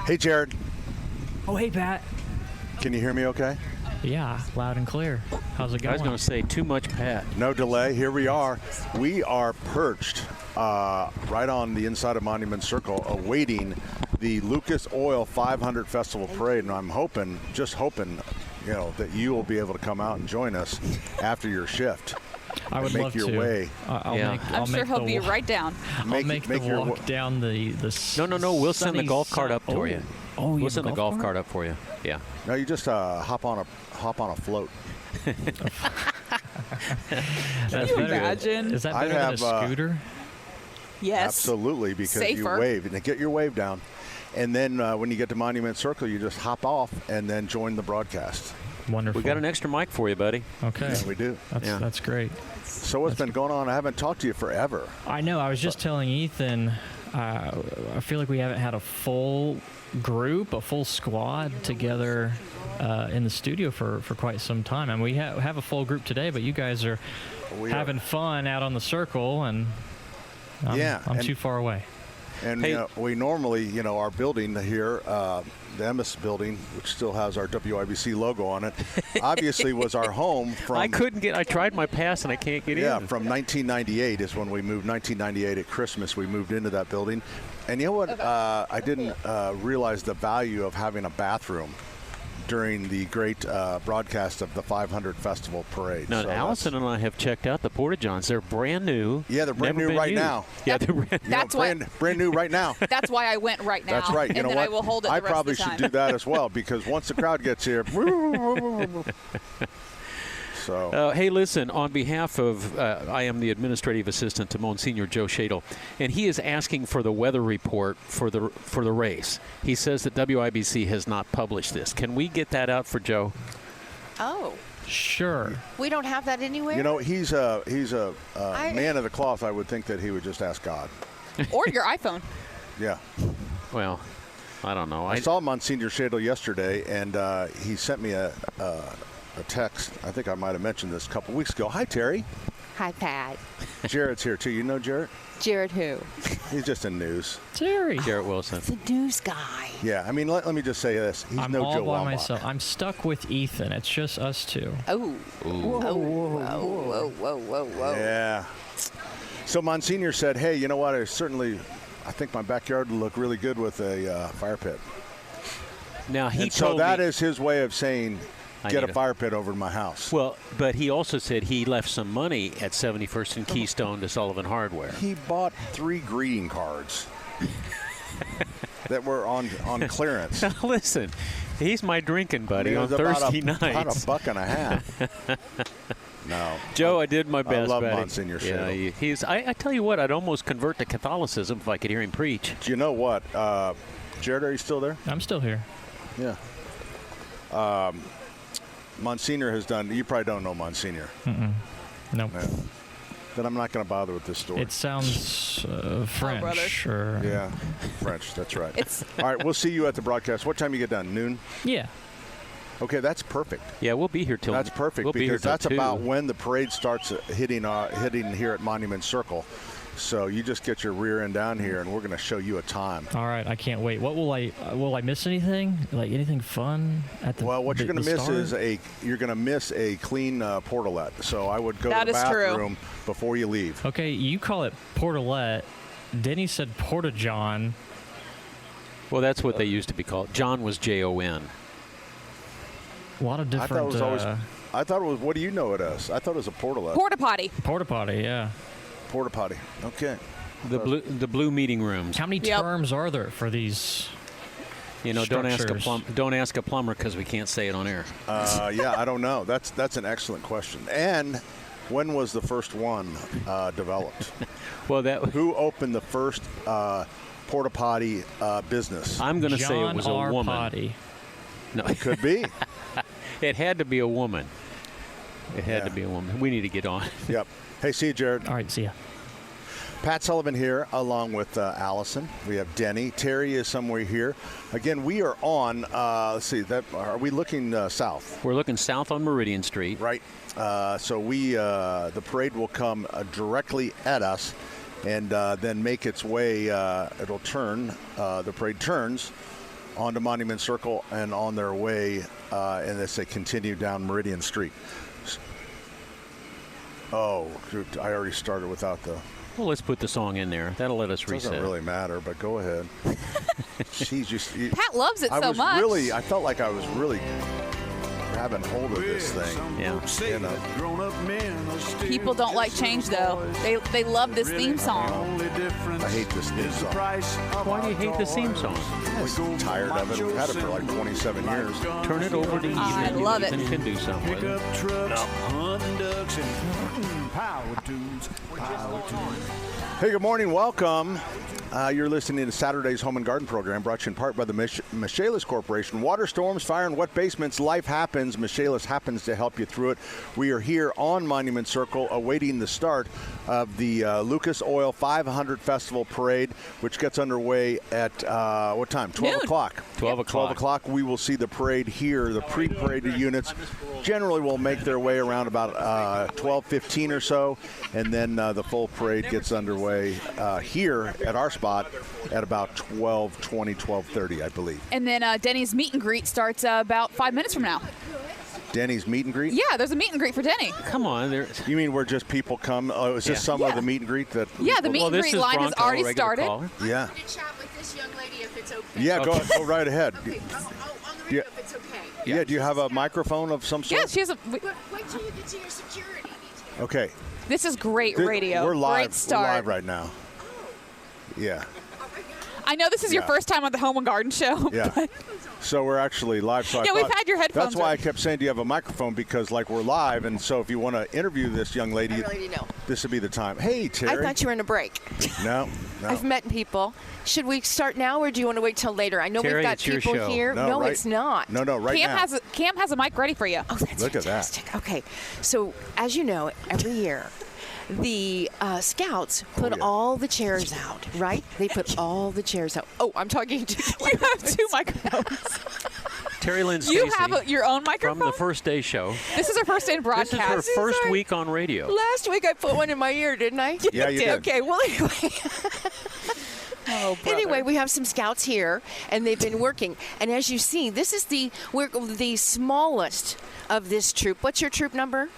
Hey, Jared. Oh, hey, Pat. Can you hear me okay? Yeah, loud and clear. How's it going? I was going to say too much, Pat. No delay. Here we are. We are perched right on the inside of Monument Circle, awaiting the Lucas Oil 500 Festival Parade. And I'm hoping, just hoping, that you will be able to come out and join us after your shift. I would make love your to. way. I'm sure he'll be right down. I'll make the walk down the No. We'll send the golf cart up for you. Oh, we'll send the golf cart up for you. Yeah. No, you just hop on a float. Can you imagine? Is that better than a scooter? Yes. Absolutely, because Safer. you wave and get your wave down. And then when you get to Monument Circle, you just hop off and then join the broadcast. Wonderful. We got an extra mic for you, buddy. Okay. Yeah, we do. That's great. So what's been going on? I haven't talked to you forever. I know. I was just telling Ethan, I feel like we haven't had a full group, a full squad together in the studio for quite some time. And we have a full group today, but you guys are having fun out on the circle, and I'm too far away. And we normally, our building here, the Emmis building, which still has our WIBC logo on it, obviously was our home from... I tried my pass and I can't get in. Yeah, from 1998 is when we moved. 1998 at Christmas, we moved into that building. And you know what? I didn't realize the value of having a bathroom during the great broadcast of the 500 Festival Parade. Now, so Allison and I have checked out the Porta-Johns. They're brand new. Yeah, they're brand new right now. Yeah, they're brand new right now. That's why I went right now. That's right. You know then what? I will hold it I the rest probably of the time. should do that as well, because once the crowd gets here. So. Hey, listen, on behalf of, I am the administrative assistant to Monsignor Joe Shadle, and he is asking for the weather report for the race. He says that WIBC has not published this. Can we get that out for Joe? Oh. Sure. We don't have that anywhere? He's a man of the cloth. I would think that he would just ask God. Or your iPhone. Yeah. Well, I don't know. I saw Monsignor Shadle yesterday, and he sent me a text. I think I might have mentioned this a couple weeks ago. Hi, Terry. Hi, Pat. Jared's here, too. You know Jared? Jared who? He's just in news. Terry. Jarrett Wilson. The news guy. Yeah, I mean, let me just say this. He's I'm no all Joe by Walmart. myself. I'm stuck with Ethan. It's just us two. Oh. Whoa. Yeah. So Monsignor said, hey, you know what? I think my backyard would look really good with a fire pit. Now, so that is his way of saying, get a fire pit over to my house. Well, but he also said he left some money at 71st and Keystone to Sullivan Hardware. He bought 3 greeting cards that were on clearance. Now, listen, he's my drinking buddy on Thursday nights. About $1.50. No. Joe, I did my best. I love buddy. Monsignor Shadle. I tell you what, I'd almost convert to Catholicism if I could hear him preach. Do you know what? Jared, are you still there? I'm still here. Yeah. Monsignor has done. You probably don't know Monsignor. Nope. No. Then I'm not going to bother with this story. It sounds French. Yeah, French. That's right. All right, we'll see you at the broadcast. What time you get done? Noon? Yeah. Okay, that's perfect. Yeah, we'll be here till. That's perfect because that's about when the parade starts hitting here at Monument Circle. So you just get your rear end down here, and we're going to show you a time. All right, I can't wait. What will I miss anything? Like anything fun at the? Well, what you're going to miss start? is you're going to miss a clean portalette. So I would go That to the is bathroom before you leave. Okay, you call it portalette. Denny said porta-john. Well, that's what they used to be called. John was Jon. A lot of different. I thought it was. What do you know it as? I thought it was a portalette. Porta potty. Porta potty, yeah. Porta potty. Okay. The blue meeting rooms. How many terms are there for these? Don't ask a plumber because we can't say it on air. Yeah, I don't know. That's an excellent question. And when was the first one developed? Well, who opened the first porta potty business? I'm going to say it was a woman. Potty. No, it could be. It had to be a woman. It had to be a woman. We need to get on. Yep. Hey, see you, Jared. All right, see ya. Pat Sullivan here, along with Allison. We have Denny. Terry is somewhere here. Again, we are on. Let's see. Are we looking south? We're looking south on Meridian Street. Right. So the parade will come directly at us, and then make its way. It'll turn. The parade turns onto Monument Circle and on their way, and as they continue down Meridian Street. Oh, dude, I already started without the... Well, let's put the song in there. That'll let us reset. Doesn't really matter, but go ahead. She's just... Pat loves it so much. I felt like I was really grabbing hold of this thing. Yeah. You know. People don't like change, though. They love this theme song. I hate this theme song. Why do you hate the theme song? I'm tired of it. We've had it for like 27 years. Turn it over to Ethan. I love it. Ethan can do something with it. Hey, good morning. Welcome. You're listening to Saturday's Home and Garden program, brought to you in part by the Michaelis Corporation. Water storms, fire, and wet basements. Life happens. Michaelis happens to help you through it. We are here on Monument Circle awaiting the start of the Lucas Oil 500 Festival Parade, which gets underway at what time? 12 o'clock. 12 o'clock. 12 o'clock. We will see the parade here. The pre-parade units generally will make their way around about 12:15 or so, and then the full parade gets underway here at our spot at about 12:20, 12:30, I believe. And then Denny's meet and greet starts about 5 minutes from now. Denny's meet and greet? Yeah, there's a meet and greet for Denny. Come on. You mean where just people come? Oh, is this some of the meet and greet that? Yeah, the meet and greet line has already started. Yeah. I'm going to chat with this young lady if it's okay. Yeah, Okay. go right ahead. Okay, I'm going to Yeah. know if it's okay. Yeah, do you have a microphone of some sort? Yeah, she has a. But wait till you get to your security detail. Okay. This is great radio. We're live. Great start. We're live right now. Yeah. I know this is your Yeah. first time on the Home and Garden Show. Yeah. but- So we're actually live. So I Yeah, we've thought- had your headphones That's why I on. kept saying, do you have a microphone? Because, like, we're live, and so if you want to interview this young lady, I really do know. this would be the time. Hey, Terry. I thought you were in a break. No. I've met people. Should we start now, or do you want to wait till later? I know Terry, we've got it's your people show. here. No, right- it's not. No, right Cam now. has a mic ready for you. Oh, that's Look at that. fantastic. Okay, so as you know, every year the Scouts put yeah. all the chairs out, right? They put all the chairs out. Oh, I'm talking to You have two microphones. Terry Lynn You Stacy have your own from microphone. the First Day Show. This is her first day in This broadcast. is her first right. week on radio. Last week I put one in my ear, didn't I? Yeah, you did. Okay, well, anyway. Oh, brother. Anyway, we have some scouts here, and they've been working. And as you see, this is we're the smallest of this troop. What's your troop number?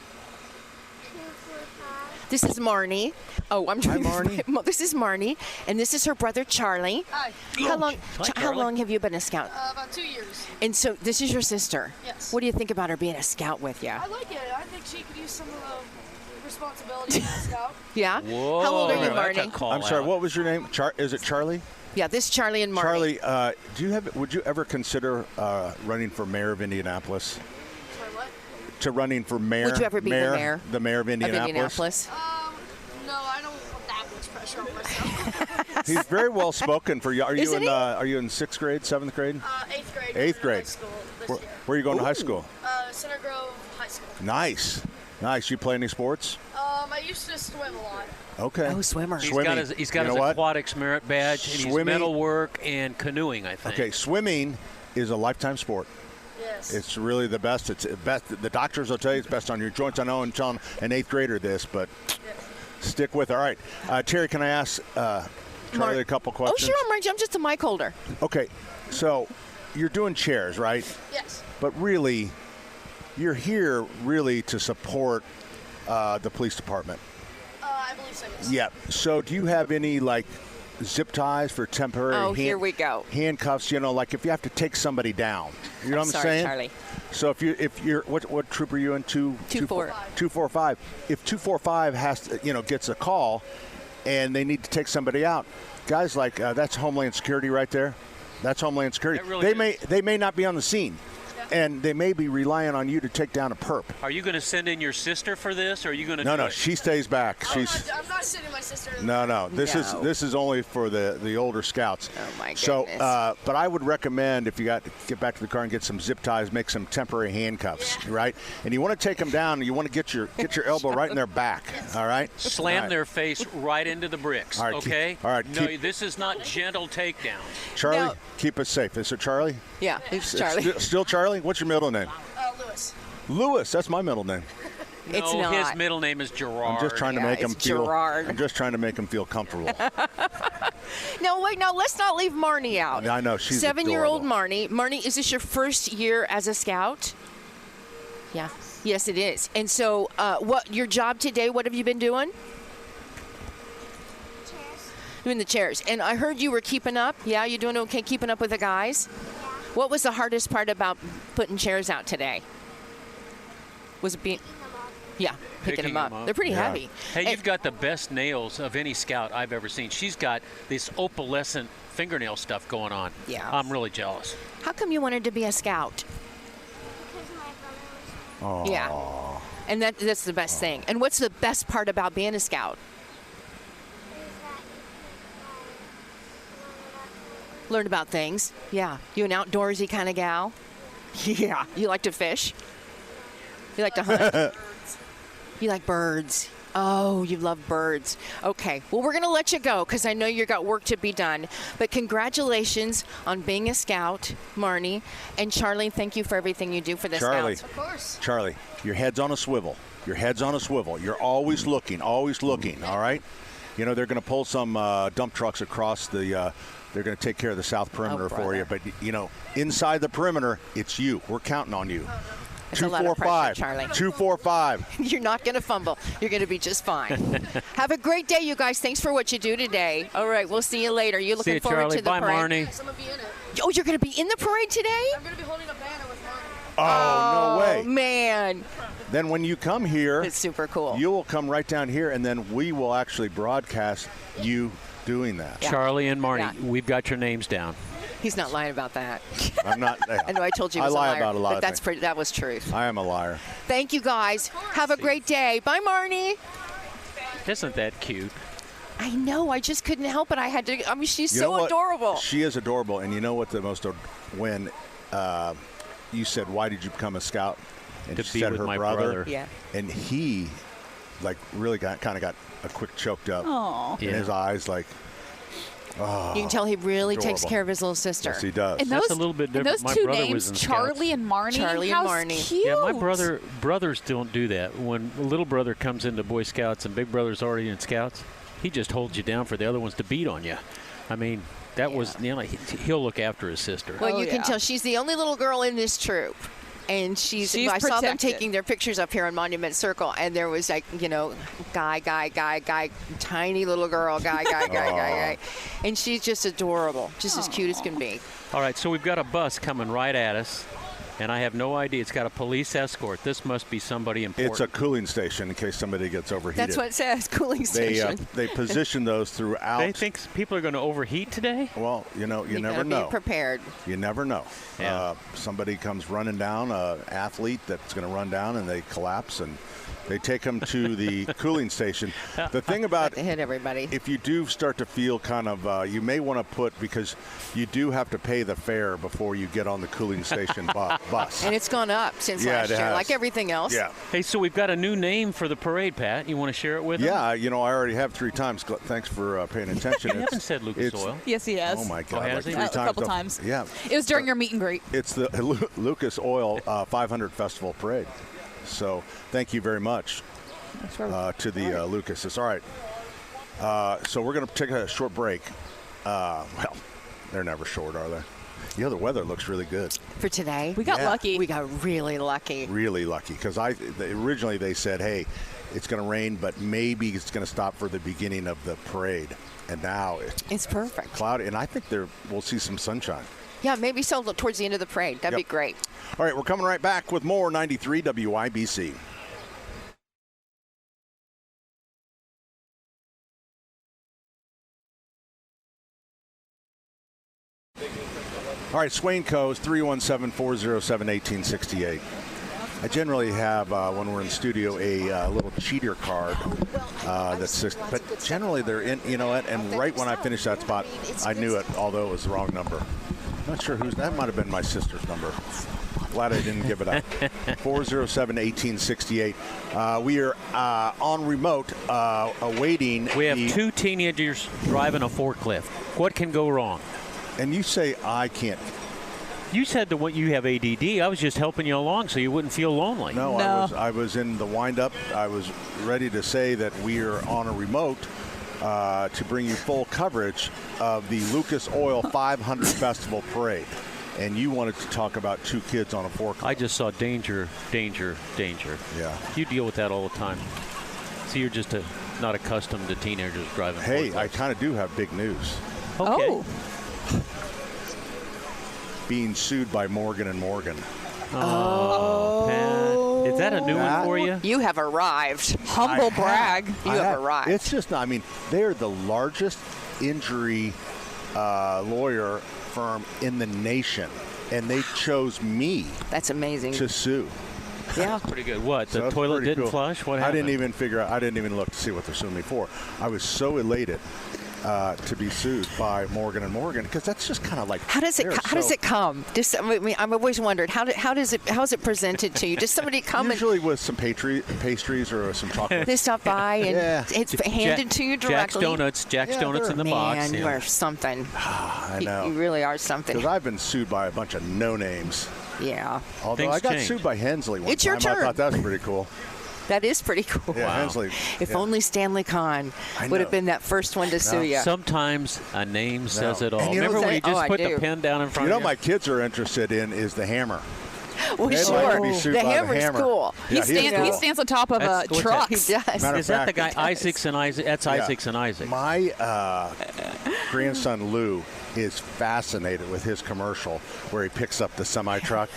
This is Marnie. Oh, I'm trying. Marnie. This is Marnie, and this is her brother Charlie. Hi. How long? Hi, How Charlie. long have you been a scout? About 2 years. And so this is your sister. Yes. What do you think about her being a scout with you? I like it. I think she could use some of the responsibility as a scout. Yeah. Whoa. How old are you, that's a Marnie? call I'm sorry, out. what was your name? Is it Charlie? Yeah, this is Charlie and Marnie. Charlie, would you ever consider running for mayor of Indianapolis? Sorry, what? To running for mayor? Would you ever be the mayor The mayor of Of Indianapolis. No, I don't want that much pressure on myself. He's very well spoken for you. Are you Isn't in? he? Are you in 6th grade, 7th grade? 8th grade. Eighth going to grade. High school this Where, year. where are you going to high school? Center Grove High School. Nice. You play any sports? I used to swim a lot. Okay. Oh, swimmer. He's Swimming. He's got You his know what? aquatics merit badge, and he's Swimming. metal work and canoeing, I think. Okay, swimming is a lifetime sport. Yes. It's really the best. It's best. The doctors will tell you it's best on your joints. I know I'm telling an 8th grader this, but stick with it. All right. Terry, can I ask Charlie a couple Oh, questions? sure, Margie. I'm just a mic holder. Okay, so you're doing chairs, right? Yes. But really, you're here really to support the police department. I believe so, yes. Yeah. So do you have any like zip ties for temporary Oh, here we go. handcuffs? You know, like if you have to take somebody down. You know what I'm Sorry, saying? Charlie. So if you're what troop are you in? 245. If 245 has to, gets a call, and they need to take somebody out, guys like that's Homeland Security right there. That's Homeland Security. That really They may not be on the scene. And they may be relying on you to take down a perp. Are you going to send in your sister for this, or are you going to No, do it? she stays back. I'm not sending my sister. No. This No. is only for the older scouts. Oh, my So, goodness. but I would recommend if you get back to the car and get some zip ties, make some temporary handcuffs, right? And you want to take them down. You want to get your elbow right in their back. All right. Slam All right. their face right into the bricks, All right, keep- okay? all right, No, keep- this is not gentle takedown. Charlie, Now- keep us safe. Is it Charlie? Yeah, it's Charlie. Still Charlie? What's your middle name? Lewis. Lewis. That's my middle name. It's no, not. his middle name is Gerard. I'm just trying to Yeah, make him it's feel. Gerard. I'm just trying to make him feel comfortable. Now, wait, now let's not leave Marnie out. I know, she's 7-year-old adorable. Marnie. Marnie, is this your first year as a scout? Yeah. Yes, it is. And so, what your job today, what have you been doing? Doing the chairs. And I heard you were keeping up. Yeah, you doing okay keeping up with the guys? What was the hardest part about putting chairs out today? Was it being... Yeah, picking them up. They're pretty heavy. Hey, And- you've got the best nails of any scout I've ever seen. She's got this opalescent fingernail stuff going on. Yeah. I'm really jealous. How come you wanted to be a scout? Yeah. And that's the best thing. And what's the best part about being a scout? Learn about things. Yeah. You an outdoorsy kind of gal? Yeah. You like to fish? You like to hunt? You like birds? Oh, you love birds. Okay. Well, we're going to let you go because I know you've got work to be done. But congratulations on being a scout, Marnie. And Charlie, thank you for everything you do for the Charlie, scouts. Of course. Charlie, your head's on a swivel. Your head's on a swivel. You're always looking, all right? You know, they're going to pull some dump trucks across the they're going to take care of the south perimeter for you. But, you know, inside the perimeter, it's you. We're counting on you. It's a lot of pressure, Charlie. 245. You're not going to fumble. You're going to be just fine. Have a great day, you guys. Thanks for what you do today. All right, we'll see you later. You're looking See you, forward Charlie. to the Bye, parade. Marnie. Yes, I'm gonna be in it. Oh, you're going to be in the parade today? I'm gonna be holding a banner with Marnie. Oh, no way. Man, Then when you come here, it's super cool. you will come right down here, and then we will actually broadcast you doing that. Yeah. Charlie and Marnie, Yeah. we've got your names down. He's not lying about that. I'm not. I know I told you he I was a lie liar, about a lot but of that's things. that was truth. I am a liar. Thank you, guys. Have a great day. Bye, Marnie. Isn't that cute? I know. I just couldn't help it. I had to. I mean, she's You know so what? adorable. She is adorable, and you know what the most when you said, "Why did you become a scout?" And To she be said with her my brother. brother. Yeah. And he, like, really got a quick choked up in his eyes, like. Oh, You can tell he really takes adorable. care of his little sister. Yes, he does. And That's those, a little bit and different. those My two brother names, was in Charlie and Marnie. Charlie and How Marnie. Cute. Yeah, my brothers don't do that. When little brother comes into Boy Scouts and big brother's already in Scouts, he just holds you down for the other ones to beat on you. I mean, that was, you know, he'll look after his sister. Well, Oh, you can yeah. tell she's the only little girl in this troop. And she's I saw them protected. taking their pictures up here on Monument Circle, and there was like, you know, guy, tiny little girl, guy. And she's just adorable, just as cute as can be. All right, so we've got a bus coming right at us, and I have no idea. It's got a police escort. This must be somebody important. It's a cooling station in case somebody gets overheated. That's what it says, cooling station. They position those throughout. They think people are going to overheat today? Well, you know, you never gotta know. Be prepared. You never know. Yeah. Somebody comes running down, an athlete that's going to run down, and they collapse, and they take them to the cooling station. The thing about They hit everybody. if you do start to feel kind of, you may want to put, because you do have to pay the fare before you get on the cooling station bus. And it's gone up since Yeah, last it year, has. like everything else. Yeah. Hey, so we've got a new name for the parade, Pat. You want to share it with them? Yeah, you know, I already have 3 times. Thanks for paying attention. You haven't said Lucas Oil. Yes, he has. Oh, my God. has like he? 3 A times. couple times. Yeah. It was during your meet and greet. It's the Lucas Oil 500 Festival Parade. So thank you very much to the Lucases. All right. So we're going to take a short break. Well, they're never short, are they? You know, the weather looks really good. For today, We got lucky. we got really lucky. Really lucky. Because originally they said, hey, it's going to rain, but maybe it's going to stop for the beginning of the parade. And now It's perfect. cloudy. And I think we'll see some sunshine. Yeah, maybe so towards the end of the parade. That'd Yep. be great. All right, we're coming right back with more 93 WIBC. All right, Swain Co's 317-407-1868. I generally have, when we're in studio, a little cheater card that's just, but generally they're in, you know, and right when I finished that spot, I knew it, although it was the wrong number. Not sure that might have been my sister's number. Glad I didn't give it up. 407-1868. We are on remote, awaiting. We have 2 teenagers driving a forklift. What can go wrong? And you say I can't. You said that you have ADD. I was just helping you along so you wouldn't feel lonely. No, I was in the wind-up. I was ready to say that we are on a remote to bring you full coverage of the Lucas Oil 500 Festival Parade. And you wanted to talk about 2 kids on a forklift. I just saw danger, danger, danger. Yeah. You deal with that all the time. So you're just not accustomed to teenagers driving. Hey, forklifts. I kind of do have big news. Okay. Oh. Being sued by Morgan & Morgan. Oh, Pat. Is that a new one for you? You have arrived. Humble brag. You have arrived. It's just not, I mean, they're the largest injury lawyer firm in the nation, and they chose me That's amazing. to sue. Yeah. Pretty good. What? So The that's toilet pretty didn't cool. flush? What happened? I didn't even figure out. I didn't even look to see what they're suing me for. I was so elated to be sued by Morgan & Morgan because that's just kind of like How does it come? Just I mean, I've always wondered how is it presented to you? Does somebody come usually with some pastries or some chocolate. and they stop by and Yeah. it's handed to you directly? Jack's Donuts in the Man, box. you yeah. are something. I know. You really are something. Because I've been sued by a bunch of no names. Yeah. Although Things I got change. sued by Hensley one It's time. your turn. I thought that was pretty cool. That is pretty cool. Yeah, Wow. Hensley. If yeah. only Stanley Kahn I would have know. been that first one to sue you. Sometimes a name says it all. And you know Remember when you what? just I put do. the pen down in front You know, of my kids are interested in is the hammer. Well, They'd sure. like to be sued The by the hammer's hammer. cool. Yeah, He stands on top of That's- what's trucks. He does. Matter of Is that the fact, guy Isaacs and Isaac? That's Yeah. Isaacs and Isaac. My grandson Lou is fascinated with his commercial where he picks up the semi-truck.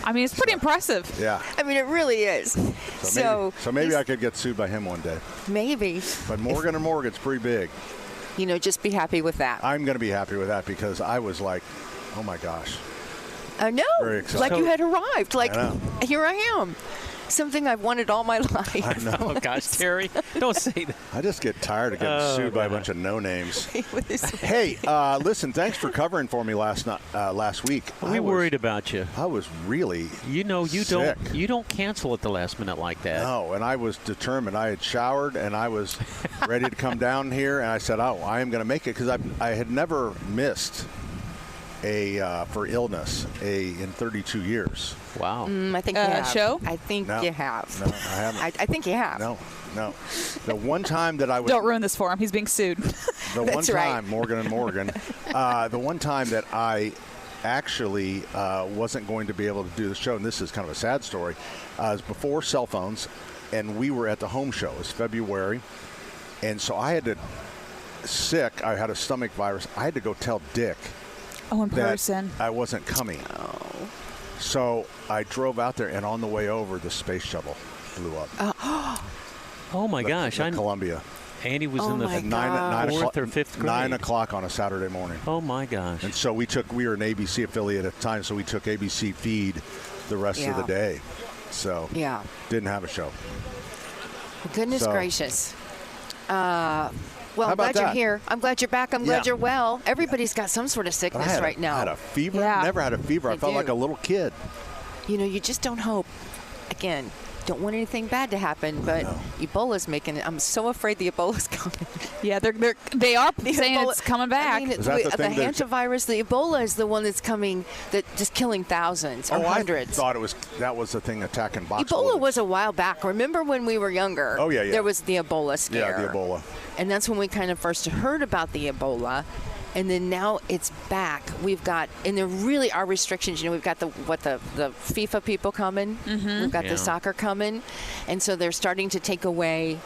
I mean, it's pretty impressive. Yeah. I mean, it really is. So maybe he's- I could get sued by him one day. maybe. But Morgan & Morgan's pretty big. Just be happy with that. I'm going to be happy with that because I was like, oh my gosh. I know. Very excited. Like you had arrived. Like, I know. here I am. Something I've wanted all my life. I know. Oh gosh, Terry, don't say that. I just get tired of getting sued by a bunch of no names. With this- Hey, listen, thanks for covering for me last week. We worried about you. I was really You sick. don't cancel at the last minute like that. No, and I was determined. I had showered and I was ready to come down here, and I said, "Oh, I am going to make it," because I had never missed for illness in 32 years. Wow. I think you have. Show? I think No. you have. No, I haven't. I think you have. No. The one time that I was Don't ruin this for him. He's being sued. the one That's right. time Morgan & Morgan, the one time that I actually wasn't going to be able to do the show, and this is kind of a sad story, was before cell phones, and we were at the home show. It was February, and so I had sick. I had a stomach virus. I had to go tell Dick Oh, in that person. I wasn't coming. So I drove out there, and on the way over, the space shuttle blew up. Oh my gosh, the Columbia. Andy was in the my At 9 fourth o'clock, or fifth grade. 9 o'clock on a Saturday morning. Oh my gosh. And so we were an ABC affiliate at the time, so we took ABC Feed the rest of the Yeah. day. So Yeah. didn't have a show. Goodness So- gracious. Well, I'm about glad you're that? here. I'm glad you're back. I'm glad Yeah. you're well. Everybody's got some sort of But I sickness had right now. I had a fever. Yeah. Never had a fever. I They felt do. like a little kid. You just don't hope. Again, don't want anything bad to happen, but Ebola's making it. I'm so afraid the Ebola's coming. Yeah, they are saying Ebola- it's coming back. I mean, Is that the thing that- hantavirus, the Ebola is the one that's coming, that just killing thousands or hundreds. I thought that was the thing attacking box. Ebola was a while back. Remember when we were younger? Oh, yeah. There was the Ebola scare. Yeah, the Ebola. And that's when we kind of first heard about the Ebola. And then now it's back. We've got, and there really are restrictions. We've got the FIFA people coming. Mm-hmm. We've got Yeah. the soccer coming. And so they're starting to take away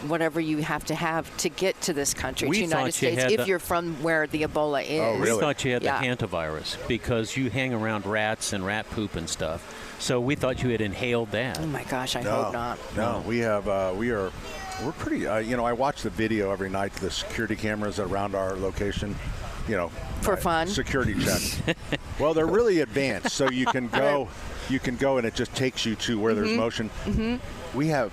whatever you have to get to this country, We to United thought you States, had if the- you're from where the Ebola is. Oh, We really? thought you had Yeah. the hantavirus because you hang around rats and rat poop and stuff. So we thought you had inhaled that. Oh, my gosh, I No, hope not. No, we're pretty. I watch the video every night. The security cameras around our location. For fun? Security checks. Well, they're really advanced, so you can go. You can go, and it just takes you to where there's motion. Mm-hmm. We have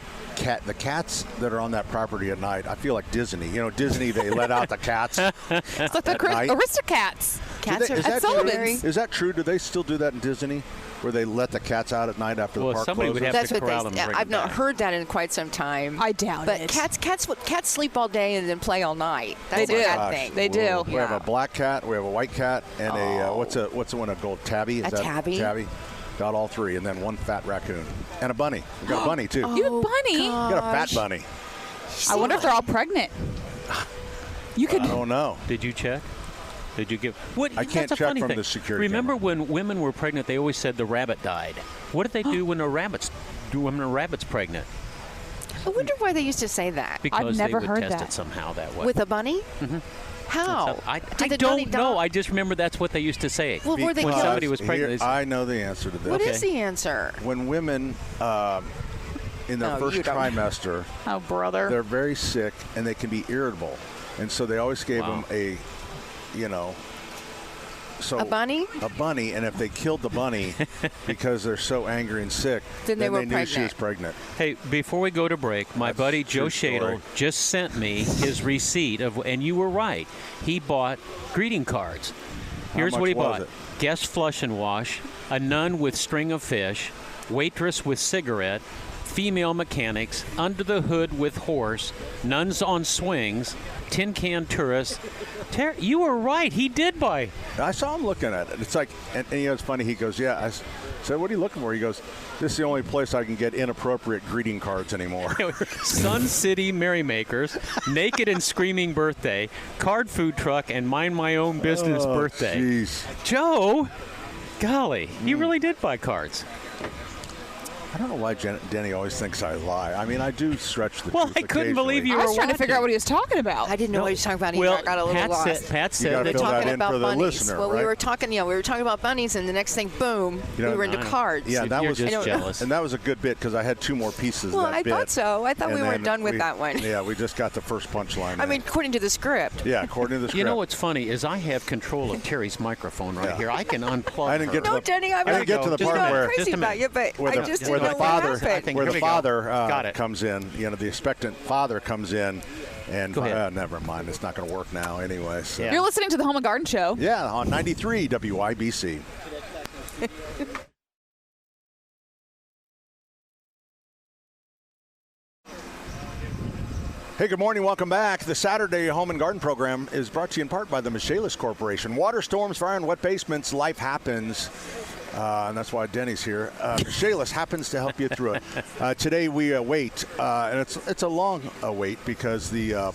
the cats that are on that property at night. I feel like Disney. Disney, they let out the cats. It's like the night. Aristocats. Cats Do are they- is that at true? Sullivan's. Is that true? Do they still do that in Disney, where they let the cats out at night after the Well, park somebody closes? would have That's to what corral them and bring I've them not back. heard that in quite some time. I doubt But it. cats sleep all day and then play all night. That's They a do. cat Gosh. thing. They do. We have Yeah. a black cat, we have a white cat, and what's the one, a gold tabby? Is A that tabby? Tabby. Got all three, and then one fat raccoon and a bunny. We got a bunny too. You have bunny. We got a fat bunny. I wonder if they're all pregnant. You could. I don't know. Did you check? Did you give? What? I can't that's a check funny from thing. the security Remember camera. when women were pregnant? They always said the rabbit died. What did they do when a rabbit's pregnant? I wonder why they used to say that. Because never they would heard test that. it somehow that way. With a bunny? How? I Did the bunny don't know. die? I just remember that's what they used to say. Well, were they when killed? somebody was pregnant. they said- I know the answer to this. What is the answer? When women in their No, first you don't. trimester, Oh, brother. they're very sick and they can be irritable, and so they always gave Wow. them A bunny? A bunny, and if they killed the bunny because they're so angry and sick, Then they were knew she was pregnant. Hey, before we go to break, my That's buddy a true Joe Shadle story. just sent me his receipt of, and you were right. He bought greeting cards. Here's much what he was bought: it? guest flush and wash, a nun with string of fish, waitress with cigarette, female mechanics, under the hood with horse, nuns on swings, tin can tourists. You were right. He did buy. I saw him looking at it. It's like, and it's funny. He goes, "Yeah." I said, "What are you looking for?" He goes, "This is the only place I can get inappropriate greeting cards anymore." Sun City Merrymakers, Naked and Screaming Birthday, Card Food Truck, and Mind My Own Business Birthday. Jeez. Joe, golly, he really did buy cards. I don't know why Denny always thinks I lie. I mean, I do stretch the Well, truth I couldn't believe occasionally. you I were was trying to figure out what he was talking about. I didn't know what he was talking about either. Well, I got a little lost. Pat You said gotta that fill that Talking in about for the bunnies. listener, Well, right? we were talking about bunnies, and the next thing, boom, You know, we were into cards. Yeah, that You're was just jealous. and that was a good bit because I had two more pieces Well, of that I bit. thought so. I thought And we weren't then done with that one. Yeah, we just got the first punchline. I in. mean, according to the script. yeah, according to the script. You know what's funny is I have control of Terry's microphone right Yeah. here. I can unplug I didn't her. get to No, the- Denny, I'm I not didn't get to the Just a part minute. where crazy Just a about minute. you, but where I the, just where didn't the know what father happened. where Here the we go. father Got it. comes in. You know, the expectant father comes in, and Go ahead. never mind. It's not going to work now anyway. So. Yeah. You're listening to the Home and Garden Show. Yeah, on 93 WIBC. Hey, good morning. Welcome back. The Saturday Home and Garden program is brought to you in part by the Michaelis Corporation. Water, storms, fire, and wet basements, life happens. And that's why Denny's here. Michaelis happens to help you through it. Today we wait, and it's a long wait because the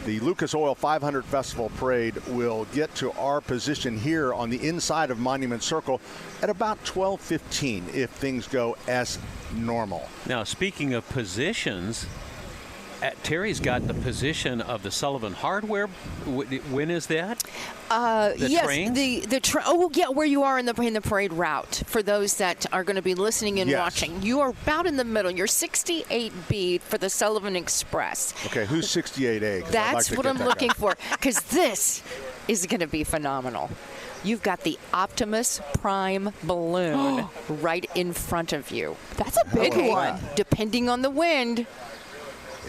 Lucas Oil 500 Festival Parade will get to our position here on the inside of Monument Circle at about 12:15 if things go as normal. Now, speaking of positions, Terry's got the position of the Sullivan Hardware. When is that? Yes, trains? where you are in the parade route. For those that are going to be listening and Yes. watching, you are about in the middle. You're 68B for the Sullivan Express. Okay, who's 68A? 'Cause I'd like That's to what get I'm that looking guy. for, because this is going to be phenomenal. You've got the Optimus Prime balloon right in front of you. That's a big Okay. one. Depending on the wind,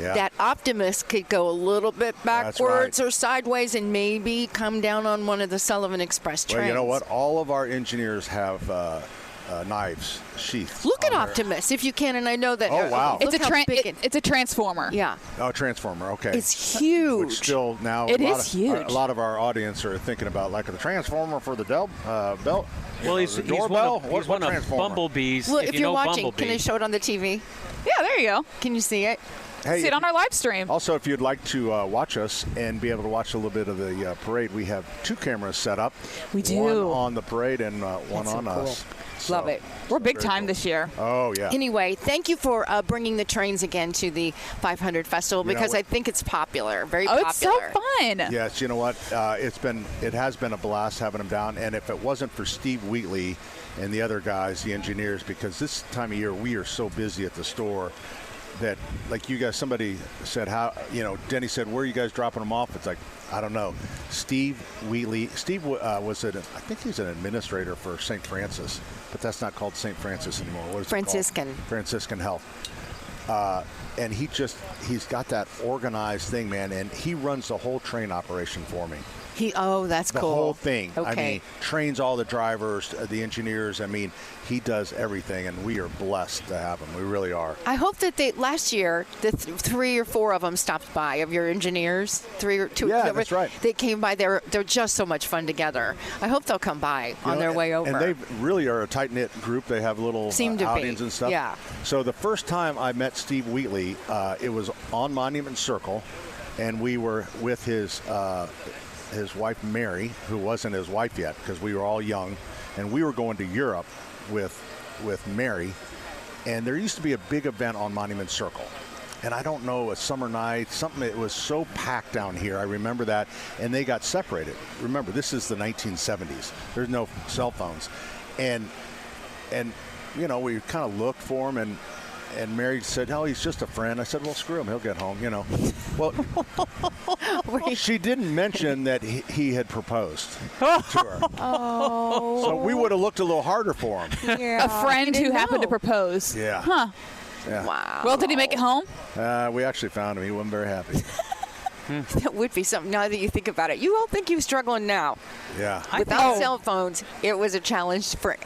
Yeah. that Optimus could go a little bit backwards or sideways and maybe come down on one of the Sullivan Express trains. Well, you know what? All of our engineers have knives, sheaths. Look at on there. Optimus, if you can, and I know that. Oh, wow. Look It's a how big it's a transformer. yeah, Oh, Transformer. Okay. it's huge. Which still now It a lot is of, huge. A lot of our audience are thinking about like the Transformer for the belt. Well, he's the one doorbell. of, he's one of Transformer? Bumblebee's. Well, if if you you're know watching, Bumblebee. can I show it on the TV? Yeah, there you go. Can you see it? Hey, See it on our live stream. also, if you'd like to watch us and be able to watch a little bit of the parade, we have two cameras set up. We do. One on the parade and one That's so on cool. us. Love it. We're big very time cool. this year. Oh, yeah. Anyway, thank you for bringing the trains again to the 500 Festival You know because what? I think it's popular, very Oh, it's so popular. fun. Yes, you know what? It has been a blast having them down. And if it wasn't for Steve Wheatley and the other guys, the engineers, because this time of year we are so busy at the store that, like you guys, somebody said, Denny said, where are you guys dropping them off? It's like, I don't know. Steve Wheatley. Steve I think he's an administrator for St. Francis, but that's not called St. Francis anymore. What is Franciscan. it called? Franciscan Health. And he's got that organized thing, man, and he runs the whole train operation for me. That's the cool. whole thing. Okay. I mean, trains all the drivers, the engineers. I mean, he does everything, and we are blessed to have him. We really are. I hope that last year, the 3 or 4 of them stopped by, of your engineers. 3 or 2. Yeah, that's right. They came by. They're just so much fun together. I hope they'll come by on their way over. And they really are a tight-knit group. They have little outings and stuff. Yeah. So the first time I met Steve Wheatley, it was on Monument Circle, and we were with his wife Mary, who wasn't his wife yet because we were all young, and we were going to Europe with Mary, and there used to be a big event on Monument Circle. And I don't know, a summer night, something, it was so packed down here. I remember that. And they got separated. Remember, this is the 1970s. There's no cell phones. And you know, we kind of looked for him, and Mary said, "Oh, he's just a friend." I said, "Well, screw him. He'll get home, you know." Well, she didn't mention that he had proposed to her. Oh. So we would have looked a little harder for him. Yeah. A friend who happened to propose. Yeah. Huh. Yeah. Wow. Well, did he make it home? We actually found him. He wasn't very happy. That would be something. Now that you think about it, you all think he was struggling now. Yeah. Without cell phones, it was a challenge for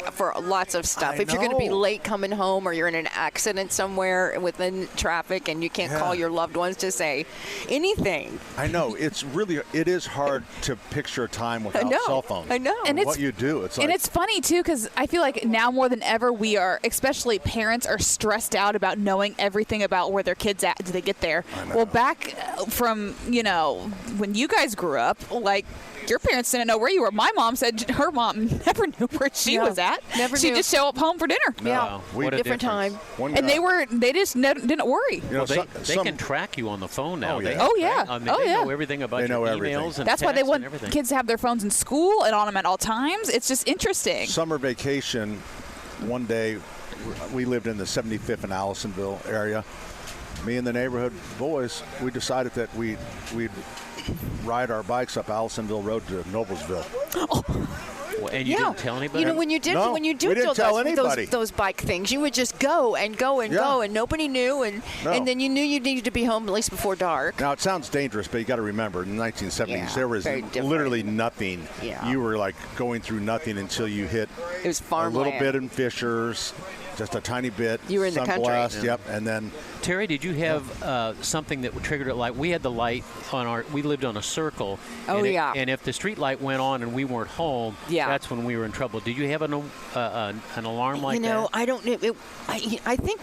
lots of stuff. If you're going to be late coming home, or you're in an accident somewhere within traffic and you can't call your loved ones to say anything. I know. It is hard to picture a time without cell phones. I know. And what you do. It's like, And it's funny, too, because I feel like now more than ever, we are, especially parents, are stressed out about knowing everything about where their kids at. Do they get there? Well, back from, you know, when you guys grew up, like, your parents didn't know where you were. My mom said her mom never knew where she was at. Never She'd knew. just show up home for dinner. Yeah. What a different time. And they just didn't worry. You know, they can track you on the phone now. Oh, yeah. Oh, yeah. I mean, Oh, they yeah. know everything about They know your everything. emails and That's why they texts want and everything. kids to have their phones in school and on them at all times. It's just interesting. summer vacation, one day, we lived in the 75th and Allisonville area. Me and the neighborhood boys, we decided that we'd ride our bikes up Allisonville Road to Noblesville. Well, and you didn't tell anybody? You know, when you No, we didn't tell anybody. those bike things, you would just go and go and go, and nobody knew, and then you knew you needed to be home at least before dark. Now, it sounds dangerous, but you got to remember, in the 1970s, there was very different. literally nothing. Yeah. You were like going through nothing until you hit It was a farmland. little bit in Fishers, just a tiny bit. You were in the Sun country. Blast, yep, and then Terry, did you have something that triggered it? Like we had the light on we lived on a circle. Oh, and yeah. And if the street light went on and we weren't home, that's when we were in trouble. Did you have an alarm like that? You know, I don't know. I think,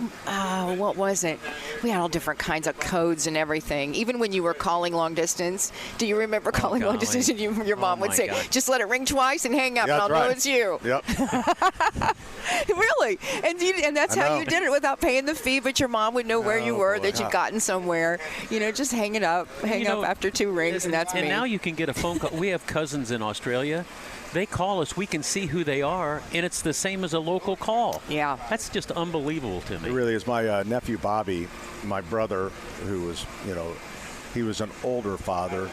what was it? We had all different kinds of codes and everything. Even when you were calling long distance, do you remember calling long distance? And your mom would say, God. just let it ring twice and hang up, Yeah, and I'll that's know right. it's you. Yep. Really? And that's I how know. you did it without paying the fee, but your mom would know where you Oh, were, boy, that you'd gotten somewhere. You know, just hang up after 2 rings, and that's me. And now you can get a phone call. We have cousins in Australia. They call us. We can see who they are, and it's the same as a local call. Yeah. That's just unbelievable to me. It really is. My nephew Bobby, my brother, who was, he was an older father,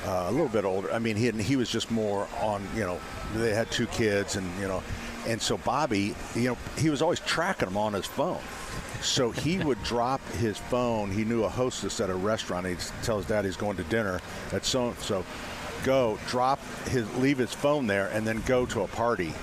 a little bit older. I mean, he was just more on, they had 2 kids, and so Bobby, he was always tracking them on his phone. So he would drop his phone. He knew a hostess at a restaurant. He'd tell his dad he's going to dinner at so leave his phone there, and then go to a party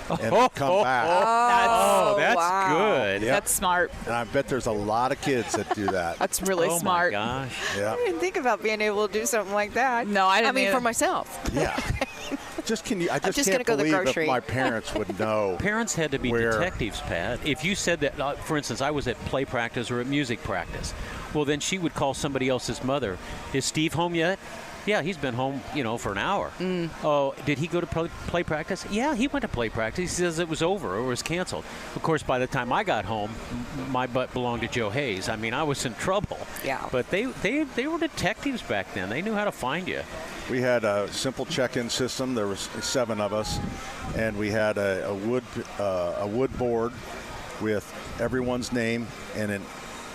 and come back. That's wow. good. Yep. That's smart. And I bet there's a lot of kids that do that. That's really Oh smart. my gosh. Yeah. I didn't think about being able to do something like that. No, I didn't mean, either. for myself. Yeah. I just just can't gonna go to the believe grocery. if my parents would know. Parents had to be where- detectives, Pat. If you said that, for instance, I was at play practice or at music practice, well, then she would call somebody else's mother. Is Steve home yet? Yeah, he's been home, for an hour. Oh, did he go to play practice? Yeah, he went to play practice. He says it was over or it was canceled. Of course, by the time I got home, my butt belonged to Joe Hayes. I mean, I was in trouble. Yeah. But they were detectives back then. They knew how to find you. We had a simple check-in system. There was 7 of us, and we had a wood board with everyone's name and in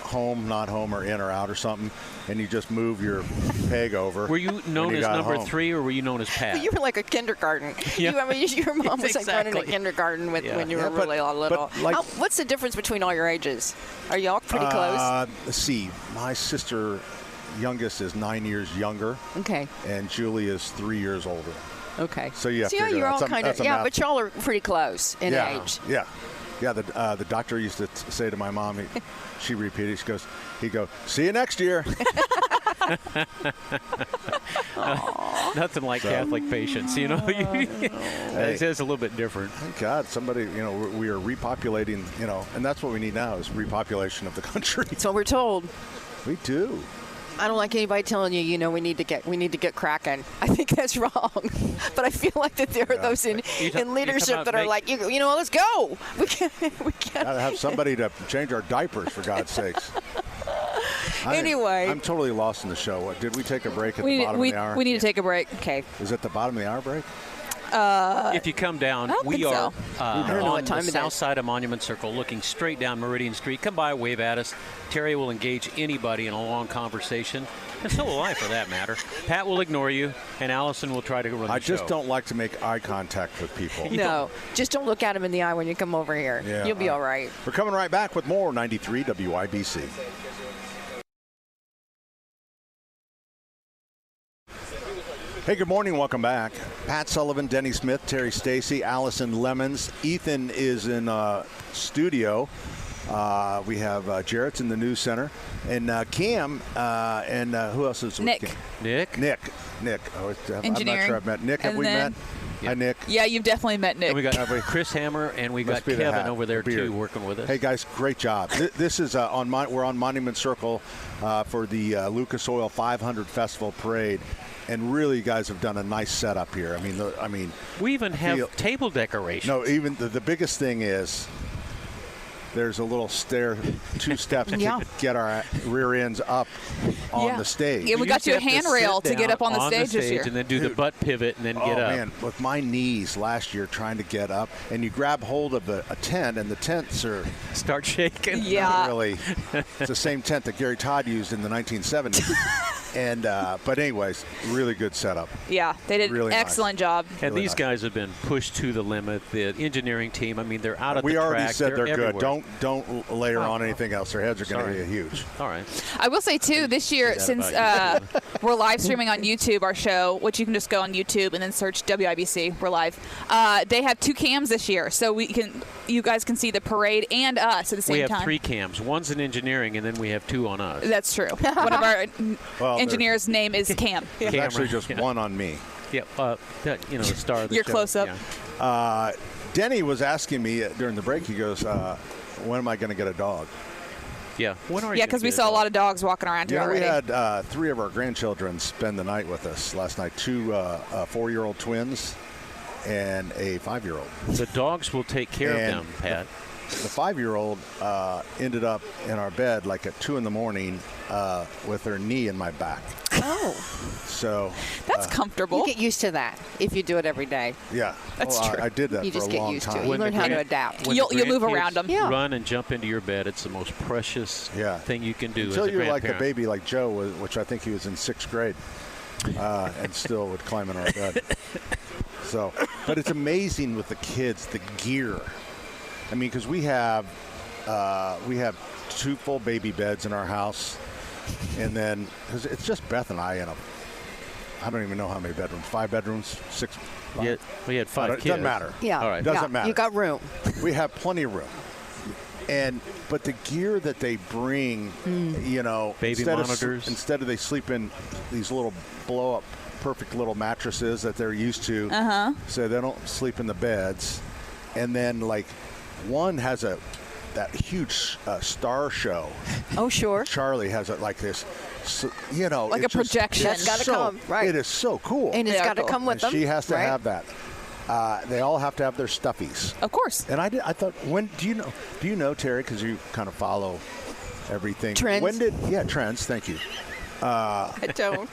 home, not home, or in or out or something, and you just move your peg over. Were you known as number home. 3 or were you known as Pat? You were like a kindergarten. Yeah. Your mom was like running a Exactly. kindergarten when you were Yeah, but- really little. but like- What's the difference between all your ages? Are y'all pretty close? Let's see. My sister youngest is 9 years younger, Okay. and Julie is 3 years older. Okay. So you have to See how figure you're that. all That's a- kind of that's a yeah, math. but y'all are pretty close in Yeah, age. yeah, yeah. The doctor used to say to my mom, she repeated, he goes, see you next year. Nothing like Catholic patients, you know. It's a little bit different. Thank God, somebody, we are repopulating, and that's what we need now is repopulation of the country. That's what we're told. We do. I don't like anybody telling you, we need to get cracking. I think that's wrong. But I feel like that there are those in leadership that are like, let's go. We can't. Gotta have somebody to change our diapers, for God's sakes. Anyway. I'm totally lost in the show. Did we take a break at the bottom of the hour? We need to take a break. Okay. Is it the bottom of the hour break? If you come down, I don't we think are so. don't know on what time the it south is. side of Monument Circle, looking straight down Meridian Street. Come by, wave at us. Terry will engage anybody in a long conversation, and so will I, for that matter. Pat will ignore you, and Allison will try to run the I show. just don't like to make eye contact with people. No, just don't look at him in the eye when you come over here. Yeah, You'll be all right. We're coming right back with more 93 WIBC. Hey, good morning. Welcome back. Pat Sullivan, Denny Smith, Terry Stacy, Allison Lemons. Ethan is in studio. We have Jarrett's in the news center. And Cam, and who else is with Nick. Cam? Nick? Nick. Oh, I'm not Engineering. sure I've met Nick. Have And we then- met? Hi, Nick. Yeah, you've definitely met Nick. And we got Chris Hammer, and we got Must be the Kevin hat, over there, the beard. too, working with us. Hey, guys, great job. This is we're on Monument Circle for the Lucas Oil 500 Festival Parade. And really, you guys have done a nice setup here. I mean, We even have feel- table decorations. no, even the biggest thing is there's a little two steps Yeah. to get our rear ends up on the stage. Yeah, we got you a handrail to get up on the stage this year. And then do the butt pivot and then get up. Man, with my knees last year trying to get up, and you grab hold of a tent, and the tents are Start shaking. Yeah. not really. It's the same tent that Gary Todd used in the 1970s. And but anyways, really good setup. Yeah, they did Really an nice. excellent job. And Really these nice. guys have been pushed to the limit. The engineering team, they're out at We the track. already said they're everywhere. good. Don't layer on anything else. Their heads are going to Sorry. be huge. All right. I will say, too, this year, that since about we're live streaming on YouTube, our show, which you can just go on YouTube and then search WIBC, we're live, they have 2 cams this year. So you guys can see the parade and us at the same We have time. 3 cams. One's in engineering, and then we have 2 on us. That's true. One of our Well, engineers' name is Cam. There's Camera. actually just Yeah. one on me. Yeah, the star of the Your show. close-up. Yeah. Denny was asking me during the break. He goes, "When am I going to get a dog?" Yeah. When are you Yeah, gonna because we get saw a dog? lot of dogs walking around here Yeah, we already. had 3 of our grandchildren spend the night with us last night. 2 4-year-old twins and a 5-year-old. The dogs will take care And of them, Pat. The 5-year-old ended up in our bed like at 2 in the morning with her knee in my back. Oh, So That's comfortable. you get used to that if you do it every day. yeah, That's true. I did that You for just a get long used to time. it. You When learn the how to grand- adapt. When You'll the move grandkids around 'em. Yeah. Run and jump into your bed. It's the most precious Yeah. thing you can do Until as a you're like a grandparent. baby like Joe, which I think he was in 6th grade, and still would climb in our bed. So, but it's amazing with the kids, the gear. I mean, because we have 2 full baby beds in our house, and then because it's just Beth and I I don't even know how many bedrooms. 5 bedrooms, 6. Yeah, we had 5 It kids. doesn't matter. Yeah. All right. Doesn't yeah. matter. You got room. We have plenty of room. But the gear that they bring, Baby monitors. instead of they sleep in these little blow-up, perfect little mattresses that they're used to, so they don't sleep in the beds. And then, like, one has that huge star show. Oh, sure. Charlie has it like this, Like it's a projection. It's That's gotta so, come, right. It is so cool. And it's Yeah, got to cool. come with And them. she has to right? have that. They all have to have their stuffies. Of course. And I thought, do you know Terry? Because you kind of follow everything. Trends. Trends. Thank you. I don't.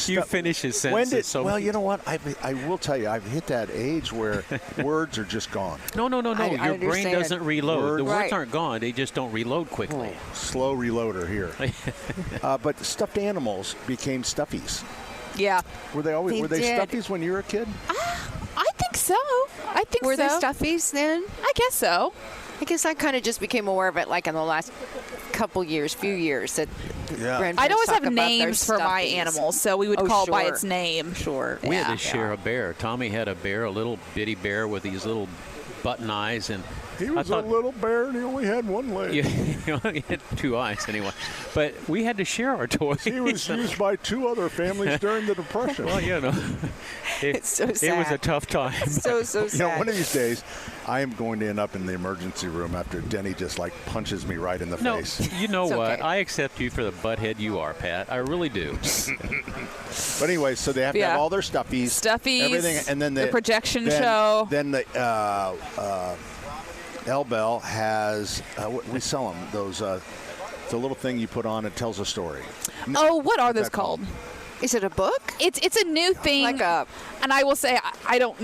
You finish his When sentences. did? Well, you know what? I will tell you, I've hit that age where words are just gone. No. I Your brain understand. doesn't reload. The words Right. aren't gone. They just don't reload quickly. Slow reloader here. But stuffed animals became stuffies. Yeah. Were they always? They Were they did. stuffies when you were a kid? I think so. I think Were so. they stuffies then? I guess so. I guess I kind of just became aware of it like in the last few years that Yeah. grandparents I'd always talk have about their names for my stuffies. animals, so we would Oh, call it by sure. its name. Sure. We had to share a bear. Tommy had a bear, a little bitty bear with these little button eyes, and He was a little bear and he only had one leg. he only had 2 eyes anyway. But we had to share our toys. He was used by 2 other families during the Depression. Well, you know, It's so it was sad. a tough time. So sad. You know, one of these days, I am going to end up in the emergency room after Denny just like punches me right in the No, face. you know It's what? okay. I accept you for the butthead you are, Pat. I really do. But anyway, so they have to Yeah. have all their stuffies, Stuffies, everything, and then the projection show. Then the El Bell has we sell them those. The little thing you put on, it tells a story. Oh, what are those that called? Is it a book? It's a new thing. Like a- and I will say I don't.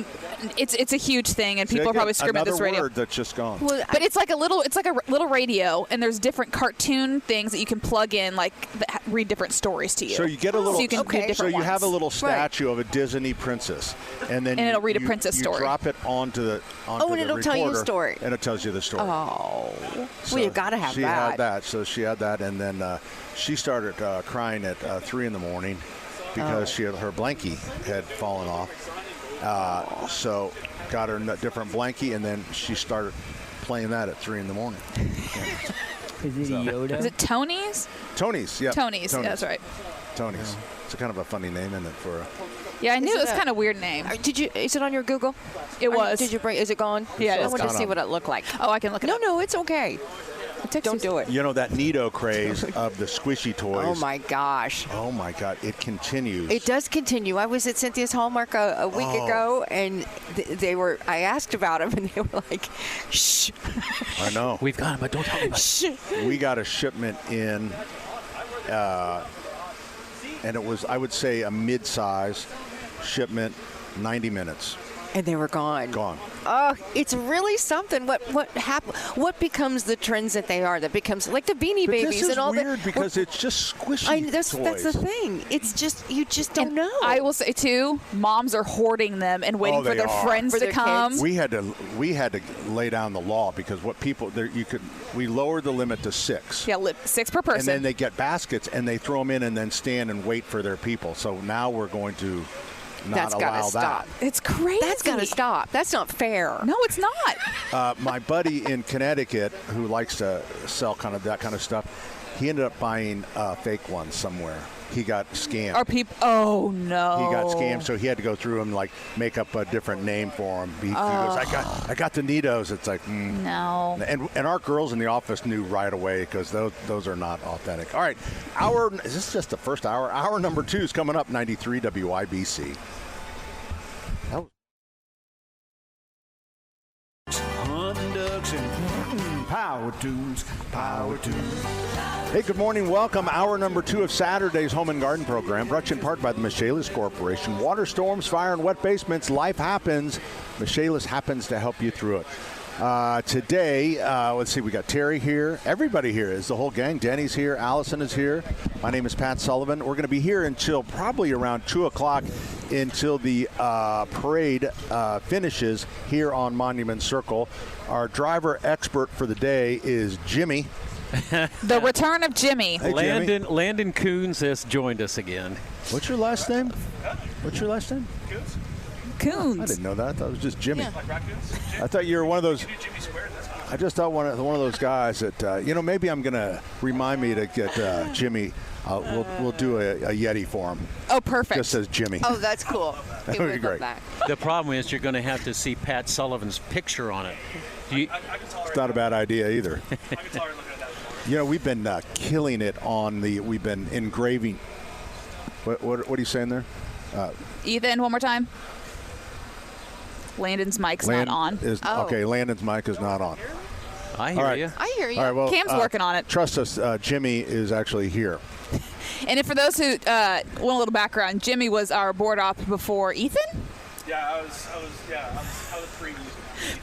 It's a huge thing, and people are probably screaming at this radio. Another word that's just gone. Well, But it's like a little radio, and there's different cartoon things that you can plug in, like that read different stories to you. So you get a little. So you can do okay. different So you have a ones. little statue of a Disney princess, and then And it'll read a you- princess you story. drop it onto the and the it'll tell you a recorder, story. and it tells you the story. Oh. So Well, you got to have she that. had that, so she had that, and then she started crying at 3 in the morning because her blankie had fallen off. So got her a different blankie, and then she started playing that at 3 in the morning. Is it Yoda? Is it Tony's? Tony's, yeah. Tony's. Yeah, that's right. Tony's. It's a kind of a funny name, isn't it? Yeah, I knew Is it it was a- kind of weird name. Is it on your Google? It was. Did you bring? Is it gone? Yeah, I it's want to gone. see what it looked like. Oh, I can look it up. No, it's okay. Don't do it. You know, that Neato craze of the squishy toys. Oh my gosh. Oh my God! It continues. It does continue. I was at Cynthia's Hallmark a week ago, and they were. I asked about them, and they were like, "Shh, I know. We've got it, but don't tell me about it. shh." We got a shipment in, and it was, I would say, a mid-size shipment, 90 minutes, And they were gone. gone. Oh, it's really something. What becomes the trends that they are? That becomes like the Beanie But Babies this is and all weird that. because it's just squishy That's toys. the thing. It's just you just don't And know. I will say too, moms are hoarding them and waiting Oh, for they their are. friends For to their come. kids. We had to lay down the law because what people there we lowered the limit to 6. Yeah, 6 per And person. then they get baskets and they throw them in and then stand and wait for their people. So now we're going to not That's gotta allow stop. that. It's crazy. That's got to stop. That's not fair. No, it's not. My buddy in Connecticut who likes to sell kind of that kind of stuff, he ended up buying fake ones somewhere. He got scammed. Are people? Oh no. He got scammed, so he had to go through and like make up a different name for him. He goes, I got the Neatos. It's like, No. And our girls in the office knew right away because those are not authentic. All right, is this just the first hour? Hour number 2 is coming up. 93 WIBC. Power tools, power tools. Hey, good morning. Welcome. Hour number 2 of Saturday's Home and Garden program, brought to you in part by the Michaelis Corporation. Water storms, fire, and wet basements. Life happens. Michaelis happens to help you through it. Today, let's see, we got Terry here. Everybody here is the whole gang. Denny's here. Allison is here. My name is Pat Sullivan. We're going to be here until probably around 2 o'clock until the parade finishes here on Monument Circle. Our driver expert for the day is Jimmy. The return of Jimmy. Hey, Jimmy. Landon Coons has joined us again. What's your last name? I Coons. didn't know that. I thought it was just Jimmy. I thought you were one of those. I just thought one of those guys that maybe I'm gonna remind me to get Jimmy. We'll do a Yeti for him. Oh, perfect. Just says Jimmy. Oh, that's cool. That would be great. The problem is you're going to have to see Pat Sullivan's picture on it. It's not a bad idea either. We've been killing it on we've been engraving. What are you saying there? Ethan, one more time. Landon's mic's not on. Okay, Landon's mic is not on. I hear All right. you. I hear you. All right, well, Cam's working on it. Trust us, Jimmy is actually here. And if for those who want a little background, Jimmy was our board op before Ethan. Yeah, I was previous.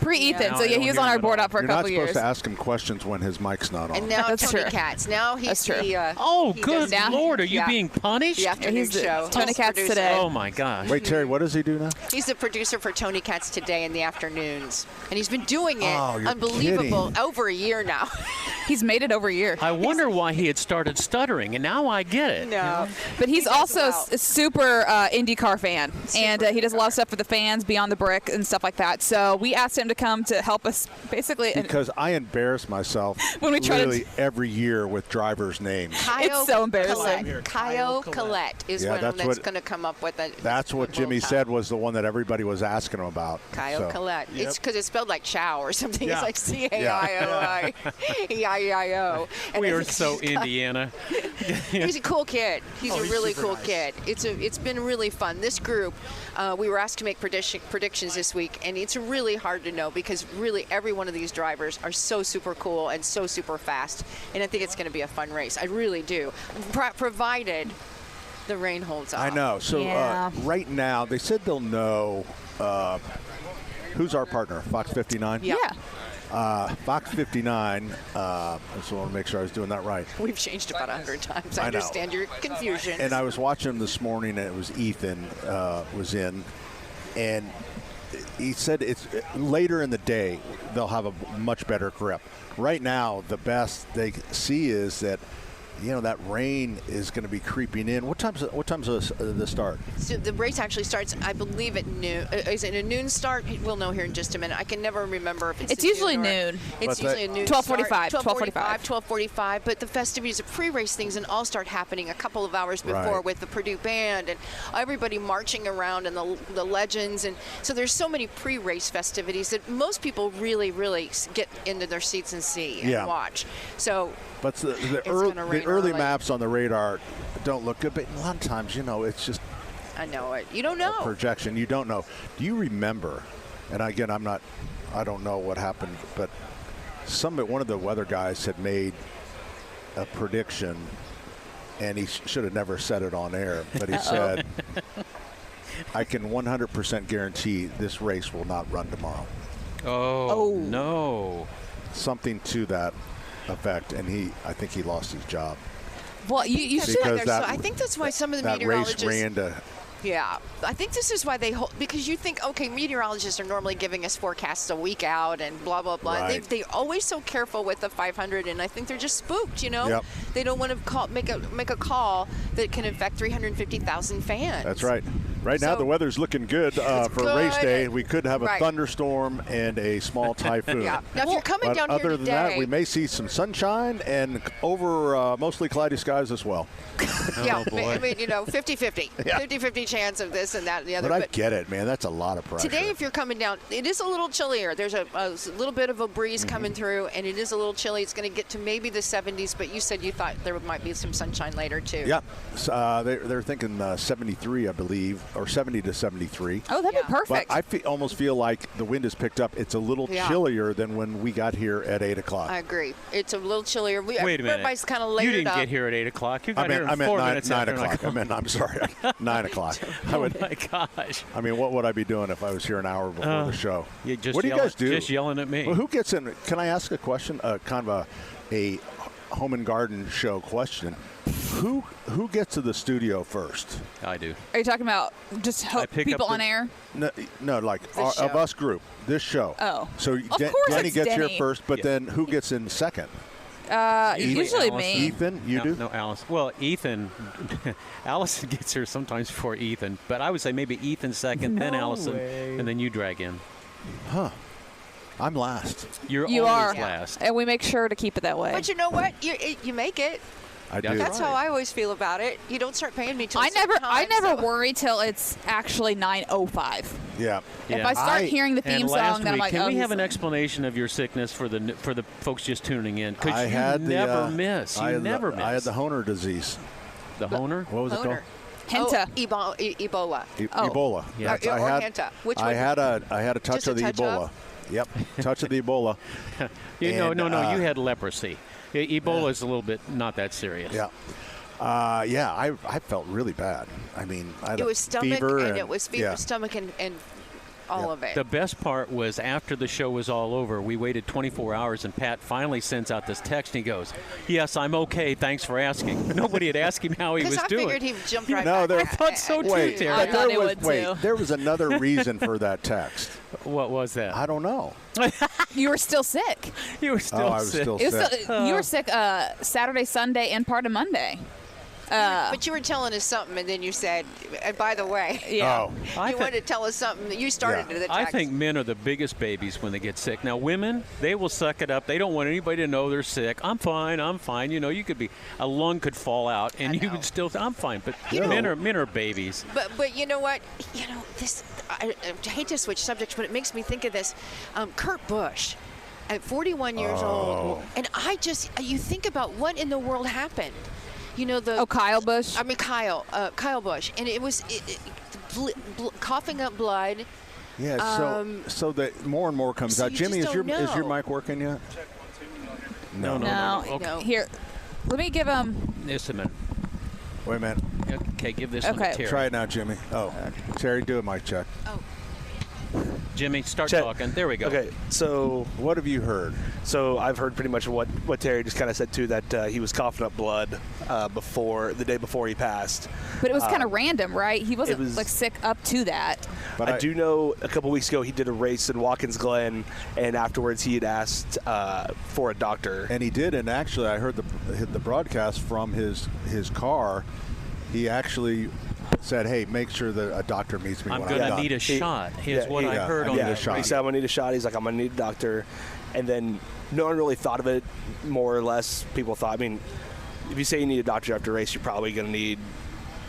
Pre-Ethan, Yeah. so I yeah, don't he was hear on our him at board all. up for a You're not couple supposed years. to ask him questions when his mic's not on. And now That's Tony true. Katz. Now he's That's true. the. Oh, he good does- now- Lord. Are you Yeah. being punished? The afternoon He's the show. Tony He's Katz producer. today. Oh, my gosh. Wait, Terry, what does he do now? He's the producer for Tony Katz Today in the afternoons, and he's been doing it Oh, you're unbelievable kidding. over a year now. He's made it over a year. I wonder why he had started stuttering, and now I get it. No, But he's He does also well. a super IndyCar fan, and he does a lot of stuff for the fans, Beyond the Brick, and stuff like that. So we asked him to come to help us, basically. Because I embarrass myself When we try to- literally every year with drivers' names. Kyle so embarrassing. Collette. Kyle Collette is Yeah, one that's that's what- going to come up with it. That's what Jimmy said was the one that everybody was asking him about. Kyle So, Collette. It's because it's spelled like chow or something. Yeah. It's like C-A-I-O-I, E-I-E-I-O. And We are it's- so Indiana. He's a cool kid. He's a really cool kid. It's been really fun. This group, we were asked to make predictions this week, and it's really hard to know because really every one of these drivers are so super cool and so super fast, and I think it's going to be a fun race. I really do, provided the rain holds off. I know. So Yeah. right now, they said they'll know who's our partner, Fox 59? Yeah. Fox 59, I just want to make sure I was doing that right. We've changed about 100 times. I I know. understand your confusion. And I was watching him this morning, and it was Ethan was in, and he said it's later in the day they'll have a much better grip. Right now, the best they see is that, that rain is going to be creeping in. What time's the start? So the race actually starts, I believe, at noon. Is it a noon start? We'll know here in just a minute. I can never remember if it's It's a usually noon. noon. It's But usually a noon 12:45, 12:45. But the festivities of pre-race things and all start happening a couple of hours before Right. with the Purdue Band and everybody marching around and the legends. And so there's so many pre-race festivities that most people really, really get into their seats and see and Yeah. watch. So But the gonna rain early early. maps on the radar don't look good. But a lot of times, it's just I know it. You don't know. a projection. You don't know. Do you remember? And again, I don't know what happened, but one of the weather guys had made a prediction, and he should have never said it on air. But he said, "I can 100% guarantee this race will not run tomorrow." Oh, no. Something to that effect, and I think he lost his job. Well, you That's should. why Because they're that- I think that's why some of the That meteorologists. race ran to. Yeah, I think this is why they hold, because you think, okay, meteorologists are normally giving us forecasts a week out and blah, blah, blah. Right. They're always so careful with the 500, and I think they're just spooked, Yep. They don't want to make a call that can affect 350,000 fans. That's right. Right now, So- the weather's looking good for good. race day. We could have a Right. thunderstorm and a small typhoon. Yeah. Now, if you're coming But down other here than today, that, we may see some sunshine and over mostly cloudy skies as well. yeah, Oh, boy. I mean, 50-50. Yeah. 50-50 chance of this and that and the other. But I get it, man. That's a lot of pressure. Today, if you're coming down, it is a little chillier. There's a little bit of a breeze Mm-hmm. coming through, and it is a little chilly. It's going to get to maybe the 70s, but you said you thought there might be some sunshine later, too. Yeah, they're thinking 73, I believe, or 70 to 73. Oh, that'd Yeah. be perfect. But I almost feel like the wind has picked up. It's a little Yeah. chillier than when we got here at 8 o'clock. I agree. It's a little chillier. Wait a minute. Everybody's kind of layered You didn't up. get here at 8 o'clock. You got I meant here 4 9 minutes after o'clock. I'm sorry, 9 o'clock. Oh, my gosh. I mean, what would I be doing if I was here an hour before the show? You just What do you yelling- guys do? Just yelling at me. Well, who gets in? Can I ask a question? Kind of a home and garden show question. Who gets to the studio first? I do. Are you talking about just pick people up the- on air? No, like This of show. us group. This show. Oh. So Of course Danny it's gets here Denny. first, but Yeah. then who gets in second? Usually Allison. me. Ethan, you do? No, Alice. Well, Ethan. Allison gets here sometimes before Ethan, but I would say maybe Ethan second, then No Allison, way. and then you drag in. I'm last. You're You always are, last. and we make sure to keep it that way. But you know what? You make it. I That's do. That's how I always feel about it. You don't start paying me till I a certain never time, so- worry till it's actually 9:05. Yeah. If Yeah. I start hearing the theme And last song, then I'm week, like, can oh, we have he's an late. explanation of your sickness for the folks just tuning in? Because I you had never miss. I You had never the, miss. I had the Honer disease. the Honer. What was it called? Honer. Henta. Oh, Ebola. Oh. Ebola. Yeah. Or Henta. Which I one? had a touch Just a of the touch Ebola. of? Yep, touch of the Ebola. No, And, you had leprosy. Ebola is a little bit not that serious. Yeah. I felt really bad. I mean, I had It a was stomach fever and it was fever, yeah. stomach and all of it. The best part was after the show was all over, we waited 24 hours, and Pat finally sends out this text, and he goes, "Yes, I'm okay. Thanks for asking." Nobody had asked him how he was Because I doing. figured he jumped right No, back. I thought so too, Wait, Terry. I but thought there it was, would, wait, too. there was another reason for that text. What was that? I don't know. You were still sick. You were still I was sick. still It was sick. still, you were sick Saturday, Sunday, and part of Monday. But you were telling us something, and then you said, and by the way, Yeah. Oh, you wanted to tell us something that you started Yeah. the text. I think men are the biggest babies when they get sick. Now, women, they will suck it up. They don't want anybody to know they're sick. I'm fine. I'm fine. You know, you could be a lung could fall out, and you would still. I'm fine. But men are babies. But you know what? You know this. I hate to switch subjects, but it makes me think of this. Kurt Busch, at 41 years old, and you think about what in the world happened. You know Kyle Busch. I mean Kyle Busch, and it was coughing up blood. yeah. So that more and more comes so out. you Jimmy, just is don't your know. mic working yet? No. Okay. No. Here, let me give him. Just a minute. Wait a minute. Okay, give this one Okay. to Terry. Try it now, Jimmy. Oh, Terry, do a mic check. Jimmy, start Check. talking. There we go. Okay, so What have you heard? I've heard pretty much what Terry just kind of said too, that he was coughing up blood the day before he passed. But it was kind of random, right? He wasn't was- like sick up to that. But I do know a couple weeks ago he did a race in Watkins Glen, and afterwards he had asked for a doctor. And he did, and actually, I heard the broadcast from his car. He actually said, "Hey, make sure that a doctor meets me I'm when going I'm to done." need a shot. Here's what I heard I on need the a shot. He said, "I'm gonna need a shot." He's like, "I'm gonna need a doctor," and then no one really thought of it. More or less, people thought. I mean, if you say you need a doctor after a race, you're probably dehydrated.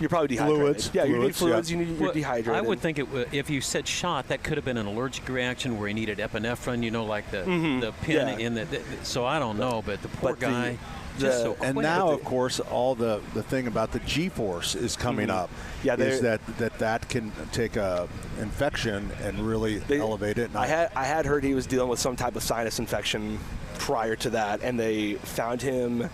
Fluids. Yeah, you need Fluids, fluids. yeah. You're Well, dehydrated. I would think if you said shot, that could have been an allergic reaction where he needed epinephrine, you know, like the pin Yeah. in the. So I don't know, but the poor But the- guy. Just so And quick. now, of course, all the thing about the G-force is coming up. Yeah, is that can take a infection and really elevate it. And I had heard he was dealing with some type of sinus infection prior to that, and they found him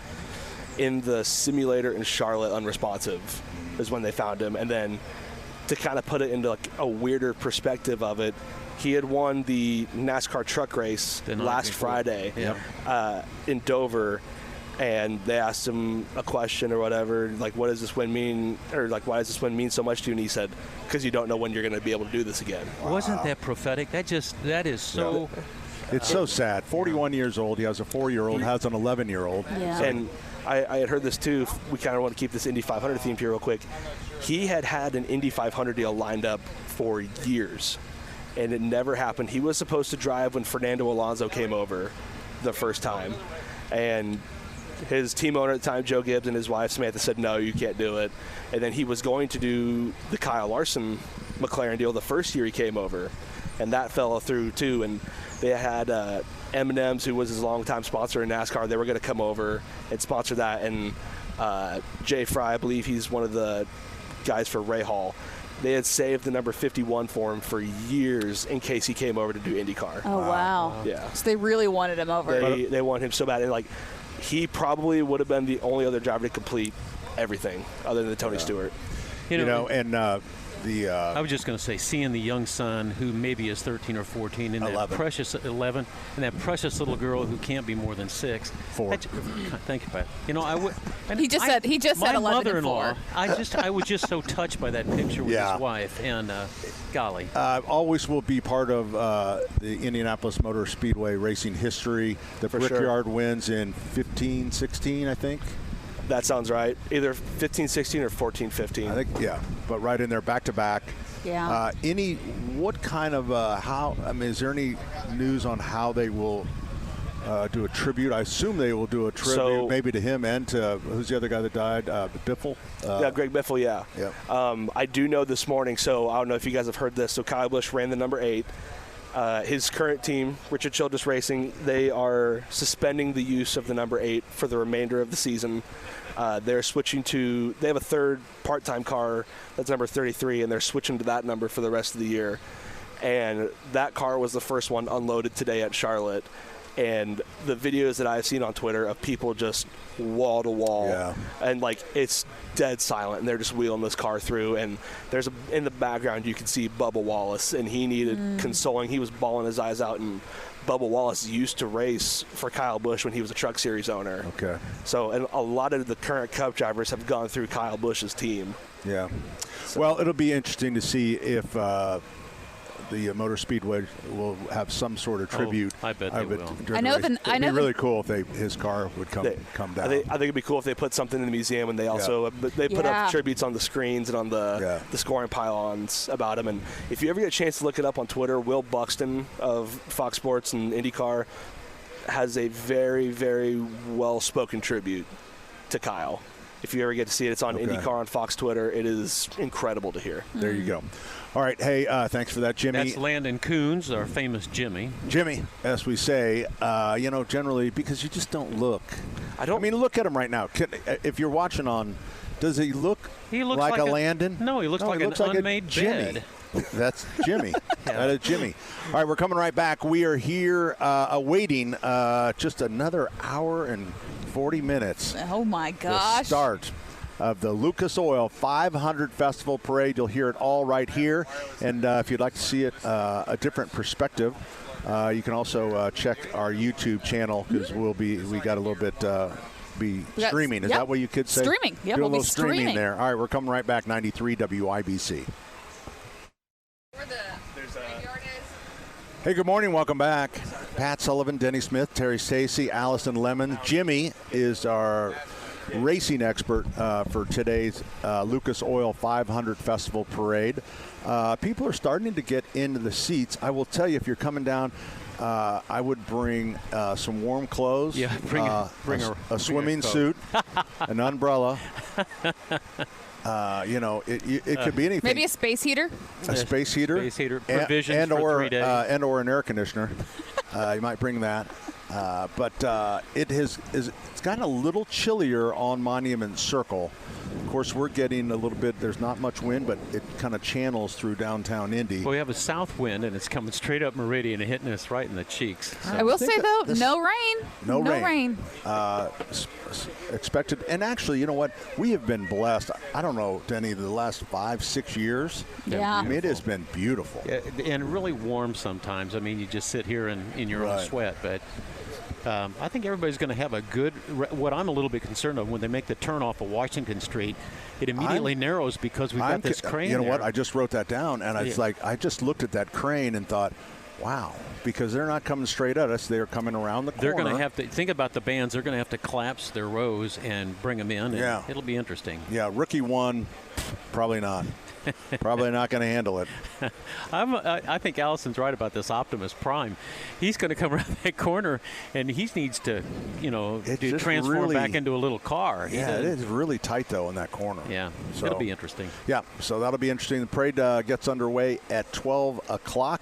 in the simulator in Charlotte unresponsive is when they found him. And then to kind of put it into like a weirder perspective of it, he had won the NASCAR truck race The night last before. Friday Yep. in Dover. And they asked him a question or whatever, like, what does this win mean? Or, like, why does this win mean so much to you? And he said, because you don't know when you're going to be able to do this again. Wasn't that prophetic? That is so. it's so sad. 41 years old. He has a 4-year-old, has an 11-year-old. Yeah. And I had heard this too. We kind of want to keep this Indy 500 themed here real quick. He had an Indy 500 deal lined up for years, and it never happened. He was supposed to drive when Fernando Alonso came over the first time, and his team owner at the time, Joe Gibbs, and his wife Samantha said, "No, you can't do it." And then he was going to do the Kyle Larson McLaren deal the first year he came over, and that fell through too. And they had M&M's, who was his longtime sponsor in NASCAR. They were going to come over and sponsor that. And Jay Fry, I believe he's one of the guys for Ray Hall. They had saved the number 51 for him for years in case he came over to do IndyCar. Oh, wow. Yeah. So they really wanted him over. They want him so bad. And, like, he probably would have been the only other driver to complete everything other than Tony Stewart. You know, and I was just going to say, seeing the young son who maybe is 13 or 14, and 11. that precious 11, and that precious little girl who can't be more than 6. 4. Thank you, Pat. You know, I would. And He just said 11 my and mother-in-law. 4. I was just so touched by that picture with his wife, and golly. Always will be part of the Indianapolis Motor Speedway racing history. The Brickyard wins in 15-16, I think. That sounds right. Either 15-16 or 14-15. I think, yeah. But right in there, back-to-back. Yeah. What kind of, is there any news on how they will do a tribute? I assume they will do a tribute maybe to him and to, who's the other guy that died? Biffle? Yeah, Greg Biffle, yeah. Yeah. I do know this morning, so I don't know if you guys have heard this. So Kyle Busch ran the number 8. His current team, Richard Childress Racing, they are suspending the use of the number 8 for the remainder of the season. They're switching to, they have a third part-time car that's number 33, and they're switching to that number for the rest of the year. And that car was the first one unloaded today at Charlotte. And And the videos that I've seen on Twitter of people just wall to wall, and like it's dead silent, and they're just wheeling this car through. And there's in the background you can see Bubba Wallace, and he needed consoling. He was bawling his eyes out, and Bubba Wallace used to race for Kyle Busch when he was a Truck Series owner. Okay. So, and a lot of the current Cup drivers have gone through Kyle Busch's team. Yeah. Well, it'll be interesting to see if the Motor Speedway will have some sort of tribute. I bet they will. I know It'd be really cool if his car would come down. I think it'd be cool if they put something in the museum, and they also they put up tributes on the screens and on the scoring pylons about him. And if you ever get a chance to look it up on Twitter, Will Buxton of Fox Sports and IndyCar has a very, very well-spoken tribute to Kyle. If you ever get to see it, it's on IndyCar on Fox Twitter. It is incredible to hear. There you go. All right. Hey, thanks for that, Jimmy. That's Landon Coons, our famous Jimmy. Jimmy, as we say, generally, because you just don't look. I mean, look at him right now. If you're watching on, does he look like a Landon? No, he looks like an unmade bed. That's Jimmy. That is Jimmy. All right, we're coming right back. We are here awaiting just another hour and 40 minutes. Oh, my gosh. The start of the Lucas Oil 500 Festival Parade. You'll hear it all right here. And if you'd like to see it a different perspective, you can also check our YouTube channel, because we got a little bit streaming. Is that what you could say? Streaming. Yeah, do a we'll little be streaming there. All right, we're coming right back. 93 WIBC. Hey, good morning. Welcome back. Pat Sullivan, Denny Smith, Terry Stacy, Allison Lemon. Jimmy is our racing expert for today's Lucas Oil 500 Festival Parade. People are starting to get into the seats. I will tell you, if you're coming down, I would bring some warm clothes. Yeah, bring a swimming suit, an umbrella. It could be anything. Maybe a space heater. A space heater. Space heater. Provisions for 3 days. And or an air conditioner. You might bring that. But it's gotten a little chillier on Monument Circle. Of course, we're getting a little bit, there's not much wind, but it kind of channels through downtown Indy. Well, we have a south wind, and it's coming straight up Meridian and hitting us right in the cheeks. So. I will say, though, no rain. No rain. Expected. And actually, you know what? We have been blessed. I don't know, Denny, the last 5-6 years. Yeah. I mean, it has been beautiful. Yeah, and really warm sometimes. I mean, you just sit here in your own sweat, but I think everybody's going to have a good. What I'm a little bit concerned of, when they make the turn off of Washington Street, it immediately narrows because we've got this crane. You know there. what? I just wrote that down, and it's like I just looked at that crane and thought, wow, because they're not coming straight at us; they're coming around the corner. They're going to have to think about the bands. They're going to have to collapse their rows and bring them in. And it'll be interesting. Yeah, rookie one, probably not. Probably not going to handle it. I think Allison's right about this Optimus Prime. He's going to come around that corner, and he needs to, transform back into a little car. Yeah, it is really tight, though, in that corner. Yeah, so it'll be interesting. Yeah, so that'll be interesting. The parade gets underway at 12 o'clock.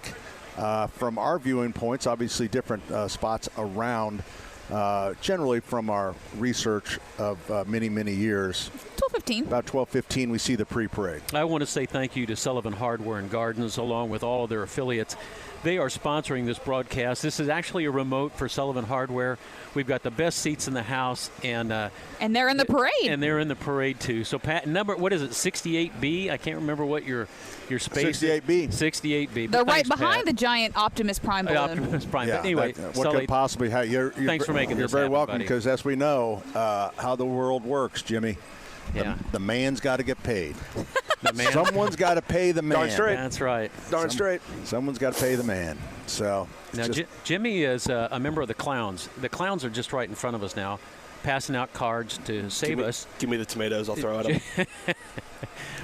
From our viewing points, obviously different spots around. Generally from our research of many, many years. 12:15. About 12:15, we see the pre-parade. I want to say thank you to Sullivan Hardware and Gardens, along with all of their affiliates. They are sponsoring this broadcast. This is actually a remote for Sullivan Hardware. We've got the best seats in the house, and they're in the parade. And they're in the parade too. So Pat, what is it? 68B? I can't remember what your space. 68B. 68B. They're right behind the giant Optimus Prime balloon. Optimus Prime. Yeah, but anyway, what could possibly have? Thanks for making this. You're very happen, welcome, buddy. because as we know, how the world works, Jimmy. The man's got to get paid. Someone's got to pay the man. Darn straight. That's right. Darn straight. Someone's got to pay the man. So now, Jimmy is a member of the Clowns. The Clowns are just right in front of us now, passing out cards to save us. Give me the tomatoes. I'll throw at them.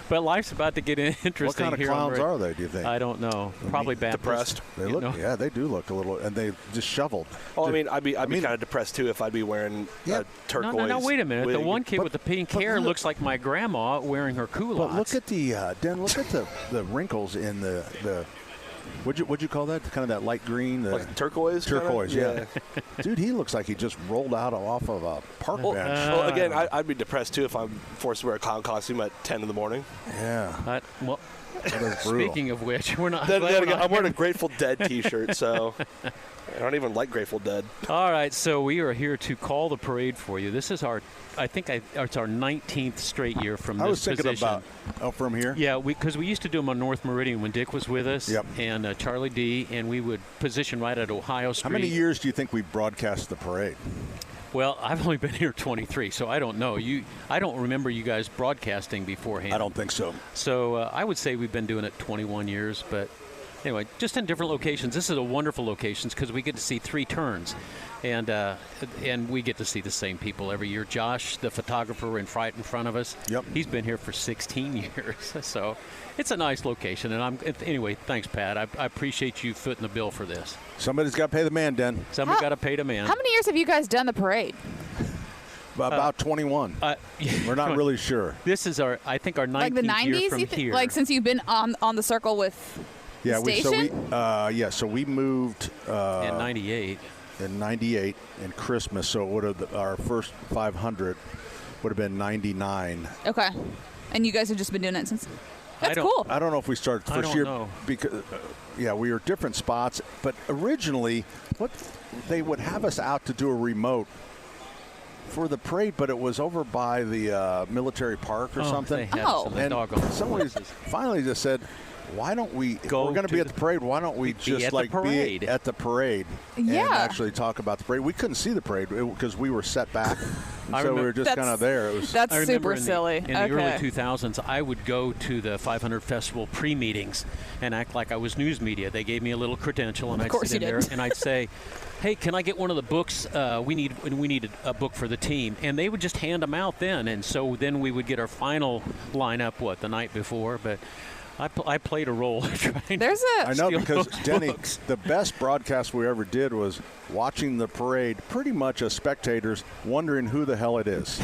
But life's about to get interesting. What kind of here clowns are they, do you think? I don't know. Probably Baptist. Depressed. They look, yeah, they do look a little, and they just shoveled. Well, I'd be kind of depressed too if I'd be wearing turquoise. No, wait a minute. wig. The one kid with the pink hair looks like my grandma wearing her culottes. But look at the look at the wrinkles in the What'd you call that? Kind of that light green, Like turquoise. Turquoise, kinda? yeah. Dude, he looks like he just rolled out off of a park bench. Well, again, I'd be depressed too if I'm forced to wear a clown costume at 10 in the morning. Yeah. Well, That is brutal. speaking of which, we're not. Then we're again, not I'm wearing a Grateful Dead T-shirt, so I don't even like Grateful Dead. All right, so we are here to call the parade for you. This is it's our 19th straight year from this I was thinking position. about from here. Yeah, because we used to do them on North Meridian when Dick was with us. Yep. And Charlie D, and we would position right at Ohio Street. How many years do you think we broadcast the parade? Well, I've only been here 23, so I don't know. I don't remember you guys broadcasting beforehand. I don't think so. So I would say we've been doing it 21 years, but anyway, just in different locations. This is a wonderful location because we get to see 3 turns, and we get to see the same people every year. Josh, the photographer in front of us, Yep. He's been here for 16 years, so it's a nice location. And anyway, thanks, Pat. I appreciate you footing the bill for this. Somebody's got to pay the man, Den. Somebody got to pay the man. How many years have you guys done the parade? About 21. We're not really sure. This is I think our 19th Like the 90s? year from You think? here. Like since you've been on the circle with Yeah, the station? so we moved in 98. in 98 in Christmas, so it would have our first 500 would have been 99. Okay. And you guys have just been doing it since? That's cool. I don't know if we started the I first don't year know. because we were different spots, but originally they would have us out to do a remote for the parade, but it was over by the military park or something. They had Oh. some And doggone somebody finally just said, why don't we, if Go we're going to to be at the- the parade, why don't we be just at the like parade. be at the parade and Yeah. actually talk about the parade? We couldn't see the parade because we were set back, and I so we remember- were just kind of there. It was That's I remember super silly. In the okay. early 2000s, I would go to the 500 Festival pre-meetings and act like I was news media. They gave me a little credential, and I'd course sit in you there did. and I'd say, "Hey, can I get one of the books? We needed a book for the team," and they would just hand them out then. And so then we would get our final lineup the night before, but. I played a role trying There's to a I know steal because those Denny, books. the best broadcast we ever did was watching the parade, pretty much as spectators, wondering who the hell it is.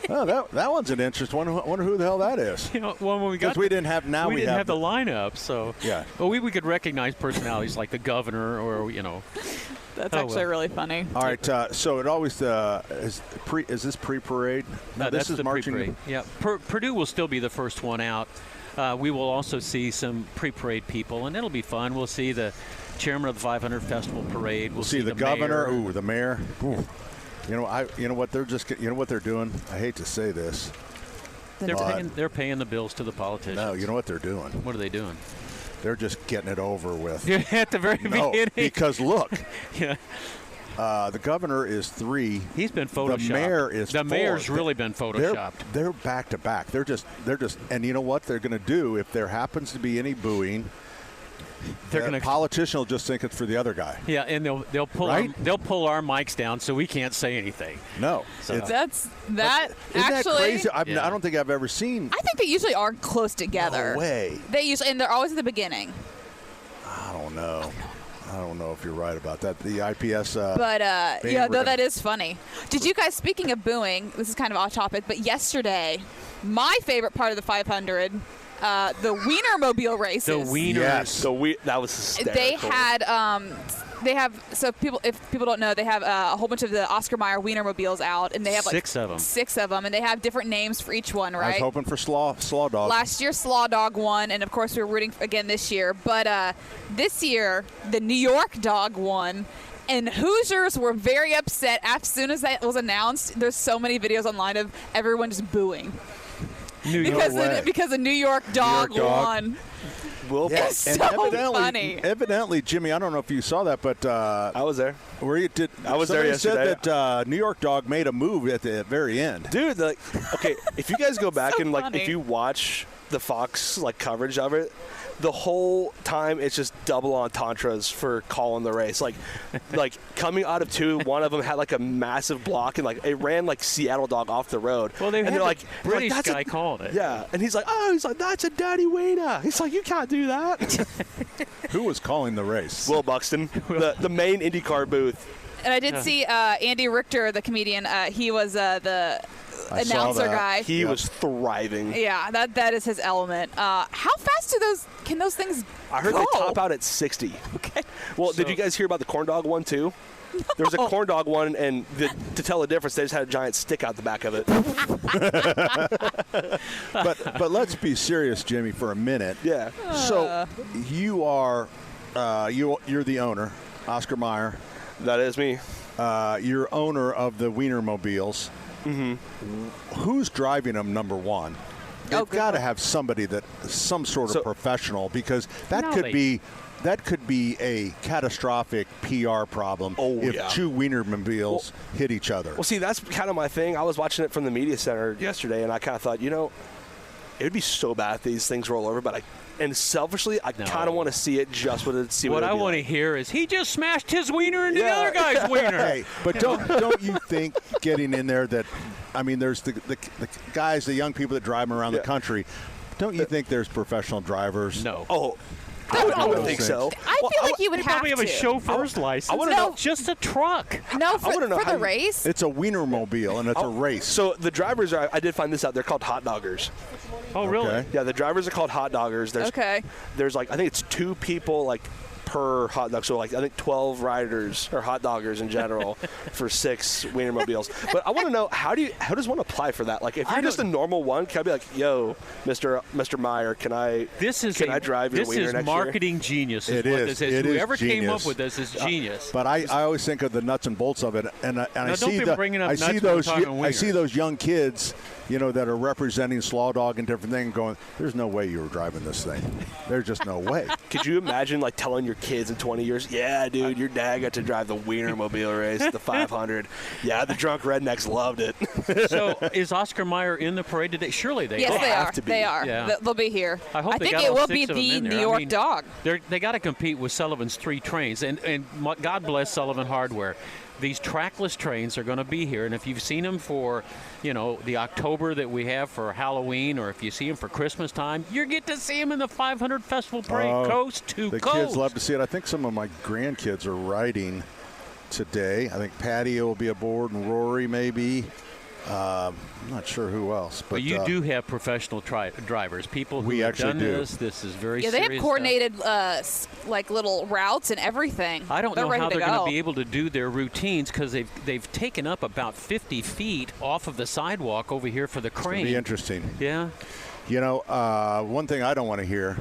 Oh, that one's an interesting one. Wonder who the hell that is. When we got Because we didn't have now we we didn't have the the lineup, so Yeah. Well, we could recognize personalities like the governor, or That's Oh, actually well. really funny. All right, so it always is this pre-parade? No, that's this is the marching. pre-parade. Yeah, Purdue will still be the first one out. We will also see some pre-parade people, and it'll be fun. We'll see the chairman of the 500 Festival Parade. We'll see the governor. mayor. Ooh, the mayor. Ooh. You know what they're doing. I hate to say this. They're paying the bills to the politicians. No, you know what they're doing. What are they doing? They're just getting it over with. At the very No, beginning. because look, Yeah. the governor is 3. He's been photoshopped. The mayor is The 4. mayor's really been photoshopped. They're back to back. They're just. And you know what they're going to do if there happens to be any booing? They're the going to politician will just think it's for the other guy. Yeah, and they'll pull Right? they'll pull our mics down so we can't say anything. No, So- it's, That's isn't actually. that crazy? Yeah. I don't think I've ever seen. I think they usually are close together. No way. They usually, and they're always at the beginning. I don't know. I don't know if you're right about that. The IPS. But band yeah, we're though gonna- that is funny. Did you guys? Speaking of booing, this is kind of off topic, but yesterday, my favorite part of the 500, the Wienermobile races. The wieners. Yes. So that was hysterical. They had. They have if people don't know, they have a whole bunch of the Oscar Mayer Wienermobiles out, and they have like 6 of them. 6 of them, and they have different names for each one, I was right? hoping for Slaw Dog. Last year, Slaw Dog won, and of course, we were rooting again this year. But this year, the New York Dog won, and Hoosiers were very upset as soon as that was announced. There's so many videos online of everyone just booing New York. because the New York Dog York Dog. won. Will Yeah, It's and so evidently, funny. Evidently, Jimmy, I don't know if you saw that, but I was there. where you did. I was there somebody yesterday. said that New York Dog made a move at the very end. Dude, okay, if you guys go back So and funny. if you watch the Fox coverage of it, the whole time it's just double entendres for calling the race. Like coming out of 2, one of them had a massive block and it ran Seattle Dog off the road. Well, they and had they're the British "That's guy calling it. Yeah, and he's like, that's a daddy wiener. He's like, you can't do that. Who was calling the race? Will Buxton, the main IndyCar booth. And I did see Andy Richter, the comedian. He was the I saw announcer that. guy. He was thriving. Yeah, that is his element. How fast can those things I heard go? they top out at 60. Okay. Well, did you guys hear about the corn dog one too? There was a corn dog one, and to tell the difference, they just had a giant stick out the back of it. But let's be serious, Jimmy, for a minute. Yeah. So you are you're the owner, Oscar Mayer. That is me. You're owner of the Wienermobiles. Mm-hmm. Who's driving them? Number one. They've got to have some sort of professional, because that could be a catastrophic PR problem if two Wienermobiles hit each other. Well, see, that's kind of my thing. I was watching it from the media center yesterday, and I kind of thought, it would be so bad if these things roll over, but selfishly, I kind of want to see it just see what I want to hear is he just smashed his wiener into the other guy's wiener. Hey, but don't you think getting in there that, I mean, there's the guys, the young people that drive them around the country. Don't you think there's professional drivers? No. Oh, I would think so. I feel like you would have probably have a chauffeur's license. I want to know. Just a truck. No, for know the race. It's a Wienermobile, and it's a race. So the drivers I did find this out. They're called hot doggers. Oh, really? Okay. Yeah, the drivers are called hot doggers. There's I think it's 2 people per hot dog. So I think 12 riders or hot doggers in general for 6 Wienermobiles. But I want to know, how does one apply for that? Like, if you're just a normal one, can I be like, yo, Mr. Meyer, can I drive your wiener next year? This is marketing genius. It is. Whoever genius. came up with this is genius. But I always think of the nuts and bolts of it, and I see those young kids, that are representing Slaw Dog and different things, going, there's no way you were driving this thing. There's just no way. Could you imagine telling your kids in 20 years, yeah, dude, your dad got to drive the Wienermobile race, the 500. Yeah, the drunk rednecks loved it. So is Oscar Mayer in the parade today? Surely they Yes, are. they have are. to be. They are. Yeah. They'll be here. I hope they think got it all will 6 be of them the in there. New York dog. They got to compete with Sullivan's 3 trains, and God bless Sullivan Hardware. These trackless trains are going to be here, and if you've seen them for, the October that we have for Halloween, or if you see them for Christmas time, you get to see them in the 500 Festival Parade, coast to coast. The kids love to see it. I think some of my grandkids are riding today. I think Patty will be aboard, and Rory maybe. I'm not sure who else. But you do have professional drivers, people who have done this. This is very serious. Yeah, they have coordinated little routes and everything. I don't know how they're going to be able to do their routines, because they've taken up about 50 feet off of the sidewalk over here for the crane. It'll be interesting. Yeah. One thing I don't want to hear.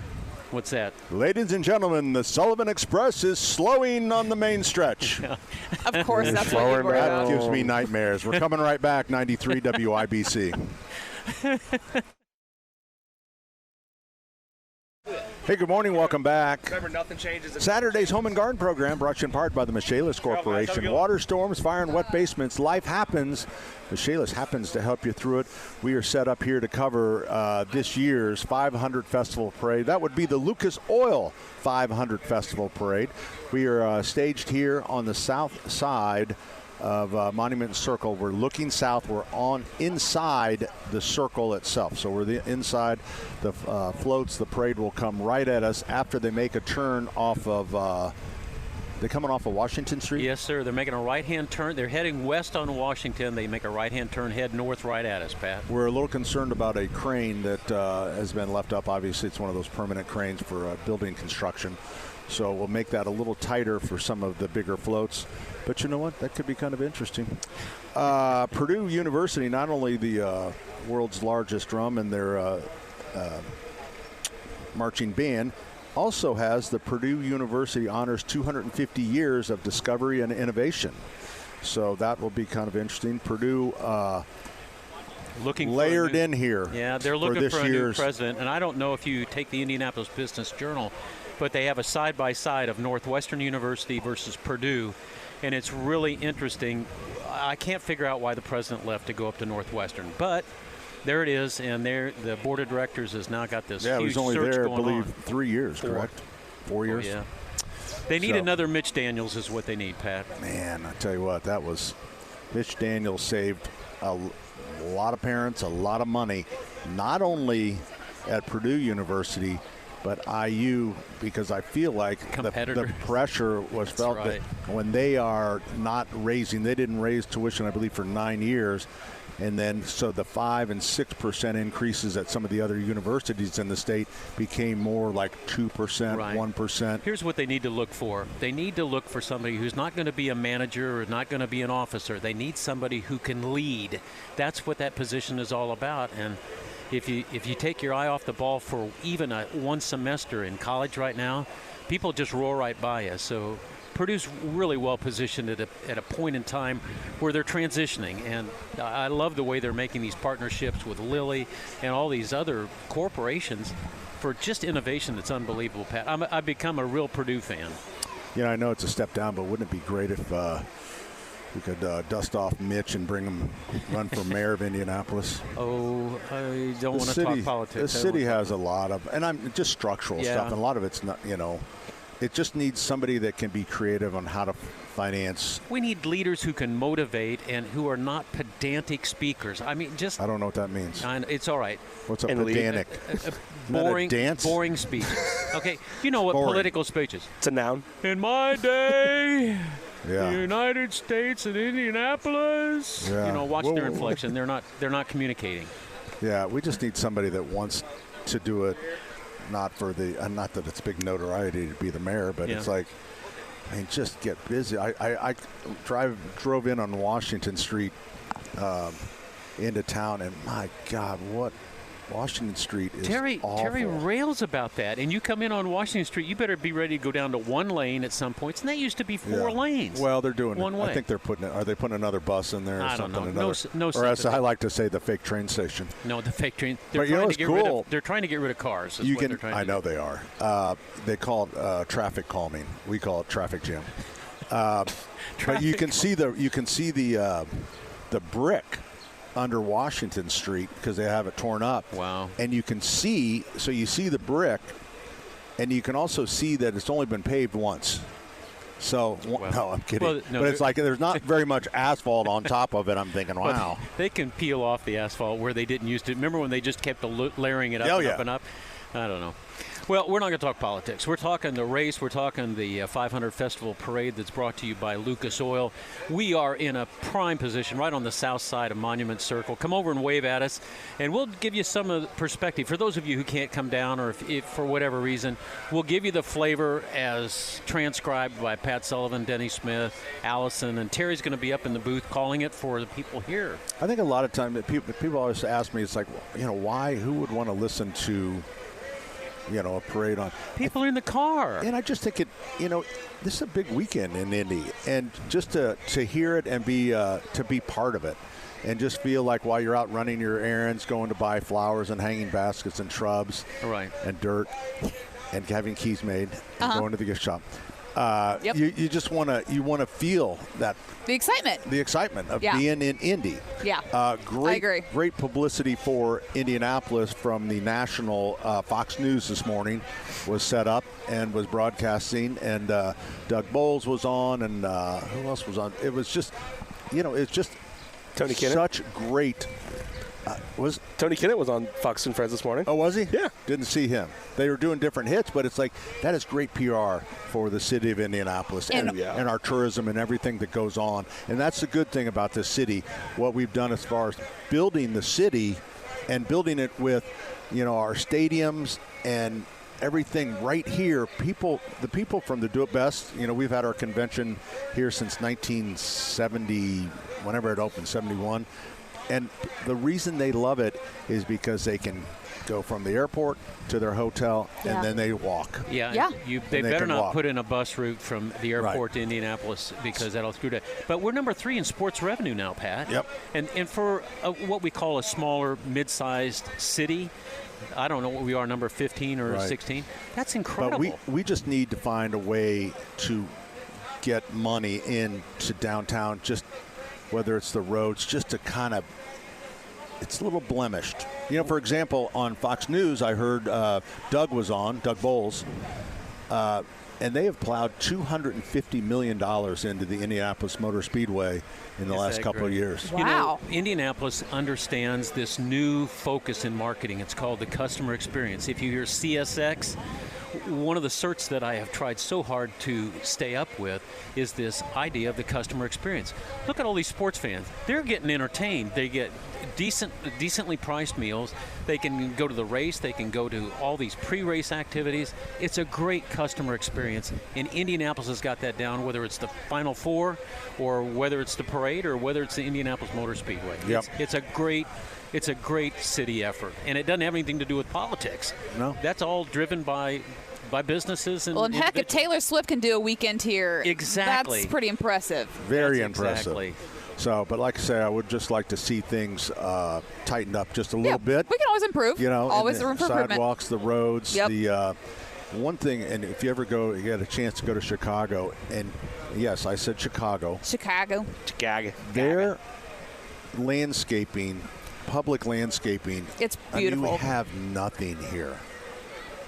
What's that? Ladies and gentlemen, the Sullivan Express is slowing on the main stretch. Of course, that's what you worry That about. gives me nightmares. We're coming right back, 93 WIBC. Hey, good morning. Welcome back. Remember, nothing changes. Saturday's Home and Garden program brought to you in part by the Michaelis Corporation. Water storms, fire, and wet basements. Life happens. Michaelis happens to help you through it. We are set up here to cover this year's 500 Festival Parade. That would be the Lucas Oil 500 Festival Parade. We are staged here on the south side of Monument Circle. We're looking south. We're inside the circle itself. So we're inside the floats. The parade will come right at us after they make a turn off of they're coming off of Washington Street? Yes, sir. They're making a right-hand turn. They're heading west on Washington. They make a right-hand turn, head north right at us, Pat. We're a little concerned about a crane that has been left up. Obviously, it's one of those permanent cranes for building construction. So we'll make that a little tighter for some of the bigger floats. But you know what? That could be kind of interesting. Purdue University, not only the world's largest drum and their marching band, also has the Purdue University honors 250 years of discovery and innovation. So that will be kind of interesting. Purdue looking layered in here. Yeah, they're looking for a new year's president. And I don't know if you take the Indianapolis Business Journal, but they have a side-by-side of Northwestern University versus Purdue. And it's really interesting. I can't figure out why the president left to go up to Northwestern, but there it is, and the board of directors has now got this huge he's only search there, I going believe, on. 3 years, correct? 4 years? Yeah. They need another Mitch Daniels is what they need, Pat. Man, I tell you what, Mitch Daniels saved a lot of parents a lot of money, not only at Purdue University, but IU, because I feel like the pressure was felt that when they are not raising, they didn't raise tuition, I believe, for 9 years. And then so the 5 and 6% increases at some of the other universities in the state became more like 2%, 1%. Here's what they need to look for. They need to look for somebody who's not going to be a manager or not going to be an officer. They need somebody who can lead. That's what that position is all about. And if you take your eye off the ball for even one semester in college right now, people just roll right by you. So Purdue's really well positioned at a point in time where they're transitioning, and I love the way they're making these partnerships with Lilly and all these other corporations for just innovation that's unbelievable, Pat. I've become a real Purdue fan. Yeah, I know it's a step down, but wouldn't it be great if we could dust off Mitch and bring him run for mayor of Indianapolis? Oh, I don't want to talk politics. The city has a lot of, and I'm just structural stuff, and a lot of it's not, it just needs somebody that can be creative on how to finance. We need leaders who can motivate and who are not pedantic speakers. I mean, just. I don't know what that means. It's all right. What's a pedantic? Boring speech. Okay, you know what political speeches? It's a noun. In my day, the United States and Indianapolis. Yeah. Watch their inflection. They're not communicating. Yeah, we just need somebody that wants to do it. Not for the, not that it's big notoriety to be the mayor, but it's like, I mean, just get busy. I drove in on Washington Street into town, and my God, what Washington Street is awful. Terry rails about that, and you come in on Washington Street, you better be ready to go down to one lane at some points, and that used to be 4 lanes. Well, they're doing one it. way. I think they're are they putting another bus in there or I something? don't know. No or as I like to say, the fake train station. No, the fake train. But They're trying to get rid of cars. I know they are. They call it traffic calming. We call it traffic jam. But you can see the brick under Washington Street because they have it torn up. Wow. And you see the brick, and you can also see that it's only been paved once. So, no, I'm kidding. Well, no, but it's like there's not very much asphalt on top of it. I'm thinking, wow. They can peel off the asphalt where they didn't used to. Remember when they just kept layering it up up and up? I don't know. Well, we're not going to talk politics. We're talking the race. We're talking the 500 Festival Parade that's brought to you by Lucas Oil. We are in a prime position right on the south side of Monument Circle. Come over and wave at us, and we'll give you some of the perspective. For those of you who can't come down or if for whatever reason, we'll give you the flavor as transcribed by Pat Sullivan, Denny Smith, Allison, and Terry's going to be up in the booth calling it for the people here. I think a lot of times people always ask me, it's like, why? Who would want to listen to a parade on? People are in the car. And I just think this is a big weekend in Indy, and just to hear it and to be part of it, and just feel like while you're out running your errands, going to buy flowers and hanging baskets and shrubs, and dirt, and having keys made, and going to the gift shop. You just want to feel that the excitement of being in Indy. Yeah, I agree. Great publicity for Indianapolis from the national Fox News this morning was set up and was broadcasting, and Doug Bowles was on, and who else was on? It was just, it's just Tony Kinnett. Such great. Was Tony Kinnett was on Fox and Friends this morning. Oh, was he? Yeah. Didn't see him. They were doing different hits, but it's like that is great PR for the city of Indianapolis and our tourism and everything that goes on. And that's the good thing about this city, what we've done as far as building the city and building it with, our stadiums and everything right here. The people from the Do It Best, we've had our convention here since 1970, whenever it opened, 71. And the reason they love it is because they can go from the airport to their hotel, and then they walk. Yeah. They better not put in a bus route from the airport to Indianapolis because that'll screw it up. But we're number 3 in sports revenue now, Pat. Yep. And for what we call a smaller, mid-sized city, I don't know what we are, number 15 or 16. That's incredible. But we just need to find a way to get money into downtown, just whether it's the roads, just to kind of, it's a little blemished. For example, on Fox News, I heard Doug Bowles, and they have plowed $250 million into the Indianapolis Motor Speedway in the last couple of years. Wow. Indianapolis understands this new focus in marketing. It's called the customer experience. If you hear CSX, one of the certs that I have tried so hard to stay up with is this idea of the customer experience. Look at all these sports fans. They're getting entertained. They get decently priced meals. They can go to the race. They can go to all these pre-race activities. It's a great customer experience. And Indianapolis has got that down, whether it's the Final Four or whether it's the parade or whether it's the Indianapolis Motor Speedway. Yep. It's a great city effort. And it doesn't have anything to do with politics. No. That's all driven by businesses and Well, and heck, if individuals. Taylor Swift can do a weekend here, Exactly. that's pretty impressive. Very That's impressive. exactly. So, but like I say, I would just like to see things tightened up just a little bit. We can always improve. You know, always and room the for improvement. sidewalks, the roads, Yep. the one thing. And if you ever you get a chance to go to Chicago, and yes, I said Chicago. Chicago. Their landscaping, public landscaping. It's beautiful. You have nothing here.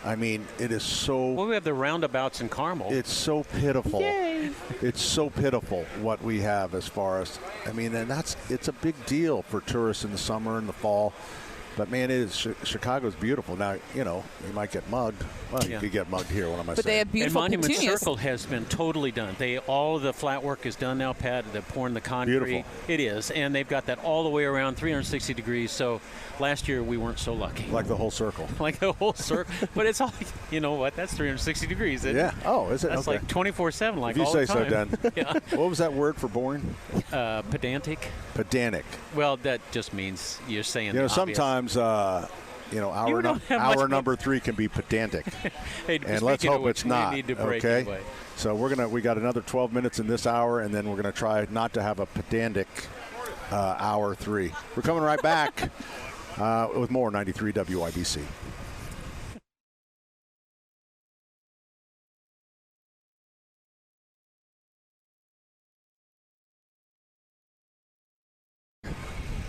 I mean, it is so. Well, we have the roundabouts in Carmel. It's so pitiful. It's so pitiful what we have as far as, I mean, and it's a big deal for tourists in the summer and the fall. But man, Chicago's beautiful. Now, you know, you might get mugged. Well, you could get mugged here. What am I But saying? they have beautiful and Monument petunias. Circle has been totally done. All of the flat work is done now, Pat. They're pouring the concrete. Beautiful. It is, and they've got that all the way around 360 degrees. So last year we weren't so lucky. Like the whole circle. Like the whole circle. But it's all, you know what? That's 360 degrees. Isn't Yeah. it? Oh, is it? That's Okay. like 24/7, like If you all say the so, time. Dan. Yeah. What was that word for boring? Pedantic. Pedantic. Well, that just means you're saying. You know, the obvious. sometimes, You don't have much hour more- number 3 can be pedantic. Hey, And let's speaking of hope which, it's not. We need to break okay. anyway. So we got another 12 minutes in this hour, and then we're going to try not to have a pedantic hour 3. We're coming right back with more 93 WIBC.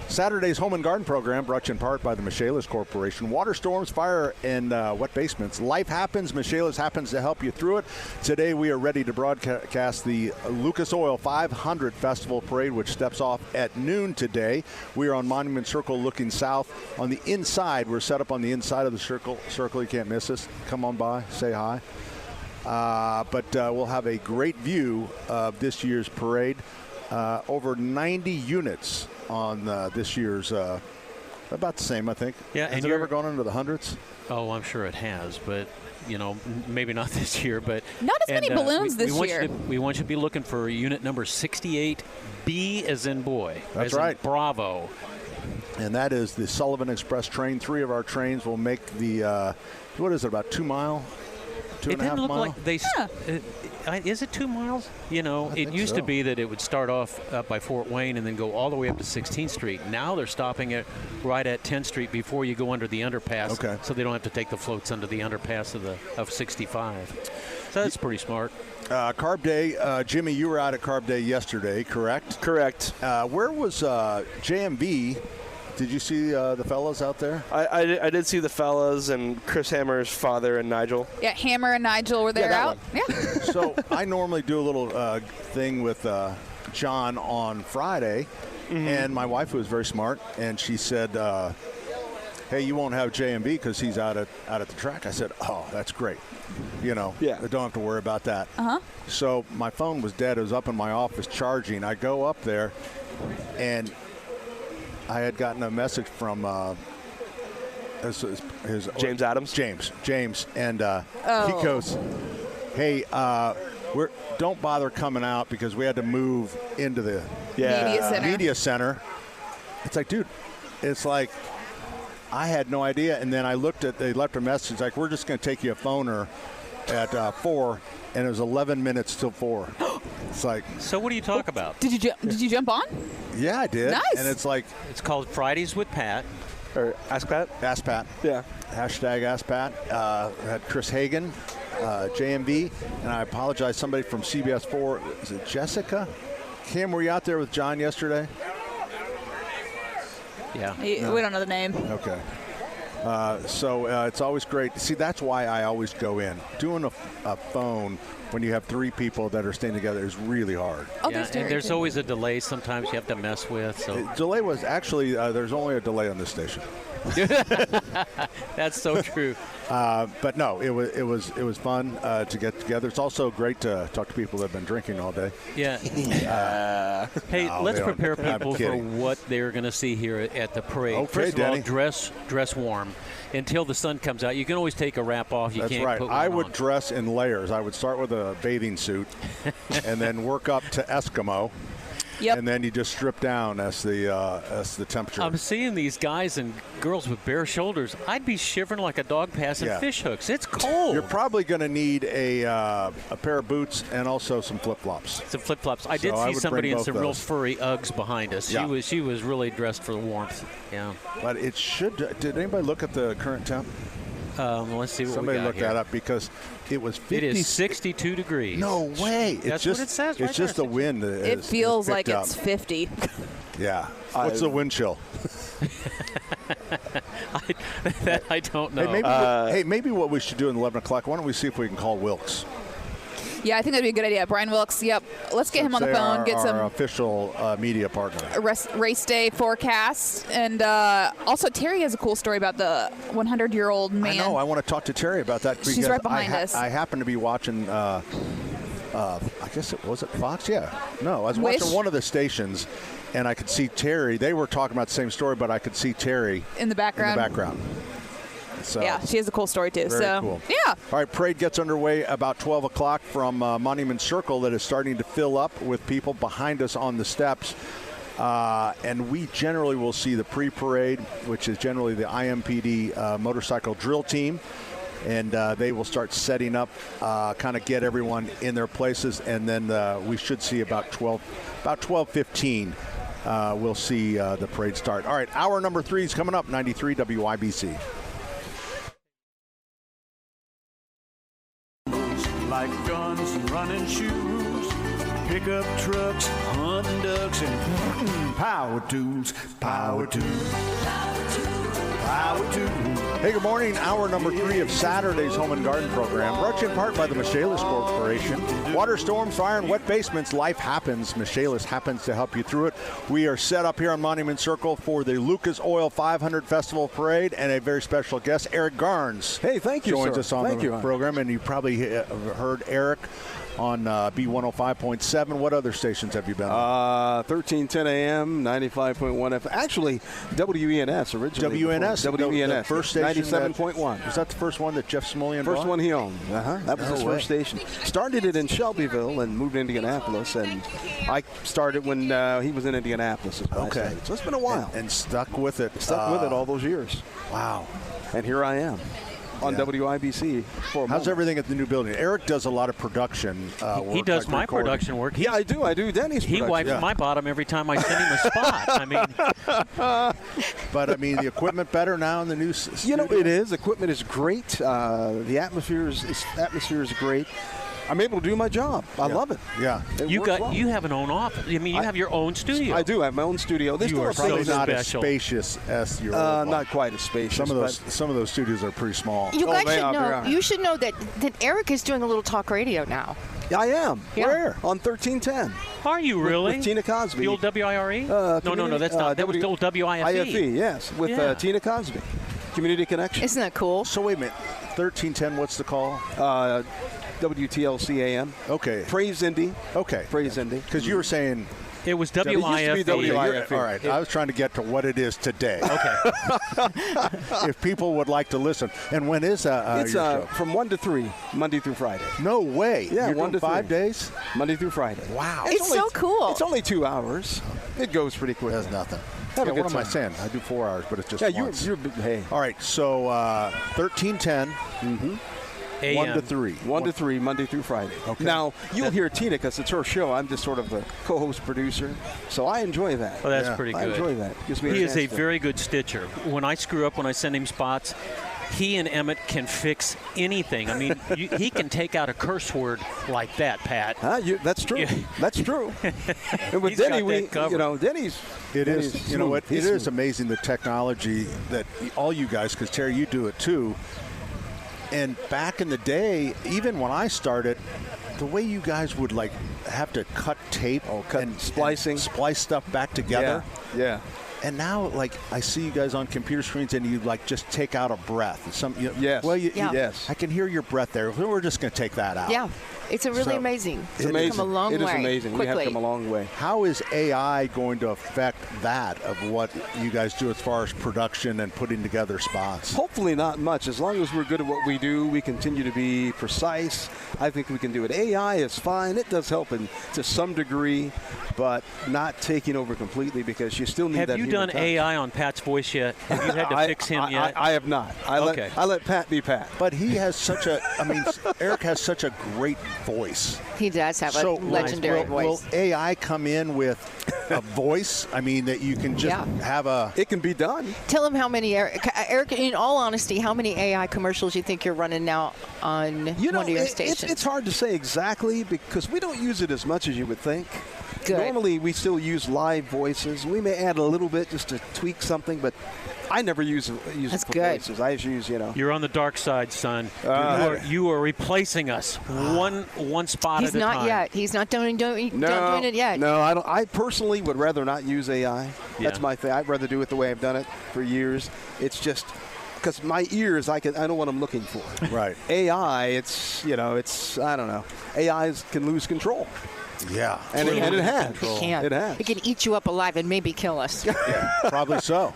Saturday's Home and Garden program brought to you in part by the Michaelis Corporation. Water storms, fire, and wet basements. Life happens. Michaelis happens to help you through it. Today we are ready to broadcast the Lucas Oil 500 Festival Parade, which steps off at noon today. We are on Monument Circle looking south. On the inside, we're set up on the inside of the circle. You can't miss us. Come on by, say hi. But we'll have a great view of this year's parade. Over 90 units on this year's, about the same, I think. Yeah, Has and it you're- ever gone into the hundreds? Oh, I'm sure it has, but maybe not this year. But Not as many balloons this year. We want you to be looking for unit number 68B, as in boy. That's as in right. Bravo. And that is the Sullivan Express train. 3 of our trains will make the, what is it, about 2 mile? Two It and a half didn't look mile? like they. Is it 2 miles? You know, it think used to so. be that it would start off up by Fort Wayne and then go all the way up to 16th Street. Now they're stopping it right at 10th Street before you go under the underpass. Okay. So they don't have to take the floats under the underpass of 65. So that's pretty smart. Carb Day, Jimmy, you were out at Carb Day yesterday, correct? Correct. Where was JMV? Did you see the fellas out there? I did see the fellas and Chris Hammer's father and Nigel. Yeah, Hammer and Nigel were there that out. one. Yeah. So I normally do a little thing with John on Friday, and my wife was very smart, and she said, hey, you won't have JMV because he's out at the track. I said, oh, that's great. You know, Yeah. I don't have to worry about that. Uh-huh. So my phone was dead. It was up in my office charging. I go up there, and I had gotten a message from his James Adams? James, and he goes, hey, don't bother coming out because we had to move into the Media center. It's like, dude, it's like I had no idea. And then I looked at, they left a message like, we're just going to take you a phoner at 4, and it was 11 minutes till 4. It's like, So what do you talk about? Did you jump on? yeah, I did. Nice. And it's like, It's called Fridays with Pat. Or Ask Pat? Ask Pat. Yeah. Hashtag Ask Pat. Had Chris Hagan, JMV, and I apologize, somebody from CBS 4. Is it Jessica? Cam, were you out there with John yesterday? Yeah. We don't know the name. Okay. So it's always great. See, that's why I always go in. Doing a phone when you have 3 people that are staying together is really hard. Oh, Yeah, and there's always a delay sometimes you have to mess with. So Delay was actually, there's only a delay on this station. that's so true. But no, it was fun to get together. It's also great to talk to people that have been drinking all day. Yeah. Hey, No, let's they don't. prepare I'm people for kidding. what they're going to see here at the parade. Okay, First of all, Denny. dress warm until the sun comes out. You can always take a wrap off. You That's can't right. put one I would on. dress in layers. I would start with a bathing suit and then work up to Eskimo. Yep. And then you just strip down as the temperature. I'm seeing these guys and girls with bare shoulders. I'd be shivering like a dog passing Yeah. fish hooks. It's cold. You're probably going to need a pair of boots and also some flip-flops. Some flip-flops. I did So I see would somebody bring in both some real those. furry Uggs behind us. Yeah. She was really dressed for the warmth. Yeah. But it should. Did anybody look at the current temp? Let's see what Somebody we got look here. that up because it was 50. It is 62 degrees. No way. It's That's just, what it says It's right just there. the wind. It feels like it's 50. Yeah. What's the wind chill? I don't know. Maybe what we should do in 11 o'clock, why don't we see if we can call Wilkes? Yeah, I think that'd be a good idea. Brian Wilkes, yep. Let's get him on the They phone, are get our some official media partner. race day forecast. And also, Terry has a cool story about the 100-year-old man. I know. I want to talk to Terry about that. She's because right behind us. I happen to be watching, I guess it was Fox? Yeah. No, I was Wish. watching one of the stations, and I could see Terry. They were talking about the same story, but I could see Terry in the background. So, Yeah, she has a cool story, too. very So, cool. yeah. All right, parade gets underway about 12 o'clock from Monument Circle that is starting to fill up with people behind us on the steps. And we generally will see the pre-parade, which is generally the IMPD motorcycle drill team. And they will start setting up, kind of get everyone in their places. And then we should see about 12:15. We'll see the parade start. All right, hour number 3 is coming up, 93 WIBC. Like guns and running shoes, pickup trucks, hunting ducks, and power tools, power tools, power tools. Hey, good morning. Hour number 3 of Saturday's Home and Garden program, brought to you in part by the Michaelis Corporation. Water, storms, fire, and wet basements, life happens. Michaelis happens to help you through it. We are set up here on Monument Circle for the Lucas Oil 500 Festival Parade, and a very special guest, Eric Garnes. Hey, thank you, joins sir. us on Thank the you. program, and you probably heard Eric on B105.7. What other stations have you been on? 1310 AM, 95.1 FM. Actually, WENS originally. WNS, WENS. the first station. 97.1. Was that the first one that Jeff Smolian First bought? one he owned. That was No his way. first station. Started it in Shelbyville and moved to Indianapolis, and I started when he was in Indianapolis. Is when I started. So it's been a while. And stuck with it. Stuck with it all those years. Wow. And here I am on Yeah. WIBC for a How's moment. everything at the new building? Eric does a lot of production work. He does like my recording. production work. Yeah, I do. I do Denny's He production. wipes my bottom every time I send him a spot. I mean, But I mean, the equipment better now in the new You know, studio? it is. Equipment is great. The atmosphere is great. I'm able to do my job. I love it. Yeah. It you works got well. you have an own office. I mean, you have your own studio. I do have my own studio. They You still are have Probably so not as special. spacious as your old one. not quite as spacious. Some of those studios are pretty small. You guys they should are, they know. are. You should know that Eric is doing a little talk radio now. but I am. Yeah. Where? On 1310. Are you really? With Tina Cosby. The old WIRE? No, that's not. That was the old WIFE. IFE, yes, with Yeah. Tina Cosby. Community Connection. Isn't that cool? So wait a minute. 1310, what's the call? WTLC AM. Okay. Praise Indy. Okay. Praise Indy. Because you were saying... It was used to be WIFE. WIFE. All right. I was trying to get to what it is today. Okay. If people would like to listen. And when is It's your show? from 1 to 3, Monday through Friday. No way. Yeah, You're 1 doing to 5 3. days? Monday through Friday. Wow. It's so cool. It's only 2 hours. It goes pretty quick. That's nothing. Have a Yeah, good what am I time. saying? I do 4 hours, but it's just Yeah, once. hey. All right, so 1310, 1 to 3. 1 to 3, Monday through Friday. Okay. Now, you'll hear Tina because it's her show. I'm just sort of the co-host producer. So I enjoy that. Well, that's Yeah. pretty I good. enjoy that. Gives me He is a chance to- very good stitcher. When I screw up, when I send him spots, he and Emmett can fix anything. I mean, he can take out a curse word like that, Pat. That's true. That's true. And with He's Denny, got that covered. Denny's. It is. You know what? It is amazing the technology that all you guys, because Terry, you do it too. And back in the day, even when I started, the way you guys would like have to cut tape and splicing, and splice stuff back together. Yeah. And now, like, I see you guys on computer screens, and you like just take out a breath. Yes. Well, yes. I can hear your breath there. We're just going to take that out. Yeah. It's really amazing. It's amazing. Come a long way. It is amazing. Quickly. We have come a long way. How is AI going to affect that of what you guys do as far as production and putting together spots? Hopefully not much. As long as we're good at what we do, we continue to be precise. I think we can do it. AI is fine. It does help to some degree, but not taking over completely because you still need that Have you human done touch. AI on Pat's voice yet? Have you had to fix him yet? I have not. I let Pat be Pat. But he has such a, Eric has such a great voice. He does have a legendary voice. Will AI come in with a voice? I mean, that you can just have a... It can be done. Tell him how many, Eric, in all honesty, how many AI commercials you think you're running now on one of your stations? It's hard to say exactly because we don't use it as much as you would think. Good. Normally, we still use live voices. We may add a little bit just to tweak something, but I never use it for voices. I just use, You're on the dark side, son. You are replacing us one spot He's at a time. not yet. He's not doing it yet. No, I don't. I personally would rather not use AI. That's my thing. I'd rather do it the way I've done it for years. It's just because my ears, I know what I'm looking for. Right. AI, it's I don't know. AI can lose control. Yeah. And it has. It can. It has. It can eat you up alive and maybe kill us. Probably so.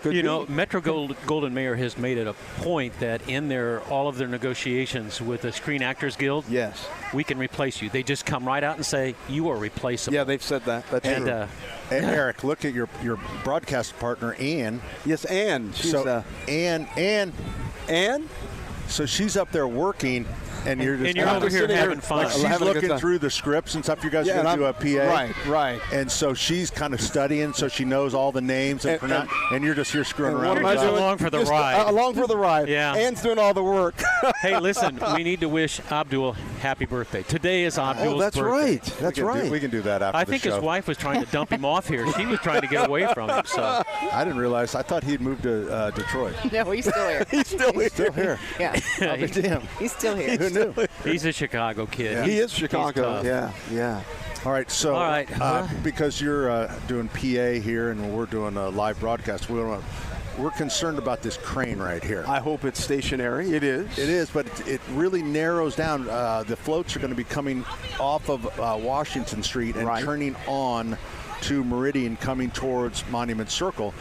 Metro Golden Mayer has made it a point that in all of their negotiations with the Screen Actors Guild, yes, we can replace you. They just come right out and say, you are replaceable. Yeah, they've said that. That's true. Eric, look at your broadcast partner, Ann. Yes, Ann. She's, Ann? So she's up there working, and you're just over here having fun. Like she's looking through the scripts and stuff. You guys are going to do a PA. Right. And so she's kind of studying, so she knows all the names and you're just here screwing around. You're just along for the ride. Along for the ride. Yeah. Ann's doing all the work. Hey, listen, we need to wish Abdul happy birthday. Today is Abdul's that's birthday. Right. That's right. We can do that after I the think show. his wife was trying to dump him off here. She was trying to get away from him. So I didn't realize. I thought he'd moved to Detroit. No, he's still here. He's still here. Yeah. I'll be damned. He's still here. Who knew? he's a Chicago kid. Yeah. He is Chicago. He's Yeah. All right, so because you're doing PA here and we're doing a live broadcast, we're concerned about this crane right here. I hope it's stationary. It is. It is, but it really narrows down. The floats are going to be coming off of Washington Street and turning on to Meridian, coming towards Monument Circle.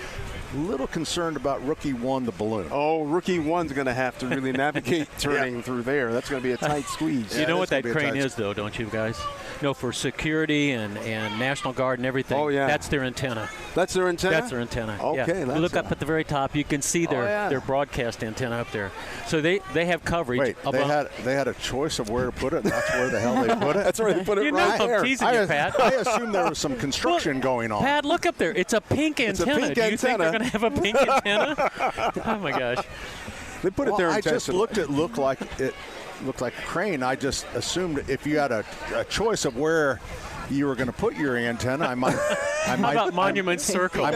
Little concerned about Rookie 1, the balloon. Oh, Rookie 1's going to have to really navigate turning through there. That's going to be a tight squeeze. You know what that crane is, though, don't you guys? No, for security and National Guard and everything. Oh, yeah. That's their antenna. That's their antenna? That's their antenna. Okay. Yeah. Look up at the very top. You can see their broadcast antenna up there. So they have coverage. Wait, they had a choice of where to put it. That's where the hell they put it. That's where they put it. You know I'm teasing you, Pat. I assumed there was some construction going on. Pat, look up there. It's a pink antenna. Do you think they're going to have a pink antenna? Oh my gosh! They put it there. I just looked like a crane. I just assumed if you had a choice of where you were going to put your antenna, I might. How about Monument Circle? I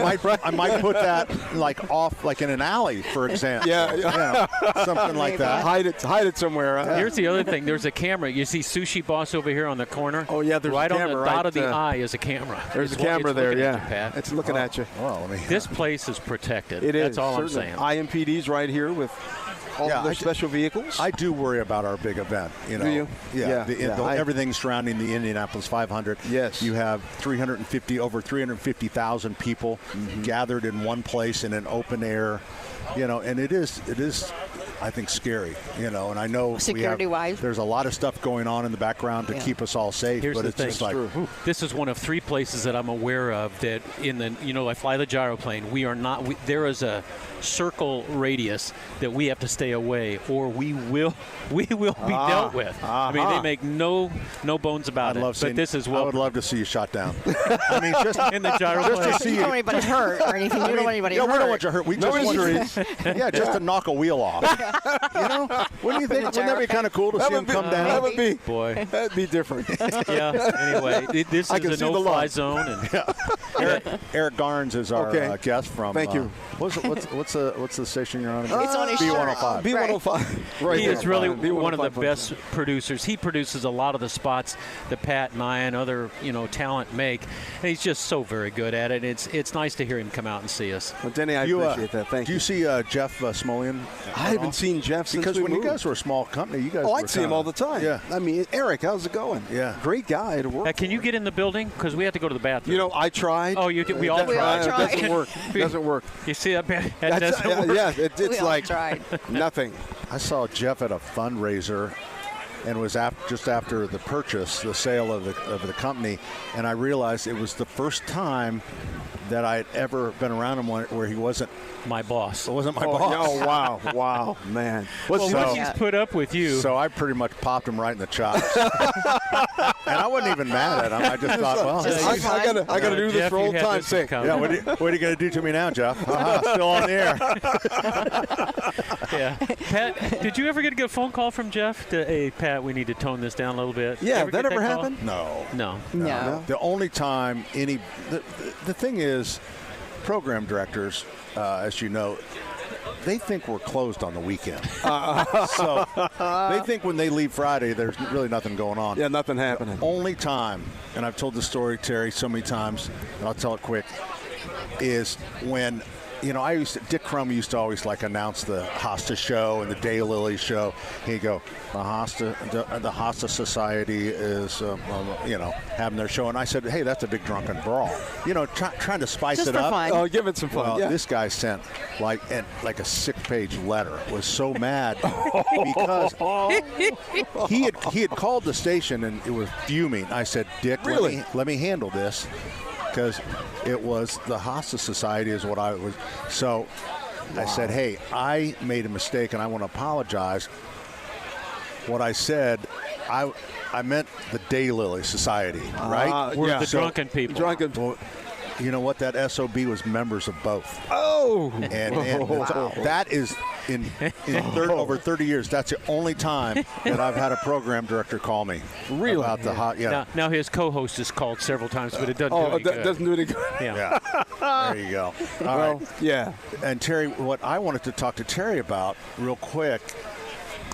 might put that like off, like in an alley, for example. Yeah. Something like that. Hide it somewhere. Here's the other thing. There's a camera. You see Sushi Boss over here on the corner. Oh yeah, there's right a camera. on the dot of the eye is a camera. There's a camera there. It's Yeah, you, Pat. it's looking at you. Well, This place is protected. It is. That's all certainly. I'm saying. IMPD's right here with all of their special vehicles. I do worry about our big event. You know. Do you? Yeah. Everything surrounding the Indianapolis 500. Yes. You have over 350,000 people gathered in one place in an open air. You know, and it is, I think, scary. You know, and I know security-wise, there's a lot of stuff going on in the background to keep us all safe. Here's but the it's thing. just like this is one of 3 places that I'm aware of that I fly the gyroplane. We are not. There is a circle radius that we have to stay away, or we will be dealt with. I mean, they make no bones about it. But this is I would love to see you shot down. I mean, just in the gyroplane. Just to see you don't want anybody hurt or anything. You don't want anybody hurt. We don't want you hurt. We just want you, just to knock a wheel off. You know, wouldn't you think? Wouldn't that be kind of cool to see him come down? That would be. Boy. That'd be different. Yeah. Anyway, this I can is a see the no-fly look. zone. And Eric Garnes is our guest from. Thank you. What's the station you're on? It's on his B105. B105. Right. he is really B105. one of the best producers. He produces a lot of the spots that Pat and I and other talent make, and he's just so very good at it. It's nice to hear him come out and see us. Well, Denny, I appreciate that. Thank you. Do you see Jeff Smolian? I haven't seen Jeff since because we when moved. you guys were a small company, you guys. Oh, were I'd see him all the time. Yeah. I mean, Eric, how's it going? Yeah. Great guy to work. Can you get in the building? Because we have to go to the bathroom. You know, I tried. Oh, you did. We all tried. It doesn't work. It doesn't work. You see that? That doesn't work. Yeah, it's We all like tried. nothing. I saw Jeff at a fundraiser, and was just after the purchase, the sale of the company, and I realized it was the first time that I had ever been around him where he wasn't my boss. It wasn't my boss. Oh, wow, man. Well, once he's put up with you. So I pretty much popped him right in the chops. And I wasn't even mad at him. I just thought, well, I got to do this for old time's sake. Yeah, what are you going to do to me now, Jeff? Still on the air. Yeah. Pat, did you ever get a good phone call from Jeff? Hey, Pat, we need to tone this down a little bit. Yeah, that ever happened? No. No. The only time the thing is, program directors, as you know, they think we're closed on the weekend. So they think when they leave Friday, there's really nothing going on. Yeah, nothing happening. The only time, and I've told the story, Terry, so many times, and I'll tell it quick, is when, Dick Crum used to always announce the Hosta show and the Daylily show. He'd go, the Hosta Society is, having their show. And I said, hey, that's a big drunken brawl. Trying to spice Just it for up. fun. Oh, give it some fun. Well, yeah. this guy sent like a 6-page letter. Was so mad because he had called the station and it was fuming. I said, Dick, really? let me handle this. Because it was the Hosta Society is what I was. So I said, hey, I made a mistake and I want to apologize. What I said, I meant the Daylily Society, right? We're the drunken people. Drunken. Well, you know what? That SOB was members of both. Oh! And that is over 30 years. That's the only time that I've had a program director call me. Really? About the hot. Yeah. Now his co-host is called several times, but it doesn't do any good. Doesn't do any good. Yeah. There you go. All right. Yeah. And Terry, what I wanted to talk to Terry about real quick.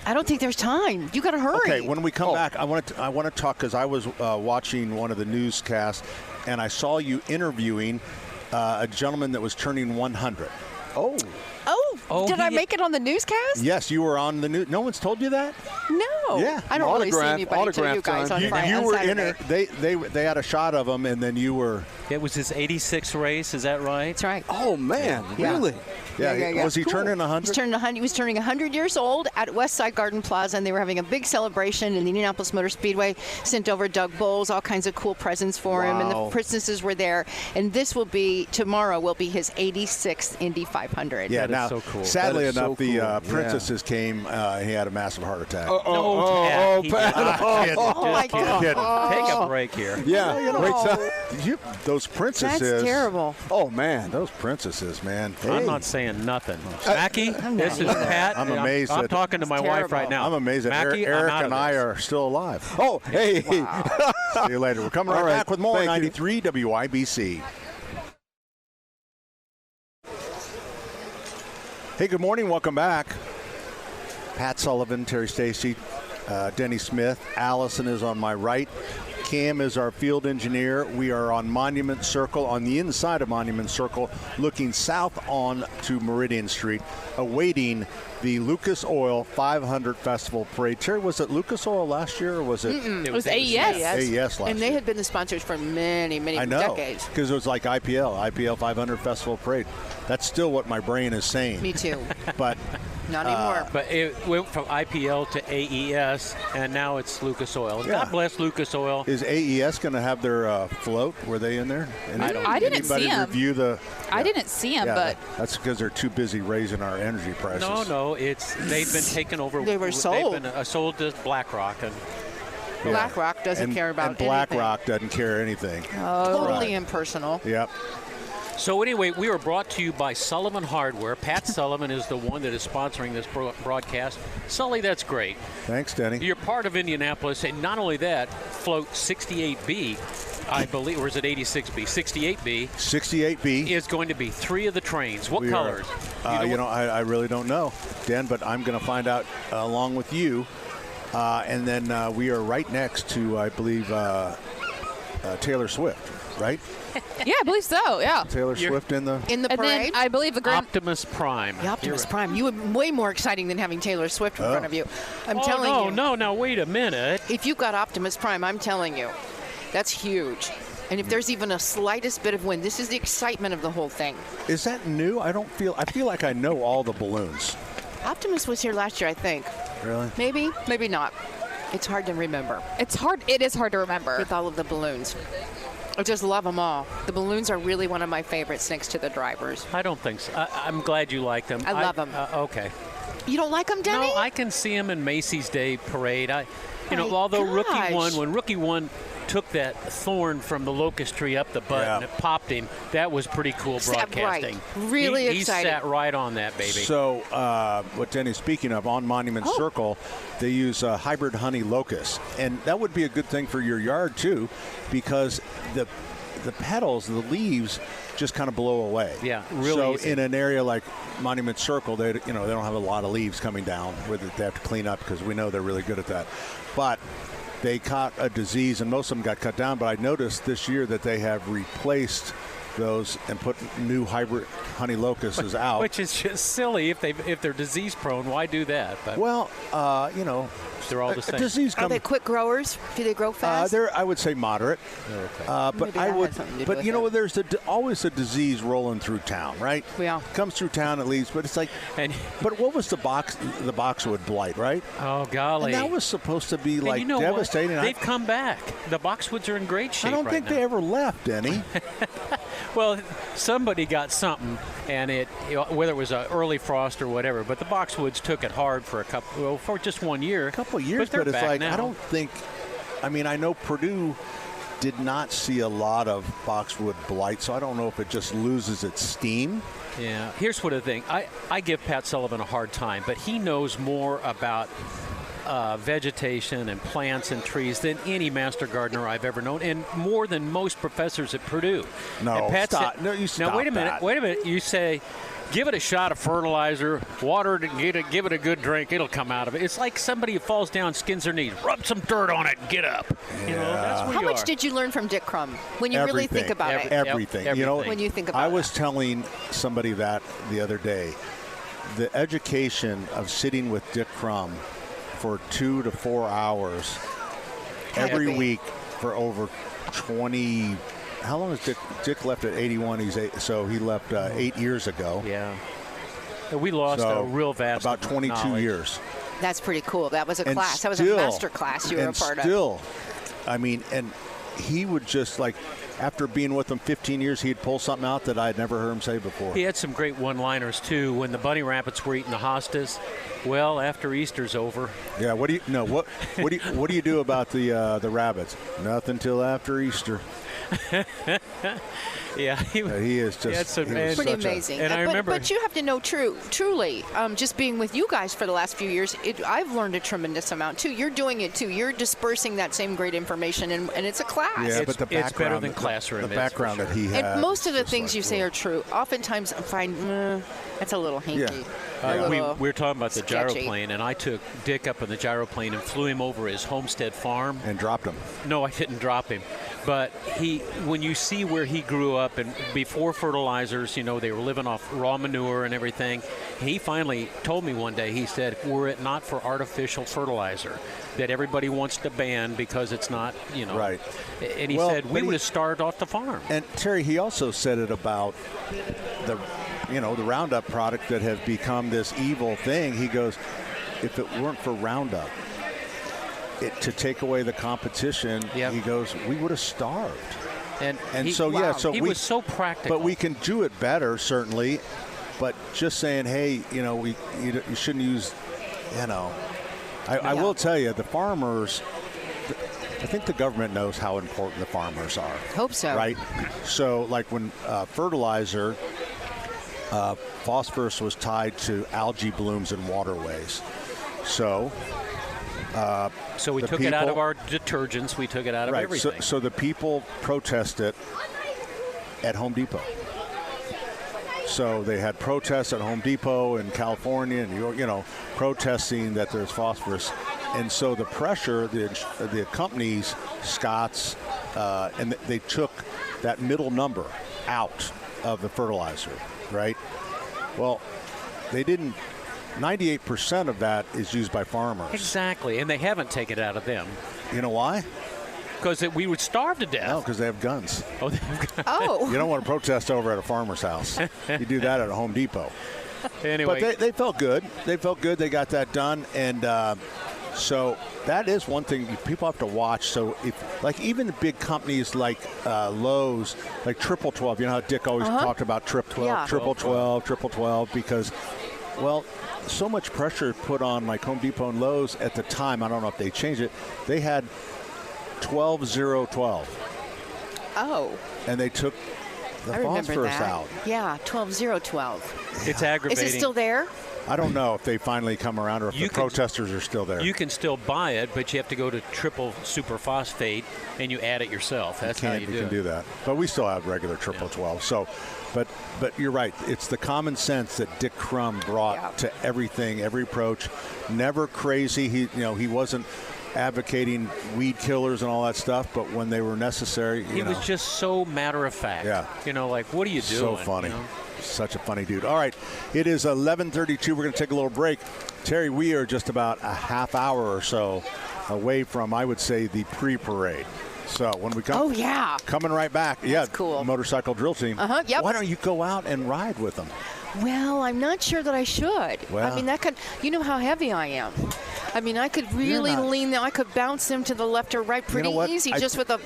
I don't think there's time. You got to hurry. Okay, when we come back, I want to talk because I was watching one of the newscasts, and I saw you interviewing a gentleman that was turning 100. Did I make it on the newscast? Yes, you were on the news. No one's told you that? No. Yeah. I don't really see anybody till you guys time. on Friday. You on were in Saturday. it. They had a shot of him, and then you were. It was his 86th race. Is that right? That's right. Oh, man. Yeah. Really? Yeah. Was he turning 100? He was turning 100 years old at Westside Garden Plaza, and they were having a big celebration. And the Indianapolis Motor Speedway sent over Doug Bowles, all kinds of cool presents for him, and the princesses were there. And tomorrow will be his 86th Indy 500. Yeah. That Now, is so cool. sadly That is enough, so the cool. princesses came. He had a massive heart attack. Pat. Oh, my God. Take a break here. Yeah. Those princesses. That's terrible. Oh man, those princesses, man. I'm not saying nothing. Mackie, this is Pat. I'm amazed I'm that- talking to my wife right now. I'm amazed that Mackie, Eric I'm out and of I this. are still alive. Oh, hey. See you later. We're coming right All right. back with more Thank you. 93 WIBC. Hey, good morning. Welcome back. Pat Sullivan, Terry Stacy, Denny Smith. Allison is on my right. Cam is our field engineer. We are on Monument Circle, on the inside of Monument Circle, looking south on to Meridian Street, awaiting the Lucas Oil 500 Festival Parade. Terry, was it Lucas Oil last year, or was it? It was AES. AES last And they year. had been the sponsors for many, many I know, decades. because it was like IPL 500 Festival Parade. That's still what my brain is saying. Me too. But Not anymore. But it went from IPL to AES, and now it's Lucas Oil. Yeah. God bless Lucas Oil. is AES going to have their float? Were they in there? I didn't see Anybody 'em. review the? I didn't see him, Yeah, but that's because they're too busy raising our energy prices. No, they've been taken over. They were sold. They've been sold to BlackRock, and BlackRock doesn't care about and BlackRock doesn't care anything. anything. Totally Right. impersonal. Yep. So anyway, we are brought to you by Sullivan Hardware. Pat Sullivan is the one that is sponsoring this broadcast. Sully, that's great. Thanks, Denny. You're part of Indianapolis, and not only that, float 68B, I believe, or is it 86B? 68B. 68B is going to be 3 of the trains. What colors? I really don't know, Dan, but I'm going to find out along with you. And then we are right next to, I believe, Taylor Swift, right? Yeah, I believe so. Yeah. Taylor Swift in the parade. And then I believe the Grand Optimus Prime. The Optimus Prime. You would way more exciting than having Taylor Swift in front of you. I'm telling you. No, wait a minute. If you've got Optimus Prime, I'm telling you, that's huge. And if there's even a slightest bit of wind, this is the excitement of the whole thing. Is that new? I feel like I know all the balloons. Optimus was here last year, I think. Really? Maybe not. It's hard to remember. It is hard to remember. With all of the balloons. I just love them all. The balloons are really one of my favorites next to the drivers. I don't think so. I'm glad you like them. I love them. Okay. You don't like them, Denny? No, I can see them in Macy's Day Parade. Although when Rookie One took that thorn from the locust tree up the butt and it popped him, that was pretty cool broadcasting. Right. Really He exciting. sat right on that, baby. So what Denny's speaking of, on Monument Circle, they use hybrid honey locust. And that would be a good thing for your yard, too, because the petals, the leaves, just kind of blow away. Yeah, really. So in an area like Monument Circle, they don't have a lot of leaves coming down with it. They have to clean up because we know they're really good at that. But they caught a disease, and most of them got cut down. But I noticed this year that they have replaced those and put new hybrid honey locusts out. Which is just silly. If they're disease prone, why do that? But well, they're all the same. Disease Are they quick growers? Do they grow fast? They're, I would say, moderate. Okay. But I would. But there's always a disease rolling through town, right? Yeah. Comes through town at least, but it's like. But what was the boxwood blight, right? Oh golly. And that was supposed to be like devastating. What? They've come back. The boxwoods are in great shape. I don't think they ever left, Denny. Well, somebody got something, and whether it was an early frost or whatever, but the boxwoods took it hard for for just 1 year. A couple of years, but it's like, now. I don't think. I mean, I know Purdue did not see a lot of boxwood blight, so I don't know if it just loses its steam. Yeah. Here's what I think. I give Pat Sullivan a hard time, but he knows more about vegetation and plants and trees than any master gardener I've ever known, and more than most professors at Purdue. No, stop. No, you stop. Now, wait a minute. You say, give it a shot of fertilizer, water it, give it a good drink, it'll come out of it. It's like somebody who falls down, skins their knees, rub some dirt on it, and get up. Yeah. That's How much did you learn from Dick Crum when you really think about it? Everything. Everything. When you think about it. I was telling somebody that the other day. The education of sitting with Dick Crum for 2 to 4 hours every week for over 20. How long has Dick left at 81? So he left 8 years ago. Yeah. We lost a real vast about 22 knowledge. years. That's pretty cool. That was a class. That was a master class you were a part of. I mean, and he would just like, after being with them 15 years, he'd pull something out that I'd never heard him say before. He had some great one-liners too. When the bunny rabbits were eating the hostas, well, after Easter's over. Yeah. What do you do about the rabbits? Nothing till after Easter. Yeah, he is just pretty amazing. And I remember, but you have to know, truly, just being with you guys for the last few years, I've learned a tremendous amount too. You're doing it too. You're dispersing that same great information, and it's a class. Yeah, but the background, it's better than classroom. The background that he had. And most of the things you say are true. Oftentimes, I find that's a little hinky. We were talking about the gyroplane, and I took Dick up in the gyroplane and flew him over his homestead farm. And dropped him. No, I didn't drop him. But when you see where he grew up, and before fertilizers, they were living off raw manure and everything, he finally told me one day, he said, were it not for artificial fertilizer that everybody wants to ban because it's not, Right. And he said, we would have starved off the farm. And Terry, he also said it about the Roundup product that has become this evil thing. He goes, if it weren't for Roundup, to take away the competition, he goes, we would have starved. And he was so practical. But we can do it better, certainly. But just saying, hey, you shouldn't use, I will tell you, the farmers, I think the government knows how important the farmers are. Hope so. Right? So, like when fertilizer, phosphorus was tied to algae blooms in waterways. So we took it out of our detergents. We took it out of everything. So the people protested at Home Depot. So they had protests at Home Depot in California and New York, protesting that there's phosphorus. And so the pressure, the companies, Scott's, and they took that middle number out of the fertilizer, right? Well, they didn't. 98% of that is used by farmers. Exactly, and they haven't taken it out of them. You know why? Because we would starve to death. No, because they have guns. Oh, they have guns. Oh. You don't want to protest over at a farmer's house. You do that at a Home Depot. Anyway. But they felt good. They felt good. They got that done. And so that is one thing people have to watch. So even the big companies like Lowe's, like Triple 12, you know how Dick always talked about Triple 12, because, well, so much pressure put on like Home Depot and Lowe's at the time. I don't know if they changed it. They had 12-0-12. Oh. And they took the phosphorus out. Yeah, 12-0-12. It's aggravating. Is it still there? I don't know if they finally come around or if the protesters are still there. You can still buy it, but you have to go to triple superphosphate and you add it yourself. That's how you do it. You can do that. But we still have regular triple 12. So, but you're right. It's the common sense that Dick Crum brought to everything, every approach. Never crazy. He wasn't advocating weed killers and all that stuff, but when they were necessary, he was just so matter of fact. Yeah. Like, what are you doing? So funny. Such a funny dude. All right, it is 11:32. We're going to take a little break. Terry, we are just about a half hour or so away from, I would say, the pre-parade. So when we come, coming right back. That's cool. Motorcycle drill team. Yep. Why don't you go out and ride with them? Well, I'm not sure that I should. Well, I mean, that could, how heavy I am. I mean, I could really lean them. I could bounce them to the left or right pretty easy just with a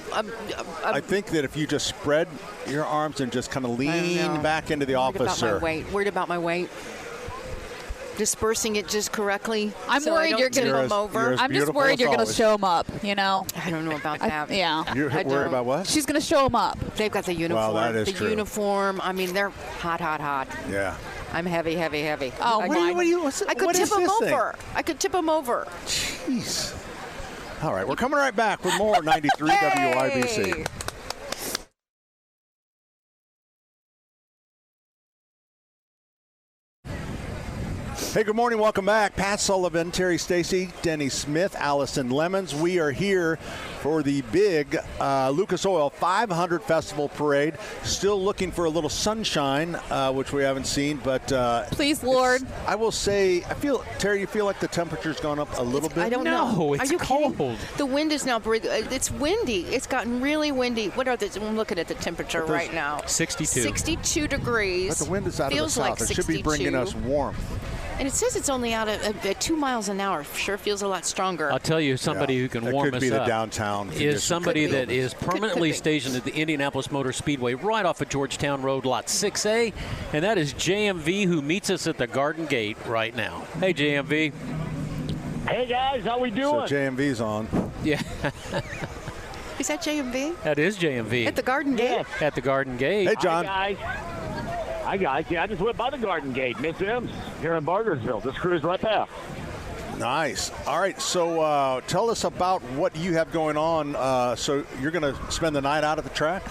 I think that if you just spread your arms and just kind of lean back into the officer. Worried about my weight. Dispersing it just correctly. I'm worried you're going to them over. I'm just worried you're going to show them up, I don't know about that. You're worried about what? She's going to show them up. They've got the uniform. Well, that is true. Uniform. I mean, they're hot. Yeah. I'm heavy. Oh, I could tip them over. I could tip them over. Jeez. All right, we're coming right back with more 93 WIBC. Hey, good morning. Welcome back. Pat Sullivan, Terry Stacy, Denny Smith, Allison Lemons. We are here for the big Lucas Oil 500 Festival Parade. Still looking for a little sunshine, which we haven't seen, but please, Lord. I will say, Terry, you feel like the temperature's gone up a little bit? I don't know. No, it's cold. Kidding? The wind is now it's windy. It's gotten really windy. What are the? I'm looking at the temperature right now. 62. 62 degrees. But the wind is out of the south. It should be bringing us warmth. And it says it's only out at 2 miles an hour. Sure feels a lot stronger. I'll tell you, somebody who can warm us up. It could be the downtown. Is somebody that is permanently stationed at the Indianapolis Motor Speedway right off of Georgetown Road, Lot 6A, and that is JMV, who meets us at the Garden Gate right now. Hey, JMV. Hey, guys. How we doing? So JMV's on. Yeah. Is that JMV? That is JMV. At the Garden Gate? At the Garden Gate. Hey, John. Hi, guys. Yeah, I just went by the Garden Gate. Miss M's here in Bargersville. Just cruised right past. Nice. All right, so tell us about what you have going on. So you're going to spend the night out at the track?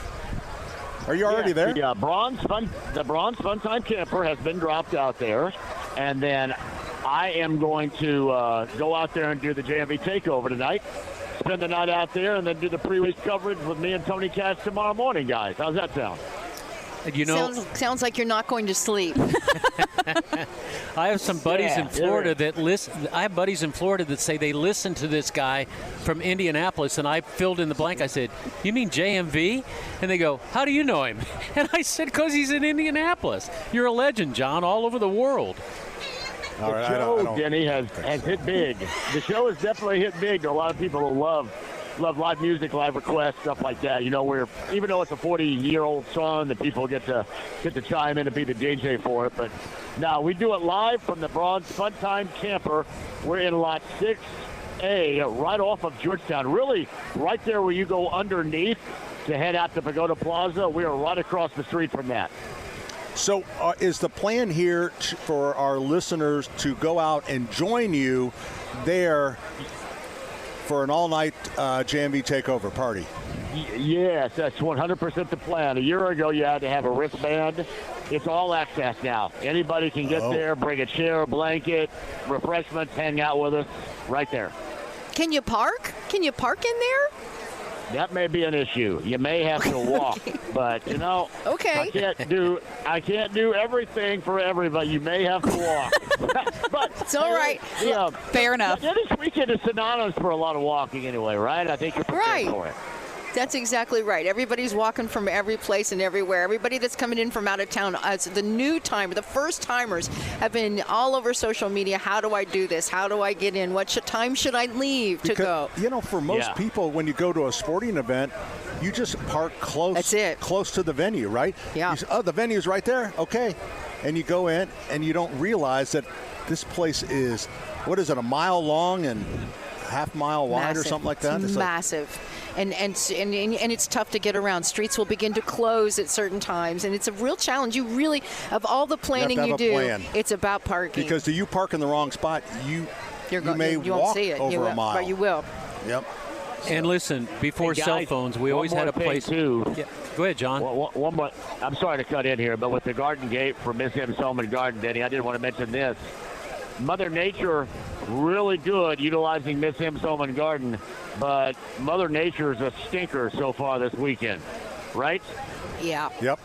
Are you already there? The Bronze Funtime Camper has been dropped out there. And then I am going to go out there and do the JMV takeover tonight. Spend the night out there and then do the pre-race coverage with me and Tony Cash tomorrow morning, guys. How's that sound? Sounds like you're not going to sleep. I have some buddies in Florida that listen. I have buddies in Florida that say they listen to this guy from Indianapolis, and I filled in the blank. I said, "You mean JMV?" And they go, "How do you know him?" And I said, "Because he's in Indianapolis. You're a legend, John, all over the world." The show, Denny, has hit big. The show has definitely hit big to a lot of people who love live music, live requests, stuff like that. Where even though it's a 40-year-old song, that people get to chime in and be the DJ for it. But now we do it live from the Bronze Funtime Camper. We're in lot 6 6A, right off of Georgetown. Really, right there where you go underneath to head out to Pagoda Plaza. We are right across the street from that. So is the plan here for our listeners to go out and join you there for an all-night JMV takeover party? Yes, that's 100% the plan. A year ago, you had to have a wristband. It's all access now. Anybody can get there, bring a chair, blanket, refreshments, hang out with us right there. Can you park? Can you park in there? That may be an issue. You may have to walk, but Okay. I can't do everything for everybody. You may have to walk. But it's all right. Yeah, fair enough. This weekend is synonymous for a lot of walking anyway, right? I think you're prepared for it. That's exactly right. Everybody's walking from every place and everywhere. Everybody that's coming in from out of town, as the new timer, the first timers, have been all over social media. How do I do this? How do I get in? What time should I leave to go? For most people, when you go to a sporting event, you just park close. That's it. Close to the venue, right? Yeah. You say, the venue's right there. Okay. And you go in, and you don't realize that this place is, what is it, a mile long and half mile wide Massive. or something like that? It's massive. And it's tough to get around. Streets will begin to close at certain times, and it's a real challenge. You really, of all the planning you do, it's about parking. Because do you park in the wrong spot, you may you walk won't see it. over a mile. But you will. Yep. And listen, before cell phones, we always had a place. Too. Yeah. Go ahead, John. One more. I'm sorry to cut in here, but with the Garden Gate for Miss M. Solomon Garden, Denny, I did want to mention this. Mother Nature, really good utilizing Miss M. Solomon Garden, but Mother Nature is a stinker so far this weekend, right? Yeah. Yep.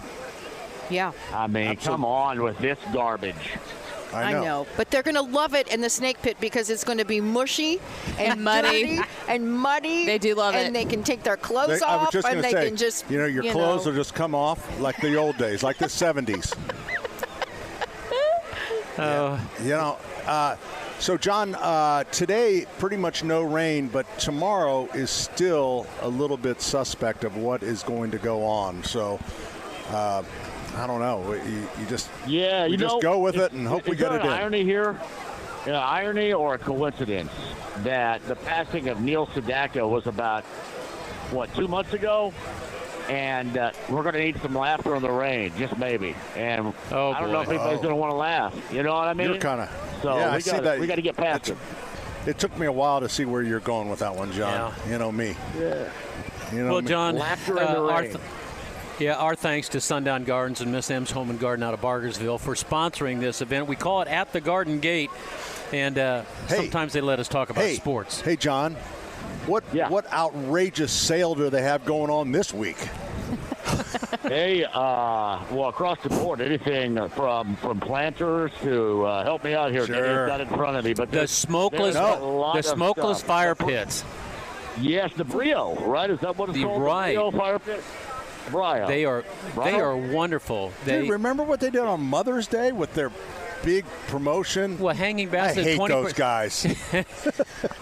Yeah. I mean, come on with this garbage. I know. But they're going to love it in the snake pit because it's going to be mushy and muddy. They do love it. And they can take their clothes I was off just and gonna they say, can just, your clothes will just come off like the old days, like the 70s. So, John, today pretty much no rain, but tomorrow is still a little bit suspect of what is going to go on. So, I don't know. You just go with it and hope we get it in. Irony here, irony or a coincidence that the passing of Neil Sedaka was about 2 months ago. And we're going to need some laughter in the rain, just maybe. And I don't know if anybody's going to want to laugh. You know what I mean? You're kind of. So I see that. We got to get past it. It took me a while to see where you're going with that one, John. Yeah. You know me. Yeah. Well, John, laughter in the rain. our thanks to Sundown Gardens and Miss M's Home and Garden out of Bargersville for sponsoring this event. We call it At the Garden Gate, and sometimes they let us talk about sports. Hey, John. What outrageous sale do they have going on this week? Across the board, anything from planters to help me out here. Sure. It's not in front of me, but the smokeless fire pits. Yes, the Brio, right? Is that what it's called? Right. The Brio fire pit. Brio. They are wonderful. Dude, remember what they did on Mother's Day with their big promotion? Well, hanging baskets. I hate those guys.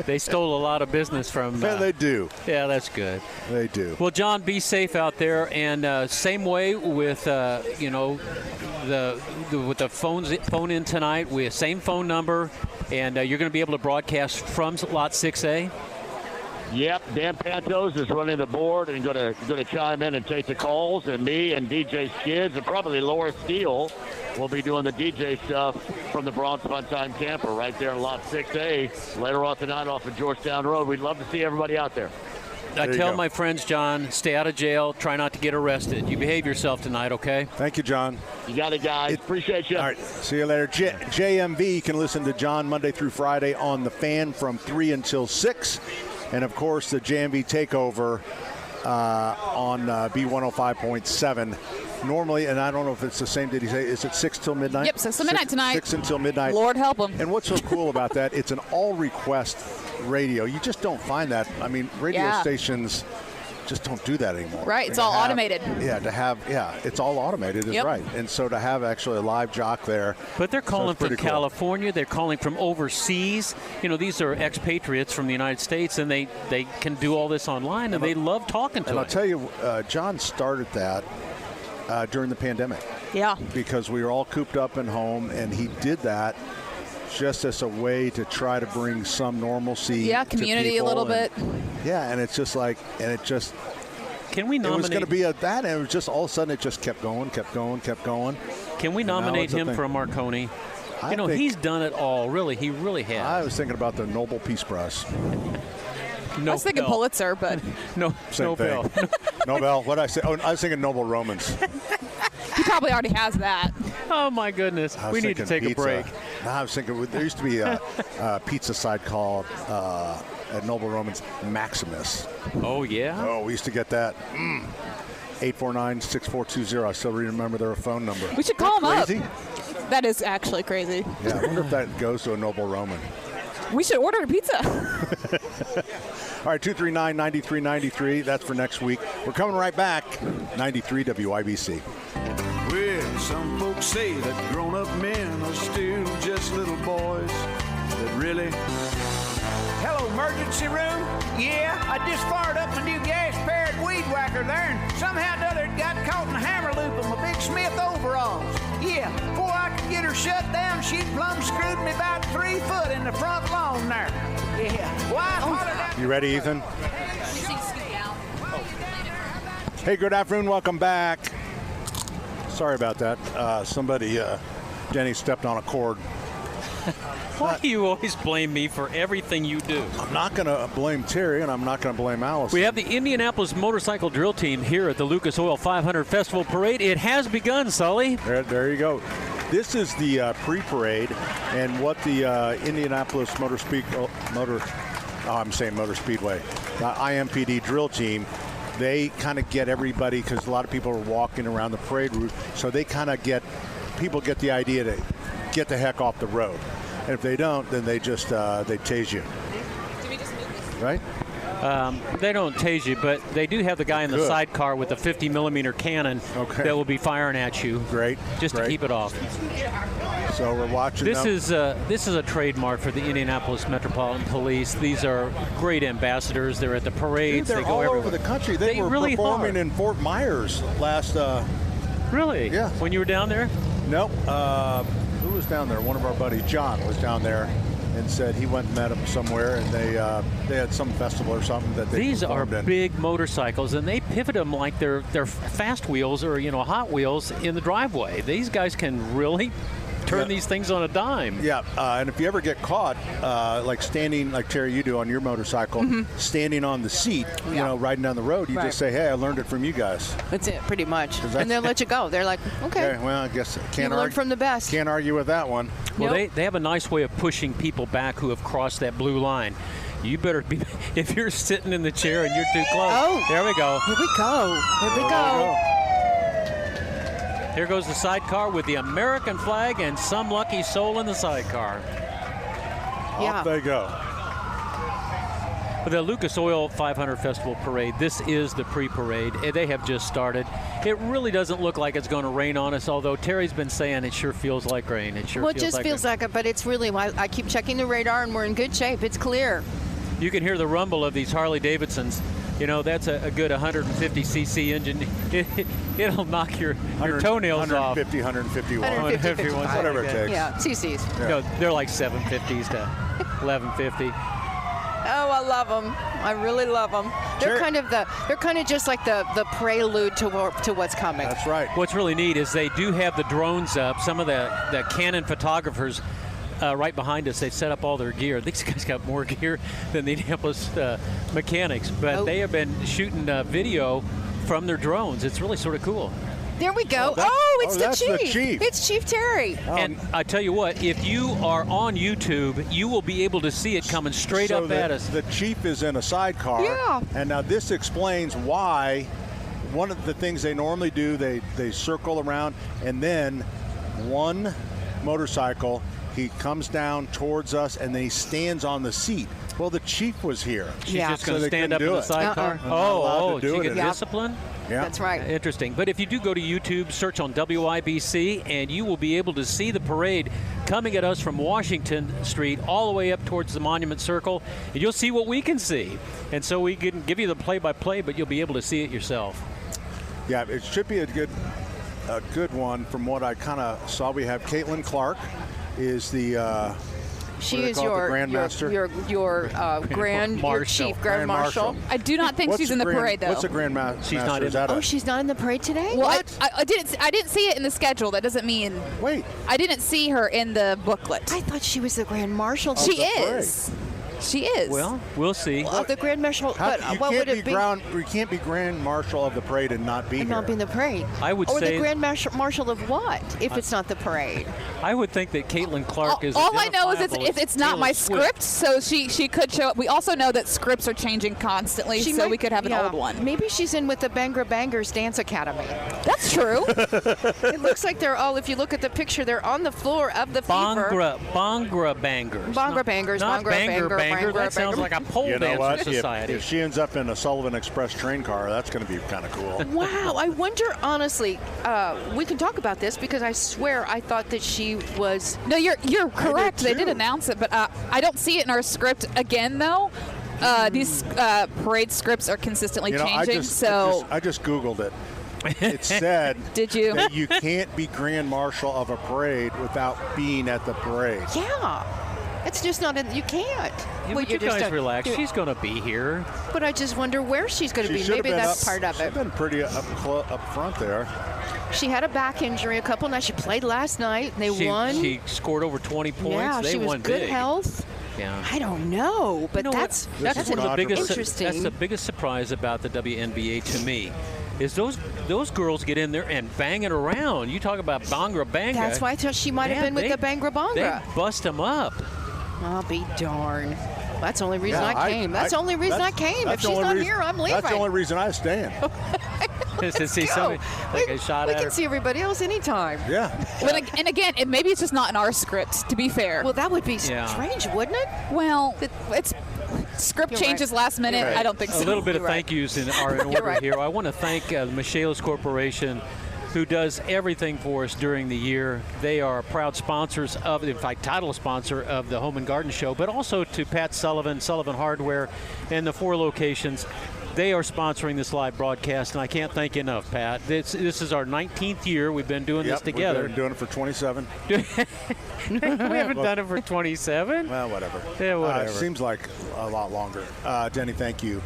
They stole a lot of business from. Yeah, they do. Yeah, that's good. They do. Well, John, be safe out there, and same way with with the phone in tonight. We have same phone number, and you're going to be able to broadcast from Lot 6A. Yep, Dan Pantos is running the board and going to chime in and take the calls, and me and DJ Skids and probably Laura Steele will be doing the DJ stuff from the Bronze Funtime Camper right there in Lot 6A later on tonight off of Georgetown Road. We'd love to see everybody out there. I tell my friends, John, stay out of jail. Try not to get arrested. You behave yourself tonight, okay? Thank you, John. You got it, guys. Appreciate you. All right. See you later. JMV, you can listen to John Monday through Friday on The Fan from 3 until 6. And, of course, the JMV Takeover on B105.7. Normally, and I don't know if it's the same, did he say, is it 6 till midnight? Yep, 6 till midnight tonight. 6 until midnight. Lord help them. And what's so cool about that, it's an all-request radio. You just don't find that. I mean, radio stations just don't do that anymore. Right, it's all automated. Yeah, it's all automated is right. And so to have actually a live jock there. But they're calling from cool. California. They're calling from overseas. These are expatriates from the United States, and they can do all this online, and they love talking to And it. I'll tell you, John started that during the pandemic. Yeah. Because we were all cooped up in home, and he did that just as a way to try to bring some normalcy. Yeah, to community a little people. bit. Yeah, and it's just like, and it just. Can we It was nominate? going to be that, and it was just all of a sudden it just kept going. Can we now nominate it's a him thing. for a Marconi? I You know, think- he's done it all. Really, he really has. I was thinking about the Nobel Peace Prize. No I was thinking Bell. Pulitzer, but No, Same no thing. Bell. Nobel. What did I say? Oh, I was thinking Nobel Romans. he probably already has that. Oh my goodness, I was we need to thinking take pizza. a break. No, I was thinking there used to be a pizza side called at Nobel Romans Maximus. Oh yeah. Oh, we used to get that. 849-6420. I still remember their phone number. We should call him up. Crazy? That is actually crazy. Yeah, I wonder if that goes to a Nobel Roman. We should order a pizza. All right, 239-9393. That's for next week. We're coming right back. 93 WIBC. Well, some folks say that grown-up men are still just little boys that really. Hello, emergency room? Yeah, I just fired up my new gas-powered weed whacker there, and somehow or other it got caught in the hammer loop of my Big Smith overalls. Yeah, before I could get her shut down, she'd plumb screwed me about 3 foot in the front lawn there. Yeah, wife hollered at You ready, Ethan? Hey, good afternoon. Welcome back. Sorry about that. Denny stepped on a cord. Why do you always blame me for everything you do? I'm not going to blame Terry, and I'm not going to blame Allison. We have the Indianapolis Motorcycle Drill Team here at the Lucas Oil 500 Festival Parade. It has begun, Sully. There you go. This is the pre-parade, and what the Indianapolis Motor Speedway, the IMPD drill team, they kind of get everybody, because a lot of people are walking around the parade route, so they kind of get the idea to get the heck off the road. And if they don't, then they just they tase you. Right? They don't tase you, but they do have the guy in the Good. sidecar with the 50 millimeter cannon that will be firing at you. Great. Just to keep it off. So we're watching. This them. is a trademark for the Indianapolis Metropolitan Police. These are great ambassadors. They're at the parades. Dude, they're they go all everywhere. over the country. They were really performing are. in Fort Myers last. Really? Yeah. When you were down there? Nope. Who was down there? One of our buddies, John, was down there and said he went and met him somewhere, and they had some festival or something that they These are performed in. big motorcycles, and they pivot them like they're fast wheels or Hot Wheels in the driveway. These guys can really turn these things on a dime. Yeah, and if you ever get caught, like standing, like Terry, you do on your motorcycle, standing on the seat, riding down the road, you just say, "Hey, I learned it from you guys." That's it, pretty much. And they'll let you go. They're like, okay. Well, I guess You learned from the best. Can't argue with that one. Well, they have a nice way of pushing people back who have crossed that blue line. You better be, if you're sitting in the chair and you're too close. Oh. There we go. Here we go. Here we go. Here goes the sidecar with the American flag and some lucky soul in the sidecar. Off they go. For the Lucas Oil 500 Festival Parade, this is the pre-parade. They have just started. It really doesn't look like it's going to rain on us, although Terry's been saying it sure feels like rain. It sure Well, it just like feels like it, but it's really, I keep checking the radar, and we're in good shape. It's clear. You can hear the rumble of these Harley Davidsons. That's a good 150cc engine. It'll knock your toenails off. 151. 151. Whatever it takes. Yeah, CCs. Yeah. No, they're like 750s to 1150. Oh, I love them. I really love them. They're kind of just like the prelude to what's coming. That's right. What's really neat is they do have the drones up. Some of the Canon photographers right behind us, they've set up all their gear. These guys got more gear than the Indianapolis mechanics, but they have been shooting video from their drones. It's really sort of cool. There we go. It's that's the the chief. chief. It's Chief Terry. And I tell you what, if you are on YouTube, you will be able to see it coming straight up at us. The chief is in a sidecar. Yeah. And now this explains why one of the things they normally do, they circle around, and then one motorcycle, he comes down towards us, and then he stands on the seat. Well, the chief was here. She's just going to they stand couldn't up in do the it. sidecar? allowed to do she it get in- discipline? Yeah. That's right. Interesting. But if you do go to YouTube, search on WIBC, and you will be able to see the parade coming at us from Washington Street all the way up towards the Monument Circle. And you'll see what we can see. And so we can give you the play-by-play, but you'll be able to see it yourself. Yeah, it should be a good one from what I kind of saw. We have Caitlin Clark is the She What do they is call it, your the Grandmaster? your chief Grand Marshal. I do not think she's in the parade though. What's a Grandmaster? She's not in. Is that Oh, a, she's not in the parade today? Well, I didn't see it in the schedule. That doesn't mean. Wait. I didn't see her in the booklet. I thought she was the Grand Marshal. She the parade. is. She is. Well, we'll see. Of the Grand Marshal, How- but you what can't would it be? You can't be Grand Marshal of the parade and not be And here. not be in the parade. I would or say- the Grand Marshal of what? If it's not the parade. I would think that Caitlin Clark is. All I know is identifiable it's not as my Taylor script, so she could show up. We also know that scripts are changing constantly, so we could have an old one. Maybe she's in with the Bangra Bangers Dance Academy. That's true. It looks like they're all, if you look at the picture, they're on the floor of the fever. Bangra Bangers. Bangra Bangers, Not Bangra Banger Banger, Banger. Bangra That sounds Banger. like a pole You know dance what? society. If she ends up in a Sullivan Express train car, that's going to be kind of cool. Wow, I wonder, honestly, we can talk about this because I swear I thought that she was. No, you're correct. They did too. announce it, but I don't see it in our script again, though. These parade scripts are consistently You know, changing, I just Googled it. It said Did you? that you can't be Grand Marshal of a parade without being at the parade. Yeah. It's just not in. You can't. Yeah, Well, but you just guys don't relax. do it. She's going to be here. But I just wonder where she's going to She be. should have Maybe been that's part of She's it. been pretty up front there. She had a back injury a couple nights. She played last night. And they won. She scored over 20 points. Yeah, They she was won good big. health. Yeah. I don't know, but You know what? that's That's one of the biggest. interesting. That's the biggest surprise about the WNBA to me, is those girls get in there and bang it around. You talk about Bangra Banga. That's why I thought she might have Man, been with they- the Bangra Bangra. They bust them up. I'll be darned. That's the only reason Yeah, I came. That's the only reason I came. If she's not here, I'm leaving. That's the only reason I stand. To see Go. somebody take a shot We at can her. see everybody else anytime. Yeah. And again, maybe it's just not in our script. To be fair. Well, that would be Yeah. strange, wouldn't it? Well, it's script You're changes right. last minute. You're right. I don't think A so. little bit of You're right. thank yous are in order right. here. I want to thank the Michaelis Corporation, who does everything for us during the year. They are proud sponsors of, in fact, title sponsor of the Home and Garden Show, but also to Pat Sullivan, Sullivan Hardware, and the 4 locations. They are sponsoring this live broadcast, and I can't thank you enough, Pat. This is our 19th year. We've been doing this together. We've been doing it for 27. We haven't done it for 27. Well, whatever. Yeah, whatever. Seems like a lot longer. Denny, thank you.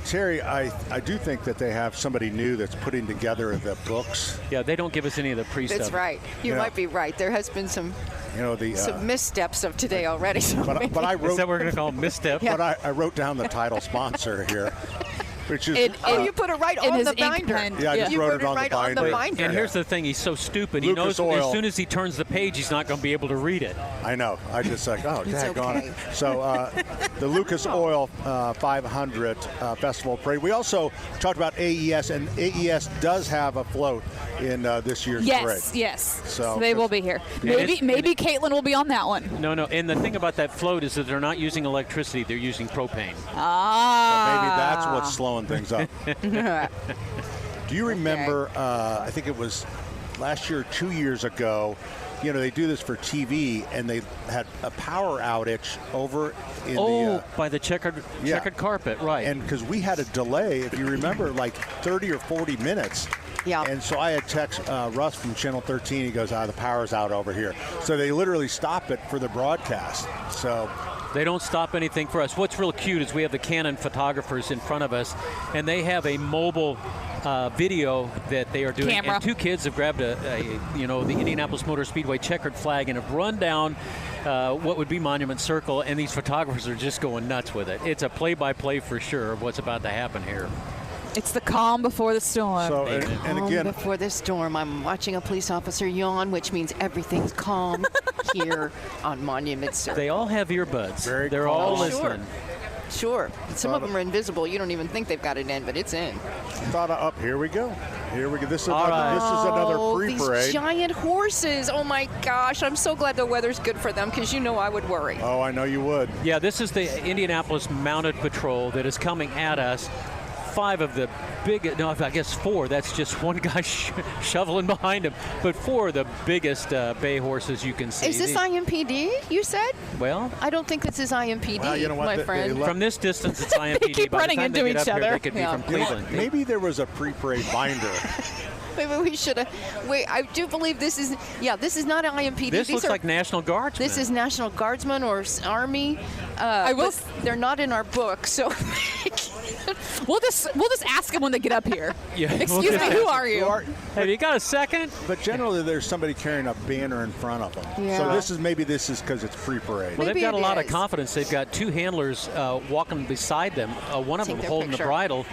Terry, I do think that they have somebody new that's putting together the books. Yeah, they don't give us any of the pre-stuff. That's right. You Yeah. might be right. There has been some You know the. missteps of today already. So But I Is wrote. that what we're going to call them? Misstep? But I wrote down the title sponsor here, which is. you put it right in on his the ink binder. pen. Yeah, I just You wrote wrote it on the right on the binder. binder. And here's the thing, he's so stupid. He Lucas knows Oil. as soon as he turns the page, he's not going to be able to read it. I know. I just like, oh, It's daggone okay. it. So the Lucas Oil 500 Festival Parade. We also talked about AES, and AES does have a float in this year's parade. Yes. So they will be here. it's- Maybe Caitlin will be on that one. No. And the thing about that float is that they're not using electricity, they're using propane. Maybe that's what's slowing things up. Do you remember, I think it was last year, 2 years ago, you know, they do this for TV, and they had a power outage over in By the checkered carpet, right. and because we had a delay, if you remember, like 30 or 40 minutes. Yeah. And so I had text Russ from Channel 13. He goes, the power's out over here. So they literally stop it for the broadcast. So They don't stop anything for us. What's real cute is we have the Canon photographers in front of us, and they have a mobile video that they are doing. Camera. And 2 kids have grabbed the Indianapolis Motor Speedway checkered flag and have run down what would be Monument Circle, and these photographers are just going nuts with it. It's a play-by-play for sure of what's about to happen here. It's the calm before the storm. So and Calm again, before this storm, I'm watching a police officer yawn, which means everything's calm here on Monument Circle. They all have earbuds. Very all calm. listening. Sure. Some of them are invisible. You don't even think they've got it in, but it's in. thought up. Here we go. This is All right. another These pre-parade. giant horses. Oh my gosh. I'm so glad the weather's good for them because you know I would worry. Oh, I know you would. Yeah, this is the Indianapolis Mounted Patrol that is coming at us. 5 of the I guess 4. That's just one guy shoveling behind him. But 4 of the biggest bay horses you can see. Is this IMPD, you said? Well, I don't think this is IMPD, Well, you know what? my They friend. love- from this distance, it's IMPD. keep By the running time into they get each up here, other. they could be Yeah. from You know, Cleveland. maybe there was a pre-parade binder Maybe we should have. Wait, I do believe this is. Yeah, this is not IMPD. This These looks are, like National Guardsmen. This is National Guardsmen or Army. But they're not in our book, so. We'll just ask them when they get up here. Yeah. Excuse me, who are you? Have you got a second? But generally, there's somebody carrying a banner in front of them. Yeah. So this is because it's pre-parade. Well, Maybe they've got a it lot of is. confidence. They've got two handlers walking beside them, one of Take them their holding picture. the bridle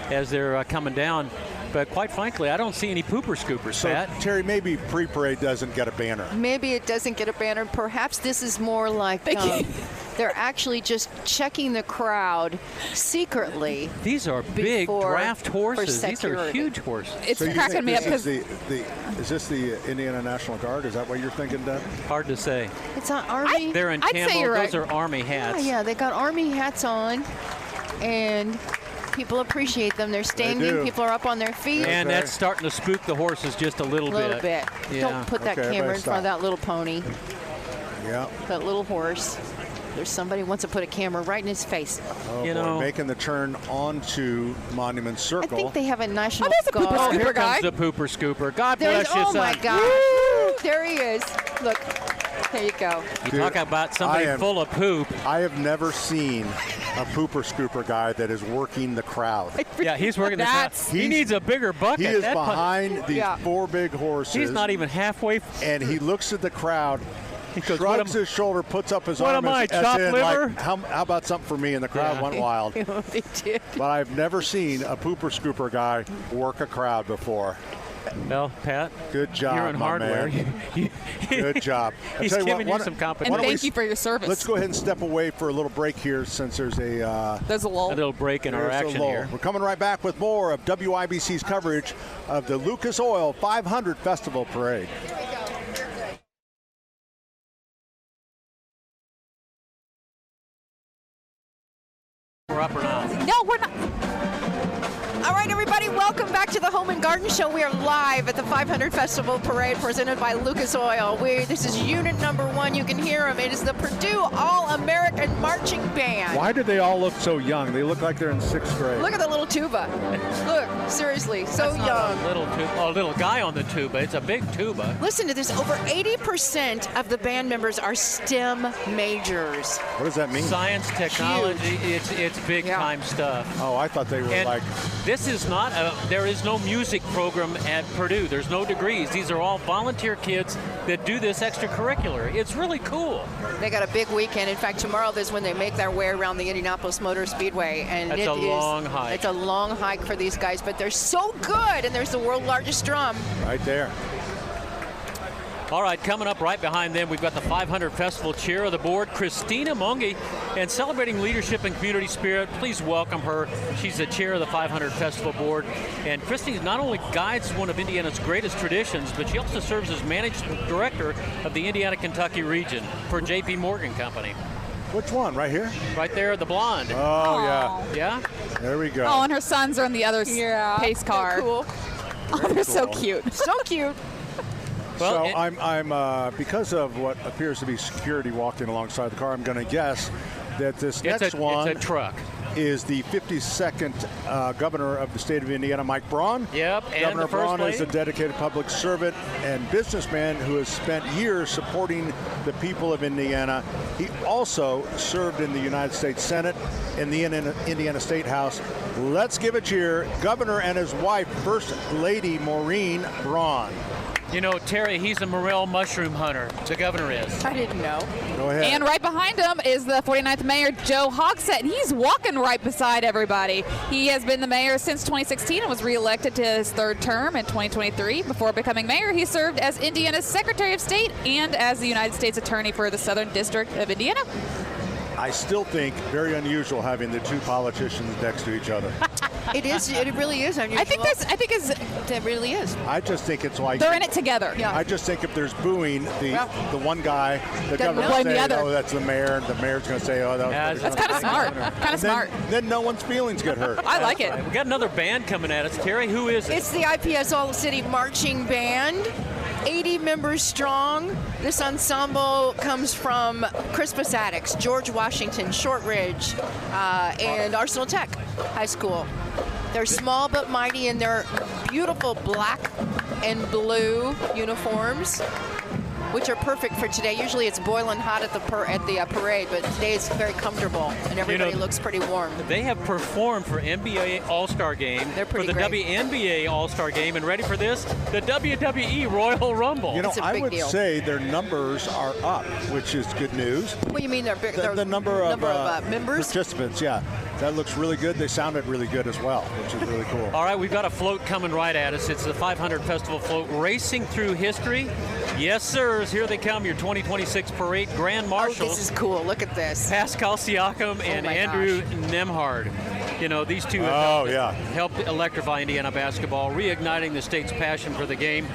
as they're coming down. But quite frankly, I don't see any pooper scoopers, So Pat. Terry, maybe pre-parade doesn't get a banner. Maybe it doesn't get a banner. Perhaps this is more like they're actually just checking the crowd secretly. These are big Before- draft horses. for These are security. huge horses. It's So you cracking think me up this because is this the Indiana National Guard? Is that what you're thinking, Deb? Hard to say. It's on Army. They're in I'd say camo. you're right. Those are Army hats. Yeah, they got Army hats on, and people appreciate them. They're standing. do. People are up on their feet. And Okay. that's starting to spook the horses just a little a little bit. Yeah. Don't put that Okay, camera in everybody front of stop. that little pony, Yeah. that little horse. There's somebody who wants to put a camera right in his face. Oh, You boy, know- making the turn onto Monument I Circle. think they have a National there's a pooper Guard. Oh, here Scooper guy. comes the pooper scooper. God There's, bless you, oh son. my God. There he is. Look, there you go. You Dude, talk about somebody I am- full of poop. I have never seen a pooper scooper guy that is working the crowd. Yeah, he's working the crowd. That's- He needs a bigger bucket. He is That pu- behind these Yeah. four big horses. He's not even halfway. And he looks at the crowd, He goes, "What shrugs am- his shoulder, puts up his what arm am I, as chopped in, liver? like, how about something for me? And the crowd Yeah. went wild. They did. But I've never seen a pooper scooper guy work a crowd before. Well, Pat, Good job, you're in my hardware. man. Good job. I'll He's tell you what, giving why you don't- some and competition. why don't thank we- you for your service. Let's go ahead and step away for a little break here since there's a There's a lull. A little break in our there's a action lull. here. We're coming right back with more of WIBC's coverage of the Lucas Oil 500 Festival Parade. We're up or not? No, we're not. All right, everybody, welcome back to the Home and Garden Show. We are live at the 500 Festival Parade presented by Lucas Oil. This is unit number 1. You can hear them. It is the Purdue All-American Marching Band. Why do they all look so young? They look like they're in 6th grade. Look at the little tuba. Look, seriously, so That's not young. a little guy on the tuba. It's a big tuba. Listen to this. Over 80% of the band members are STEM majors. What does that mean? Science, technology, it's big Yeah. time stuff. Oh, I thought they were And like. this is not there is no music program at Purdue. There's no degrees. These are all volunteer kids that do this extracurricular. It's really cool. They got a big weekend. In fact, tomorrow is when they make their way around the Indianapolis Motor Speedway, and That's it a is- long hike. It's a long hike for these guys, but they're so good. And there's the world's largest drum. Right there. All right, coming up right behind them, we've got the 500 Festival Chair of the Board, Christina Mungi, and celebrating leadership and community spirit. Please welcome her. She's the chair of the 500 Festival Board. And Christina not only guides one of Indiana's greatest traditions, but she also serves as managing director of the Indiana-Kentucky region for J.P. Morgan Company. Which one? Right here? Right there, the blonde. Oh, yeah. Yeah? There we go. Oh, and her sons are in the other pace car. Cool. Oh, they're so cool. cute. So cute. Well, So I'm because of what appears to be security walking alongside the car, I'm going to guess that this next one It's a truck. is the 52nd governor of the state of Indiana, Mike Braun. Yep, and Governor the first Braun is a lady. dedicated public servant and businessman who has spent years supporting the people of Indiana. He also served in the United States Senate and the Indiana State House. Let's give a cheer, Governor and his wife, First Lady Maureen Braun. You know, Terry, he's a morel mushroom hunter. The governor is. I didn't know. Go ahead. And right behind him is the 49th mayor, Joe Hogsett, and he's walking right beside everybody. He has been the mayor since 2016 and was reelected to his 3rd term in 2023. Before becoming mayor, he served as Indiana's Secretary of State and as the United States Attorney for the Southern District of Indiana. I still think very unusual having the two politicians next to each other. It is. It really is unusual. I think It really is. I just think it's like they're in it together. Yeah. I just think if there's booing, the one guy, the Doesn't governor know. will Blame the say, other. "Oh, that's the mayor," and the mayor's going to say, "Oh, that was." Yeah, the that's Kind of smart. governor." Kind of And smart. Then no one's feelings get hurt. I like it. We got another band coming at us. Terry, who is it? It's the IPS All City Marching Band. 80 members strong. This ensemble comes from Crispus Attucks, George Washington, Shortridge, and Arsenal Tech High School. They're small but mighty, and they're beautiful black and blue uniforms, which are perfect for today. Usually it's boiling hot at the parade, but today it's very comfortable and everybody looks pretty warm. They have performed for NBA All-Star Game, They're pretty for the great. WNBA All-Star Game, and ready for this, the WWE Royal Rumble. You know, It's a I big would deal. say their numbers are up, which is good news. What do you mean they're big? The number of members? participants, yeah. That looks really good. They sounded really good as well, which is really cool. All right, we've got a float coming right at us. It's the 500 Festival Float racing through history. Yes, sirs. Here they come, your 2026 parade Grand Marshals. Oh, this is cool. Look at this. Pascal Siakam and my Andrew Nemhard. You know, these two have helped electrify Indiana basketball, reigniting the state's passion for the game.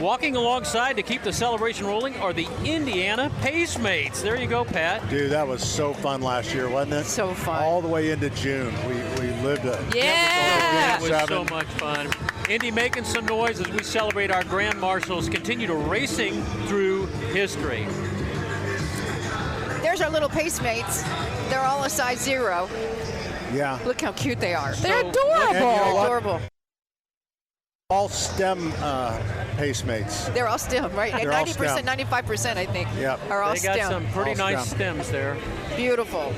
Walking alongside to keep the celebration rolling are the Indiana Pacemates. There you go, Pat. Dude, that was so fun last year, wasn't it? So fun. All the way into June. We lived it. It was so much fun. Indy making some noise as we celebrate our Grand Marshals, continue to racing through history. There's our little Pacemates. They're all a size 0. Yeah. Look how cute they are. They're adorable. And you know what? Adorable. All STEM Pacemates. They're all STEM, right? They're And all 90%, STEM. 95%, I think, Yep. are all They got STEM. some pretty All nice STEM. stems there. Beautiful.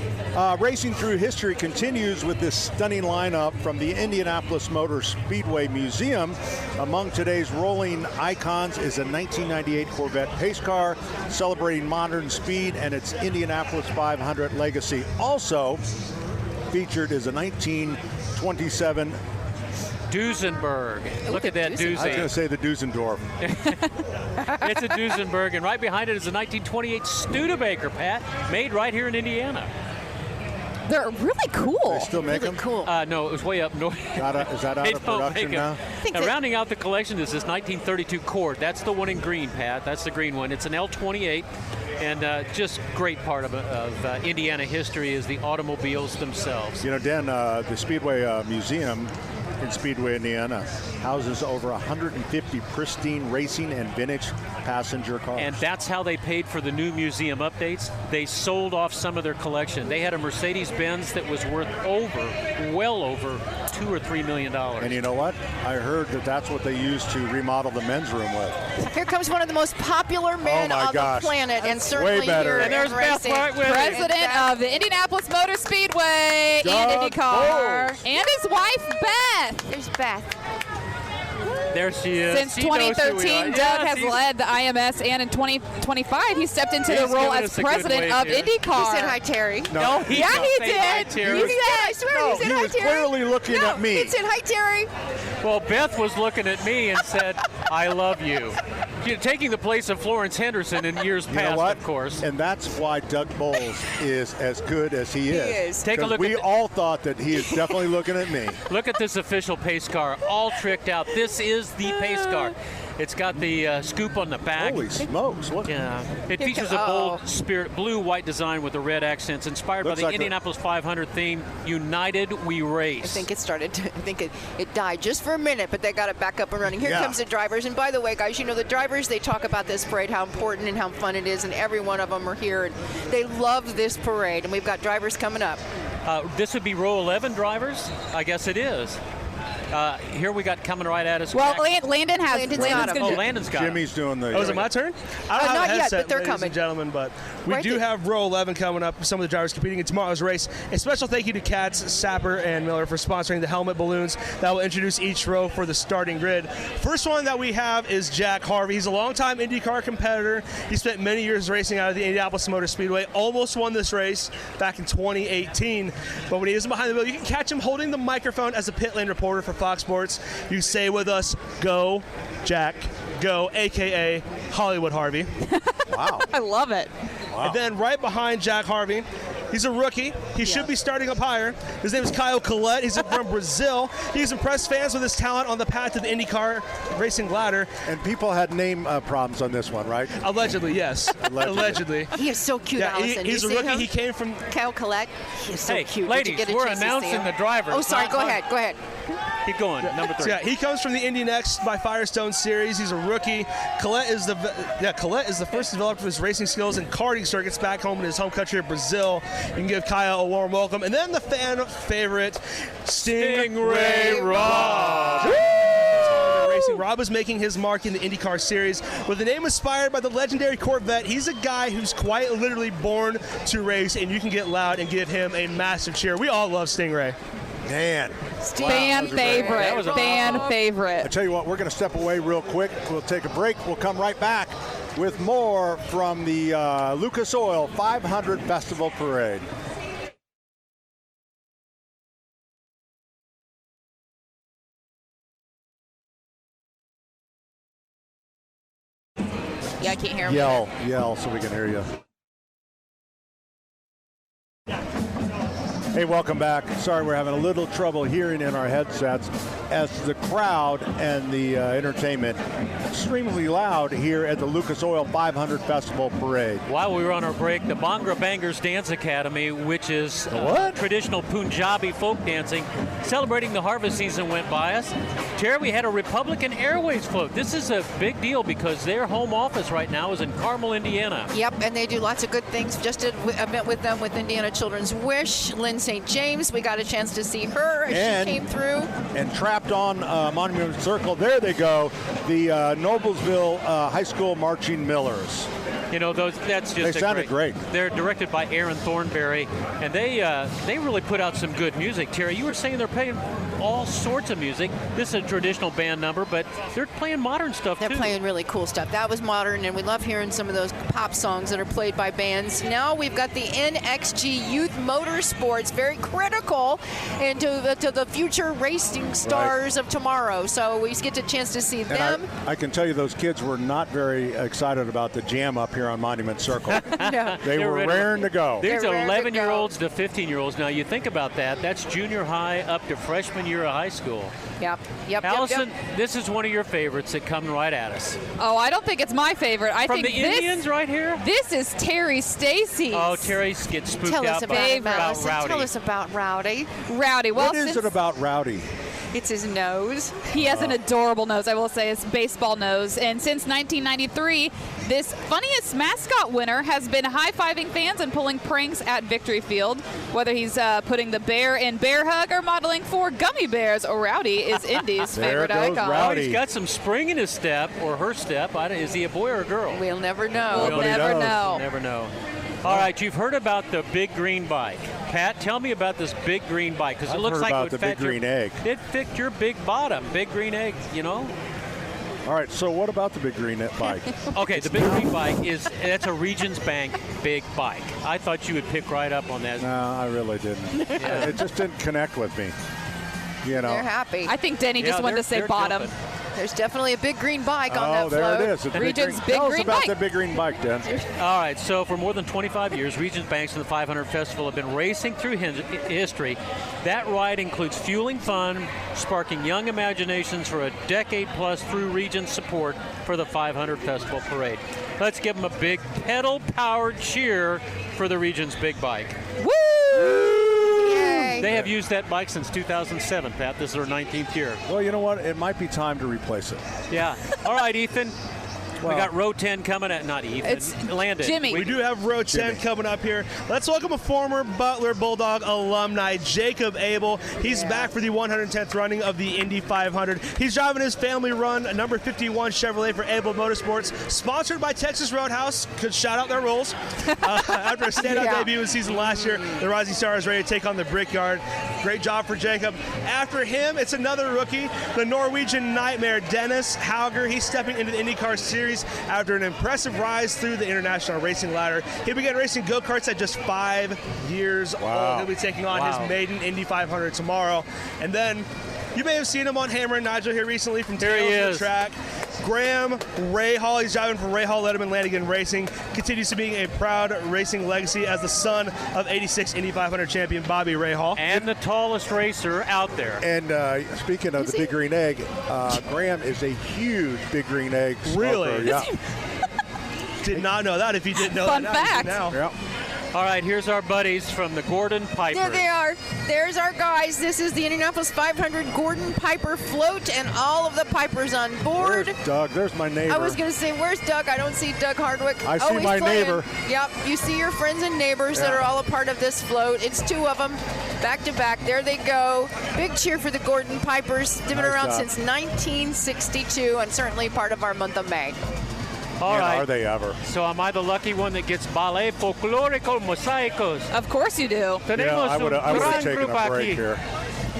Racing through history continues with this stunning lineup from the Indianapolis Motor Speedway Museum. Among today's rolling icons is a 1998 Corvette pace car celebrating modern speed and its Indianapolis 500 legacy. Also featured is a 1927 Duesenberg. Look at that I was going to doozy. say the Dusendorf. It's a Duesenberg, and right behind it is a 1928 Studebaker, Pat, made right here in Indiana. They're really cool. They still make Really them? cool. No, it was way up north. Is that out They of don't production make 'em. now? Now, rounding out the collection is this 1932 Cord. That's the one in green, Pat. That's the green one. It's an L28, and just great part of Indiana history is the automobiles themselves. You know, Dan, the Speedway Museum in Speedway, Indiana, houses over 150 pristine racing and vintage passenger cars. And that's how they paid for the new museum updates. They sold off some of their collection. They had a Mercedes-Benz that was worth well over $2 or $3 million. And you know what? I heard that that's what they used to remodel the men's room with. Here comes one of the most popular men my on gosh. the planet, and certainly Way better. here And there's in Beth racing. right with it. President of the Indianapolis Motor Speedway Doug and IndyCar, Bowles. and his wife Beth. There's Beth. There she is. Since She knows who we 2013, are. Doug Yes, has he's- led the IMS, and in 2025 he stepped into the He's role giving as us a good president wave of here. IndyCar. He said hi, Terry. No, he Yeah, don't he say hi, did. Terry. He said, I swear, No, he said he hi, was Terry. clearly looking No, at me. He said hi, Terry. Well, Beth was looking at me and said, I love you. You know, taking the place of Florence Henderson in years You know past, what? of course. And that's why Doug Bowles is as good as he is. is. Take a 'Cause look we at the- all thought that he is definitely looking at me. Look at this official pace car, all tricked out. This is the pace car. It's got the scoop on the back. Holy smokes. What? Yeah. It Here features comes- a bold spirit blue-white design with the red accents, inspired Looks by the like a- Indianapolis 500 theme, United We Race. I think it started. I think it died just for a minute, but they got it back up and running. Here Yeah. comes the drivers. And by the way, guys, you know the drivers. They talk about this parade, how important and how fun it is, and every one of them are here, and they love this parade. And we've got drivers coming up. This would be row 11 drivers? I guess it is. Here we got coming right at us. Well, Jack- Landon has. Landon's got him. Oh, Landon's got it. Jimmy's doing the. Oh, is it my turn? I don't have not a yet, headset, but they're ladies coming. and gentlemen, but we Right do there. have row 11 coming up. Some of the drivers competing in tomorrow's race. A special thank you to Katz, Sapper, and Miller for sponsoring the helmet balloons that will introduce each row for the starting grid. First one that we have is Jack Harvey. He's a longtime IndyCar competitor. He spent many years racing out of the Indianapolis Motor Speedway. Almost won this race back in 2018. But when he isn't behind the wheel, you can catch him holding the microphone as a pit lane reporter for Fox Sports. You say with us, "Go, Jack, go," a.k.a. Hollywood Harvey. Wow. I love it. And then right behind Jack Harvey, he's a rookie. He should be starting up higher. His name is Kyle Collette. He's from Brazil. He's impressed fans with his talent on the path to the IndyCar racing ladder. And people had name problems on this one, right? Allegedly, yes. Allegedly. He is so cute, Yeah, Allison. he's you a see rookie. him? He came from. Kyle Collette. He is so Hey, cute. ladies, Did you get a we're chance to see announcing him? the drivers. Oh, sorry. not Go Harvey. ahead. Go ahead. Keep going. Number 3. So, yeah, he comes from the Indy Next by Firestone Series. He's a rookie. Collette is the first developer of his racing skills in karting circuits back home in his home country of Brazil. You can give Kyle a warm welcome. And then the fan favorite, Stingray Raj. Racing. Rob is making his mark in the IndyCar Series with a name inspired by the legendary Corvette. He's a guy who's quite literally born to race, and you can get loud and give him a massive cheer. We all love Stingray. Man. Fan favorite. Fan favorite. I tell you what, we're going to step away real quick. We'll take a break. We'll come right back with more from the Lucas Oil 500 Festival Parade. Yeah, I can't hear him. Yell so we can hear you. Hey, welcome back. Sorry, we're having a little trouble hearing in our headsets as the crowd and the entertainment extremely loud here at the Lucas Oil 500 Festival Parade. While we were on our break, the Bhangra Bangers Dance Academy, which is traditional Punjabi folk dancing, celebrating the harvest season, went by us. Terry, we had a Republican Airways float. This is a big deal because their home office right now is in Carmel, Indiana. Yep, and they do lots of good things. Just did an event with them with Indiana Children's Wish. Lynn St. James, we got a chance to see her as she came through. And trapped on Monument Circle, there they go, the Noblesville High School Marching Millers. You know, that's just they sounded great. They're directed by Aaron Thornberry, and they really put out some good music. Terry, you were saying they're playing all sorts of music. This is a traditional band number, but they're playing modern stuff They're too. playing really cool stuff. That was modern, and we love hearing some of those pop songs that are played by bands. Now we've got the NXG Youth Motorsports, very critical into the future racing stars of tomorrow. So we get a chance to see them. I can tell you those kids were not very excited about the jam up here on Monument Circle. No. They were raring to go. There's 11-year-olds to 15-year-olds. Now you think about that. That's junior high up to freshman year of high school. Yep. Allison, this is one of your favorites that come right at us. Oh, I don't think it's my favorite. I From think the Indians right here? This is Terry Stacy's. Oh, Terry gets spooked Tell out us by about Rowdy. Tell us about Rowdy. Rowdy. Well, What is it about Rowdy? It's his nose. He has an adorable nose, I will say, his baseball nose. And since 1993, this funniest mascot winner has been high-fiving fans and pulling pranks at Victory Field. Whether he's putting the bear in bear hug or modeling for gummy bears, Rowdy is Indy's favorite icon. Oh, he's got some spring in his step, or her step. Is he a boy or a girl? We'll never know. We'll never know. Never know. All right, you've heard about the big green bike. Pat, tell me about this big green bike, because it looks heard like about it would the fit big green egg. It fit your big bottom, big green egg, you know? All right, so what about the big green bike? Okay, the big green bike that's a Regions Bank big bike. I thought you would pick right up on that. No, I really didn't. It just didn't connect with me. You know. They're happy. I think Denny just wanted to say bottom. Jumping. There's definitely a big green bike on that there float. it is. Regions Tell big us green about bike. the big green bike, Dan. All right, so for more than 25 years, Regions Banks and the 500 Festival have been racing through history. That ride includes fueling fun, sparking young imaginations for a decade plus through Regions support for the 500 Festival Parade. Let's give them a big pedal-powered cheer for the Regions big bike. Woo! They have used that bike since 2007, Pat. This is their 19th year. Well, you know what? It might be time to replace it. Yeah. All right, Ethan. We got row 10 coming at, not Ethan, It's Landon. Jimmy. We do have row 10 coming up here. Let's welcome a former Butler Bulldog alumni, Jacob Abel. He's back for the 110th running of the Indy 500. He's driving his family run, number 51 Chevrolet for Abel Motorsports, sponsored by Texas Roadhouse. Could shout out their rules. After a standout debut in season last year, the Rising Star is ready to take on the Brickyard. Great job for Jacob. After him, it's another rookie, the Norwegian Nightmare, Dennis Hauger. He's stepping into the IndyCar Series after an impressive rise through the international racing ladder. He began racing go-karts at just 5 years old. He'll be taking on his maiden Indy 500 tomorrow. And then you may have seen him on Hammer and Nigel here recently from Tales of the Track. Graham Rahal, he's driving for Rahal Letterman Lanigan Racing, continues to being a proud racing legacy as the son of 86 Indy 500 champion Bobby Rahal. And the tallest racer out there. And speaking of the big green egg, Graham is a huge big green egg smoker. Really? Yeah. Did not know that. If you didn't know Fun that, fact. now. Yep. All right, here's our buddies from the Gordon Piper. There they are. There's our guys. This is the Indianapolis 500 Gordon Piper float, and all of the Pipers on board. There's Doug. There's my neighbor. I was going to say, where's Doug? I don't see Doug Hardwick. I see he's my playing. neighbor. Yep, you see your friends and neighbors that are all a part of this float. It's two of them, back to back. There they go. Big cheer for the Gordon Pipers. They've been around since 1962, and certainly part of our month of May. All right. Are they ever? So am I the lucky one that gets Ballet Folclórico Mosaicos? Of course you do. Yeah, I would have taken a break here.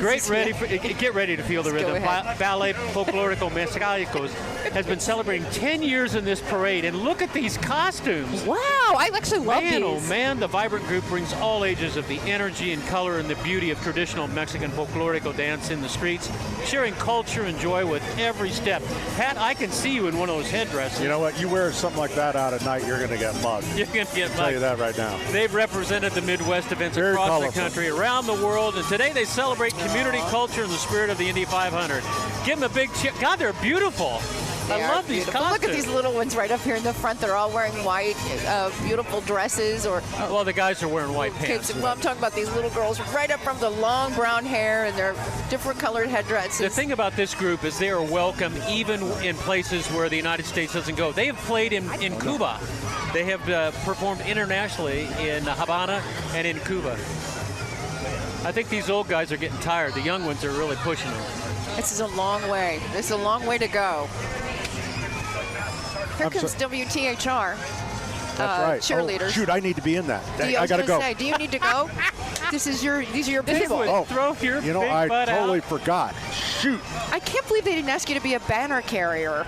Get ready to feel the rhythm. Ballet Folclórico Mosaicos has been celebrating 10 years in this parade, and look at these costumes. Wow, I actually love these. Oh man, the vibrant group brings all ages of the energy and color and the beauty of traditional Mexican folklorico dance in the streets, sharing culture and joy with every step. Pat, I can see you in one of those headdresses. You know what? You wear something like that out at night, you're going to get mugged. You're going to get mugged. I'll tell you that right now. They've represented the Midwest events Very across colorful. the country, around the world, and today they celebrate community culture and the spirit of the Indy 500. Give them a big cheer. God, they're beautiful. I love these costumes. Look at these little ones right up here in the front. They're all wearing white, beautiful dresses. Well, the guys are wearing white pants. Well, I'm talking about these little girls right up from the long brown hair and their different colored headdresses. The thing about this group is they are welcome even in places where the United States doesn't go. They have played in Cuba. They have performed internationally in Havana and in Cuba. I think these old guys are getting tired. The young ones are really pushing them. This is a long way. This is a long way to go. Here comes WTHR. That's right. Cheerleaders. Oh, shoot, I need to be in that. I got to go. Say, do you need to go? These are your people. You know, I totally forgot. Shoot. I can't believe they didn't ask you to be a banner carrier.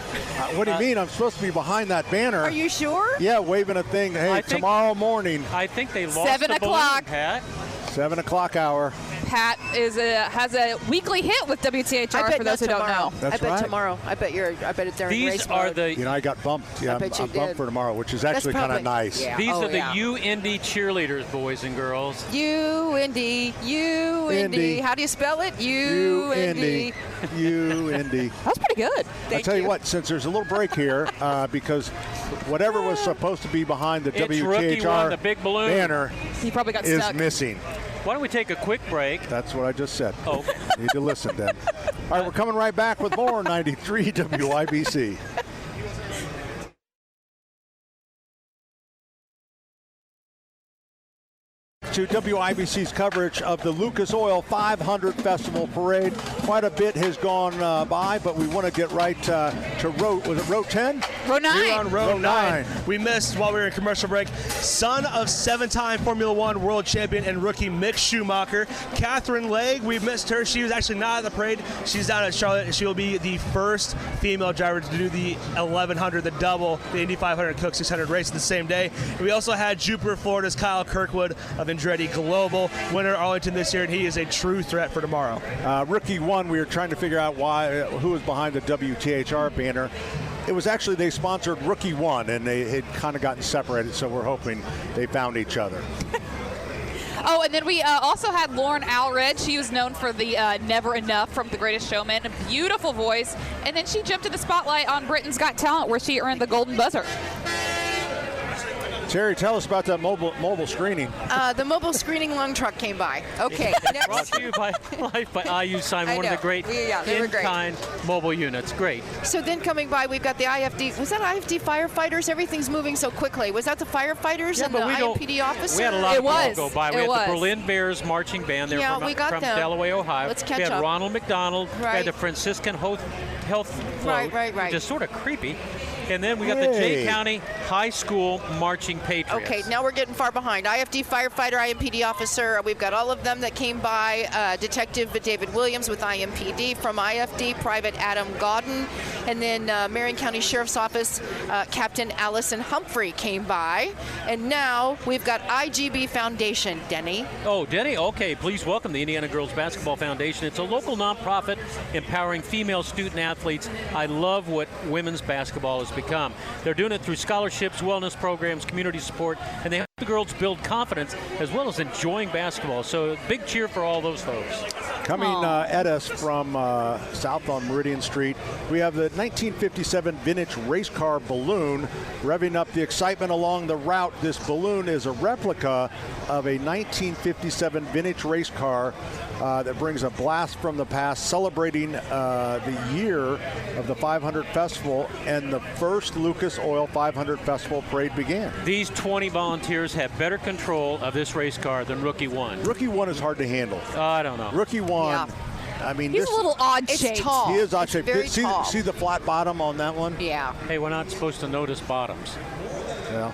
What do you mean? I'm supposed to be behind that banner. Are you sure? Yeah, waving a thing. Hey, tomorrow morning. I think they lost 7 the o'clock. balloon, Pat. 7 o'clock hour. Pat has a weekly hit with WTHR for those who don't know. That's I bet right. tomorrow. I bet it's there in race These are mode. the. You know, I got bumped. Yeah, I'm bet you bumped did. for tomorrow, which is actually kind of nice. Yeah. These are the UIndy cheerleaders, boys and girls. UIndy. Indy. How do you spell it? UIndy. UIndy. That's pretty good. I'll tell you what, since there's a little break here, because whatever was supposed to be behind the It's rookie WTHR one, the big balloon. banner He probably got is stuck. missing. Why don't we take a quick break? That's what I just said. Oh. Need to listen then. All right, we're coming right back with more 93 WIBC. To WIBC's coverage of the Lucas Oil 500 Festival Parade. Quite a bit has gone by, but we want to get right to row. Was it row 10? Row 9. We're on row 9. We missed while we were in commercial break. Son of 7-time Formula One world champion and rookie Mick Schumacher, Catherine Legge. We missed her. She was actually not at the parade. She's down at Charlotte, and she will be the first female driver to do the 1100, the double, the Indy 500 Cook 600 race the same day. And we also had Jupiter, Florida's Kyle Kirkwood of Andretti Global, winner Arlington this year, and he is a true threat for tomorrow. Rookie one, we were trying to figure out who was behind the WTHR banner. It was actually, they sponsored Rookie One, and they had kind of gotten separated, so we're hoping they found each other. Oh, and then we also had Lauren Alred. She was known for the Never Enough from The Greatest Showman. A beautiful voice. And then she jumped in the spotlight on Britain's Got Talent, where she earned the Golden Buzzer. Terry, tell us about that mobile screening. The mobile screening lung truck came by. Okay, next. Brought to you by Life by IU Simon, one of the great they were great. in-kind mobile units. Great. So then coming by, we've got the IFD. Was that IFD firefighters? Everything's moving so quickly. Was that the firefighters and the IMPD officer? We had a lot of people go by. We had the Berlin Bears marching band there Yeah, from we got them. Delaware, Ohio. Let's catch we had up. Ronald McDonald. We Right. had the Franciscan Health Float, Right. which is sort of creepy. And then we got the Jay County High School Marching Patriots. Okay, now we're getting far behind. IFD firefighter, IMPD officer. We've got all of them that came by. Detective David Williams with IMPD from IFD, Private Adam Godden, and then Marion County Sheriff's Office Captain Allison Humphrey came by. And now we've got IGB Foundation. Denny. Oh, Denny, okay. Please welcome the Indiana Girls Basketball Foundation. It's a local nonprofit empowering female student athletes. I love what women's basketball has become. They're doing it through scholarships, wellness programs, community support, and they help the girls build confidence as well as enjoying basketball. So big cheer for all those folks. Coming at us from south on Meridian Street, we have the 1957 vintage race car balloon revving up the excitement along the route. This balloon is a replica of a 1957 vintage race car that brings a blast from the past, celebrating the year of the 500 Festival and the first Lucas Oil 500 Festival parade began. These 20 volunteers have better control of this race car than Rookie 1. Rookie 1 is hard to handle. I don't know. Rookie 1. Yeah. I mean, He's a little odd It's shaped. tall. He is odd It's shaped. very See, tall. see the flat bottom on that one? Yeah. Hey, we're not supposed to notice bottoms. Yeah.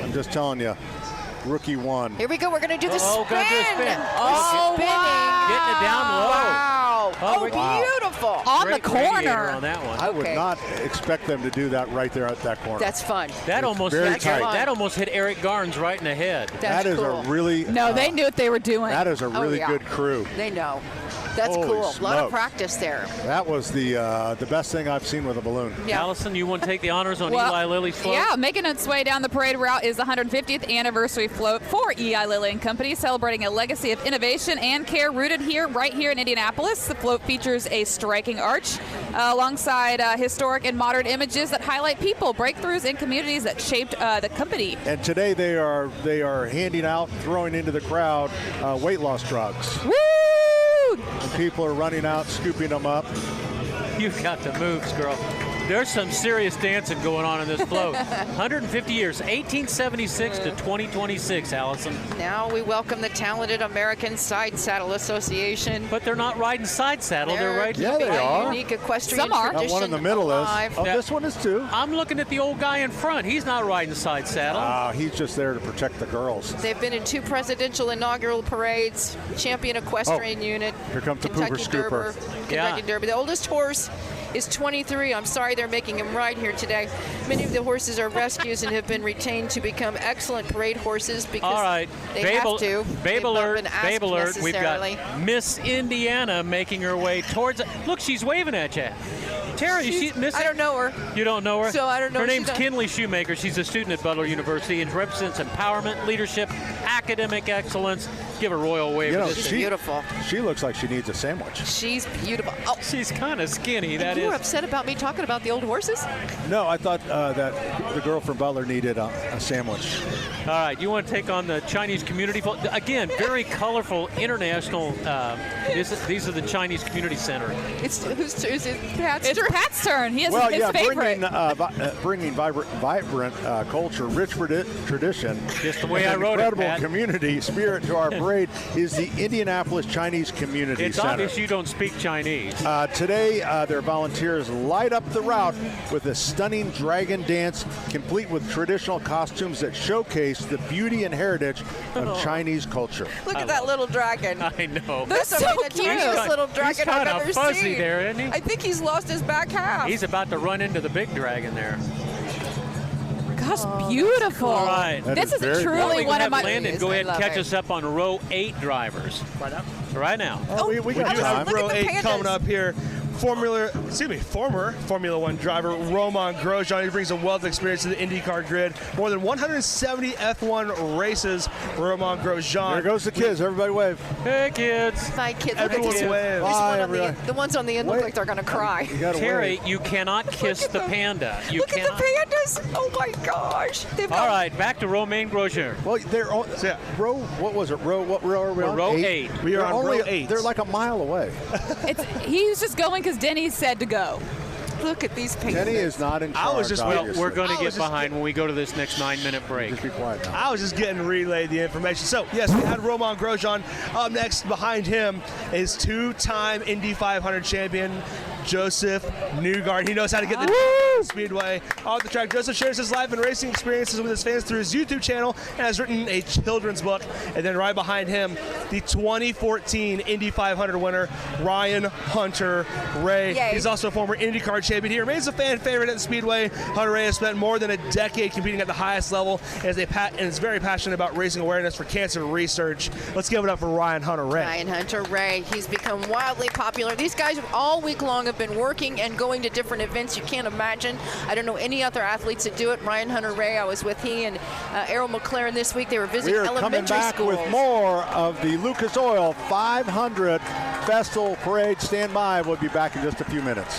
I'm just telling you. Rookie 1. Here we go. We're going to do the Oh, spin. gonna do a spin. Oh, spinning. Getting it down low. Wow. Oh, Oh, beautiful. On Great the radiator corner. on that one. I would Okay. not expect them to do that right there at that corner. That's fun. That almost very hit, tight. that almost hit Eric Garnes right in the head. That's That is cool. a really No, they knew what they were doing. that is a really yeah. good crew. They know. That's Holy cool. A lot of smokes. practice there. That was the best thing I've seen with a balloon. Yeah. Allison, you want to take the honors on Well, Eli Lilly's float? Yeah, making its way down the parade route is the 150th anniversary float for Eli Lilly and Company, celebrating a legacy of innovation and care rooted right here in Indianapolis. The float features a striking arch alongside historic and modern images that highlight people, breakthroughs, and communities that shaped the company. And today they are handing out, throwing into the crowd weight loss drugs. Woo! And people are running out, scooping them up. You've got the moves, girl. There's some serious dancing going on in this float. 150 years, 1876 to 2026, Allison. Now we welcome the talented American Side Saddle Association. But they're not riding side saddle, they're riding. Yeah, they are. Unique equestrian Some are. tradition That one in the middle alive. is. Oh, this one is too. I'm looking at the old guy in front. He's not riding side saddle. He's just there to protect the girls. They've been in 2 presidential inaugural parades, champion equestrian unit. Here comes the Kentucky Pooper Derby, Scooper. Kentucky Yeah. Derby. The oldest horse is 23. I'm sorry they're making him ride here today. Many of the horses are rescues and have been retained to become excellent parade horses because All right, they babe, have to. babe They've not alert, been asked babe alert. We've got necessarily. Miss Indiana making her way towards. Look, she's waving at you. Terry, is she missing? I don't know her. You don't know her? So I don't know Her if name's she's a- Kinley Shoemaker. She's a student at Butler University and represents empowerment, leadership, academic excellence. Give a royal wave. You know, to this She's thing. beautiful. She looks like she needs a sandwich. She's beautiful. Oh, She's kind of skinny. That you is. were upset about me talking about the old horses? No, I thought that the girl from Butler needed a sandwich. All right, you want to take on the Chinese community? Again, very colorful international. These are the Chinese Community Center. It's who's it? Pat's It's turn? Pat's turn. He has Well, his yeah, favorite. bringing vibrant culture, rich tradition, Just the way and I an wrote it, incredible Pat. community spirit to our parade is the Indianapolis Chinese Community It's Center. obvious you don't speak Chinese. Today, their volunteers light up the route with a stunning dragon dance, complete with traditional costumes that showcase the beauty and heritage of Chinese culture. Look at that little dragon. I know. That's so the cute. tiniest little dragon He's I've kinda ever fuzzy seen. there, isn't he? I think he's lost his back half. He's about to run into the big dragon there. Gosh, beautiful. All right. That This is very is Well, truly we one can of have my. Landon Yes, go I ahead and love catch it. us up on row 8 drivers. Right now. We We got do have time. row Look at the 8 coming pandas. up here. Former Formula One driver Roman Grosjean. He brings a wealth of experience to the IndyCar grid. More than 170 F1 races. Roman Grosjean. There goes the kids. Everybody wave. Hey, kids. My kids, look at Everyone these. waves. This Bye, one on everyone. the ones on the end look Wait. like they're going to cry. You got to Terry, wave. you cannot kiss at the them. panda. You Look cannot. at the pandas. Oh my gosh. They've All got right, back to Romain Grosjean. Well, they're on, Yeah. row. What was it? What row are we We're on? row 8. We are They're on only- row 8. They're like a mile away. He's just going because Denny said to go. Look at these pandas. Denny is not in charge. I was just- Well, obviously. we're going to I get was just behind when we go to this next 9-minute break. Just be quiet now. I was just getting relayed the information. So, yes, we had Roman Grosjean. Up next behind him is 2-time Indy 500 champion Joseph Newgarden. He knows how to get the speedway off the track. Joseph shares his life and racing experiences with his fans through his YouTube channel and has written a children's book. And then right behind him, the 2014 Indy 500 winner, Ryan Hunter Ray. Yay. He's also a former IndyCar champion. He remains a fan favorite at the Speedway. Hunter Ray has spent more than a decade competing at the highest level and is very passionate about raising awareness for cancer research. Let's give it up for Ryan Hunter Ray. Ryan Hunter Ray. He's become wildly popular. These guys all week long have been working and going to different events you can't imagine. I don't know any other athletes that do it. Ryan Hunter Ray, I was with he and Errol McLaren this week. They were visiting We are coming elementary back schools. with more of the Lucas Oil 500 Festival Parade. Stand by. We'll be back in just a few minutes.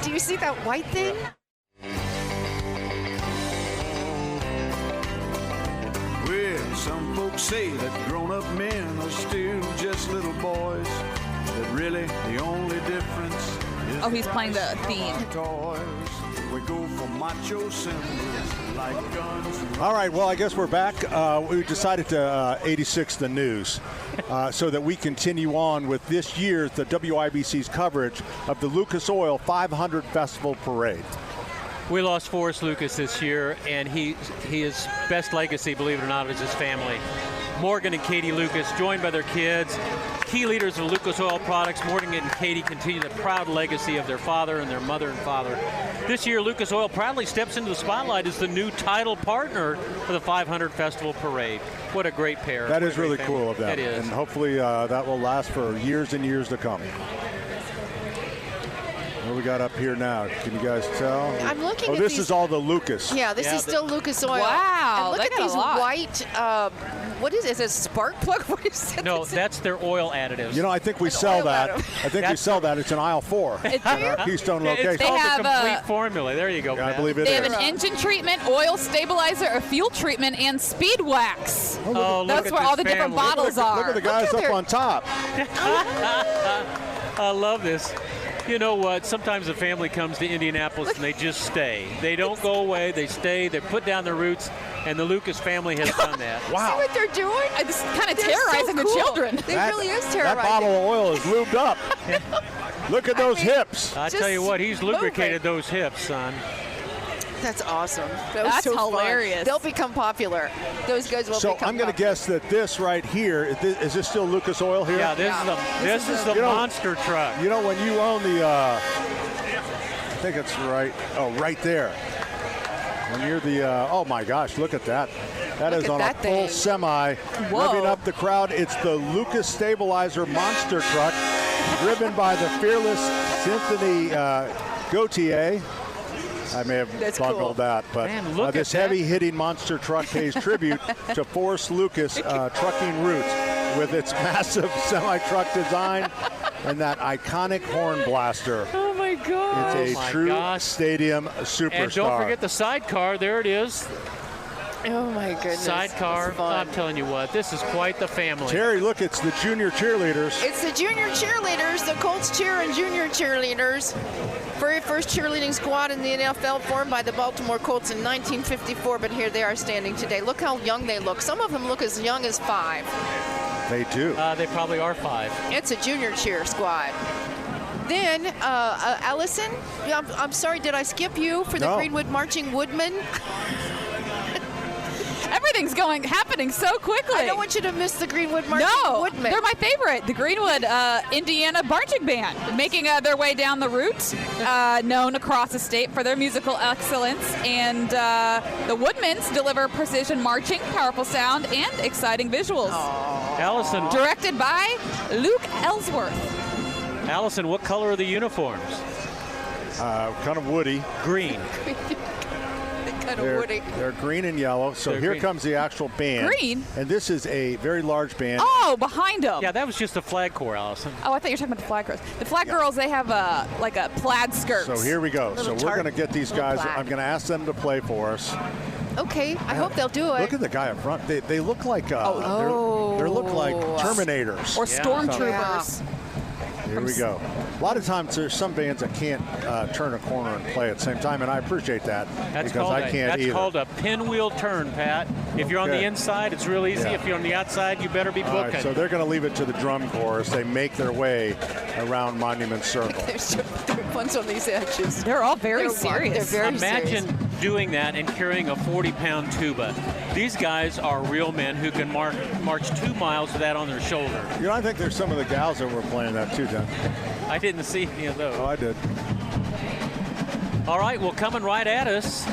Do you see that white thing? Well, some folks say that grown-up men are still just little boys. But really, the only difference is Oh, he's playing the theme. toys. We go for macho symbols like guns. All right, well, I guess we're back. We decided to 86 the news so that we continue on with this year's, the WIBC's coverage of the Lucas Oil 500 Festival Parade. We lost Forrest Lucas this year, and his best legacy, believe it or not, is his family. Morgan and Katie Lucas, joined by their kids, key leaders of Lucas Oil Products. Morgan and Katie continue the proud legacy of their father and their mother and father. This year, Lucas Oil proudly steps into the spotlight as the new title partner for the 500 Festival Parade. What a great pair. That What a is great really family. cool of them. It is. And hopefully that will last for years and years to come. What do we got up here now? Can you guys tell? I'm looking Oh, at this these- is all the Lucas. Yeah, this is still Lucas Oil. Wow, And look they at got a these lot. white, what is it? Is it a spark plug? What is it? No, that's their oil additives. You know, I think we sell oil that. additive. I think we sell that. It's in aisle 4 at our Keystone location. It's called have, the complete formula. There you go, Yeah, I Pat. believe it They is. have an engine treatment, oil stabilizer, a fuel treatment, and speed wax. Oh, look That's at where this all the different family. bottles are. Look at the guys up on top. I love this. You know what? Sometimes the family comes to Indianapolis and they just stay. They don't go away. They stay. They put down their roots, and the Lucas family has done that. See what they're doing? It's kind of They're terrorizing so the cool. children. It That- really is That terrorizing. bottle of oil is lubed up. Look at those hips. I tell you what, he's lubricated those hips, son. That's awesome. That was That's so fun. hilarious. They'll become popular. Those guys will So become I'm going to popular. guess that this right here, is this still Lucas Oil here? Yeah, this This is is the You know- monster truck. You know, when you own the, I think it's right, right there. When you're the, oh my gosh, look at that. That Look is at on that a full thing. semi. Whoa. Revving up the crowd, it's the Lucas Stabilizer monster truck, driven by the fearless Cynthia Gautier. I may have That's bungled cool. that, but Man, look this at that. heavy-hitting monster truck pays tribute to Forrest Lucas trucking roots with its massive semi-truck design and that iconic horn blaster. Oh my God! It's a true stadium superstar. And don't forget the sidecar. There it is. Oh my goodness. Sidecar. That's fun. I'm telling you what, this is quite the family. Terry, look, it's the junior cheerleaders. It's the junior cheerleaders, the Colts cheer and junior cheerleaders. Very first cheerleading squad in the NFL, formed by the Baltimore Colts in 1954, but here they are standing today. Look how young they look. Some of them look as young as 5. They do. They probably are 5. It's a junior cheer squad. Then, Allison, I'm sorry, did I skip you for the No. Greenwood Marching Woodmen? Everything's happening so quickly. I don't want you to miss the Greenwood Marching No, Woodmen. they're my favorite. The Greenwood, Indiana marching band, making their way down the route, known across the state for their musical excellence. And the Woodmans deliver precision marching, powerful sound, and exciting visuals. Allison, Directed by Luke Ellsworth. Allison, what color are the uniforms? Kind of woody. Green. kind of woody. They're green and yellow. So They're here green. comes the actual band. Green? And this is a very large band. Oh, behind them. Yeah, that was just a flag corps, Allison. Oh, I thought you were talking about the flag girls. The flag girls, they have like a plaid skirt. So here we go. So we're going to get these guys. I'm going to ask them to play for us. Okay, I hope they'll do it. Look at the guy up front. They look like they look like Terminators Or stormtroopers. Here we go. A lot of times there's some bands that can't turn a corner and play at the same time, and I appreciate that because I can't that's either. called a pinwheel turn, Pat. If you're on the Okay. inside, it's real easy. Yeah. If you're on the outside, you better be All booking. right, so they're going to leave it to the drum corps as they make their way around Monument Circle. There's ones on these edges. They're all very They're serious. very Imagine serious. doing that and carrying a 40-pound tuba. These guys are real men who can march 2 miles with that on their shoulder. You know, I think there's some of the gals that were playing that too, Dan. I didn't see any of those. Oh, I did. All right, well, coming right at us,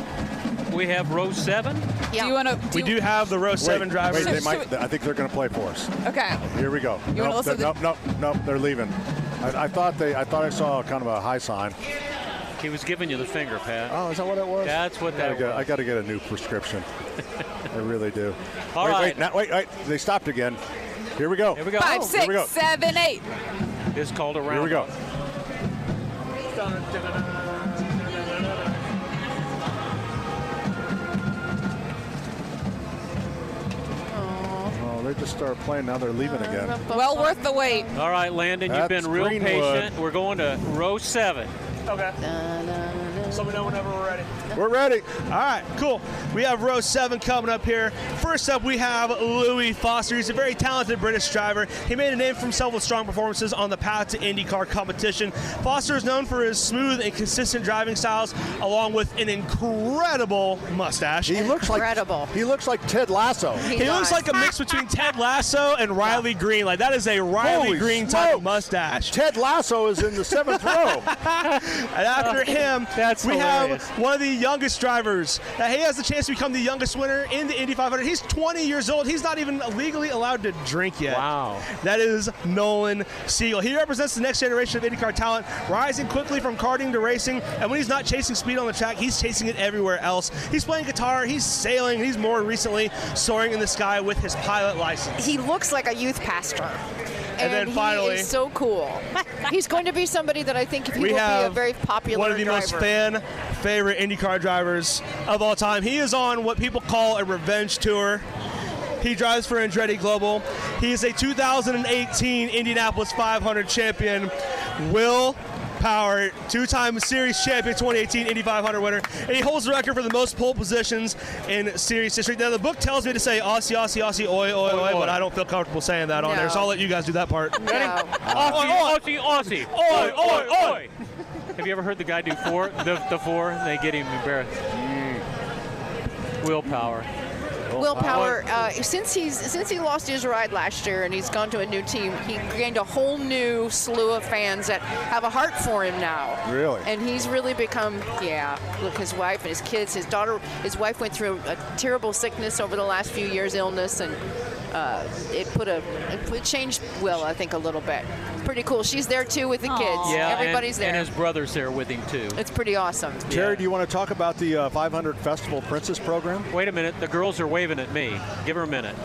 we have row 7. Yeah. Do you want to? We do have the row 7 drivers. Wait, I think they're going to play for us. Okay. Here we go. You wanna listen to Nope, they're leaving. I thought I saw kind of a high sign. He was giving you the finger, Pat. Oh, is that what it was? That's what that was. I got to get a new prescription. I really do. All right. Wait, they stopped again. Here we go. Here we go. 5, 6, 7, 8. It's called a round. Here we go. Oh, they just started playing. Now they're leaving again. Well worth the wait. All right, Landon, you've That's been real Greenwood. patient. We're going to row 7. Okay. So we know whenever we're ready. We're ready. All right, cool. We have row 7 coming up here. First up, we have Louis Foster. He's a very talented British driver. He made a name for himself with strong performances on the path to IndyCar competition. Foster is known for his smooth and consistent driving styles, along with an incredible mustache. He looks Incredible. He looks like Ted Lasso. He looks like a mix between Ted Lasso and Riley Green. Like, that is a Riley Holy Green type smokes. of mustache. Ted Lasso is in the 7th row. And after him, That's we hilarious. have one of the youngest drivers. He has the chance to become the youngest winner in the Indy 500. He's 20 years old. He's not even legally allowed to drink yet. Wow. That is Nolan Siegel. He represents the next generation of IndyCar talent, rising quickly from karting to racing. And when he's not chasing speed on the track, he's chasing it everywhere else. He's playing guitar, he's sailing, he's more recently soaring in the sky with his pilot license. He looks like a youth pastor. And then finally- he is so cool. He's going to be somebody that I think he We will be a have very popular one of the driver. most fan favorite IndyCar drivers of all time. He is on what people call a revenge tour. He drives for Andretti Global. He is a 2018 Indianapolis 500 champion. Will Power, two-time series champion, 2018 Indy 500 winner, and he holds the record for the most pole positions in series history. Now, the book tells me to say Aussie, Aussie, Aussie, oi, oi, oi, but I don't feel comfortable saying that on there, so I'll let you guys do that part. No. Aussie, Aussie, Aussie. Oi, oi, oi. Have you ever heard the guy do the 4? They get him embarrassed. Willpower. Will Power, since he lost his ride last year and he's gone to a new team, he gained a whole new slew of fans that have a heart for him now. Really? And he's really become, look, his wife and his kids, his daughter, his wife went through a terrible sickness over the last few years, illness, and it changed Will, I think, a little bit. Pretty cool. She's there too with the kids. Yeah, Everybody's there. And his brother's there with him too. It's pretty awesome. Terry, do you want to talk about the 500 Festival Princess program? Wait a minute. The girls are waving at me. Give her a minute.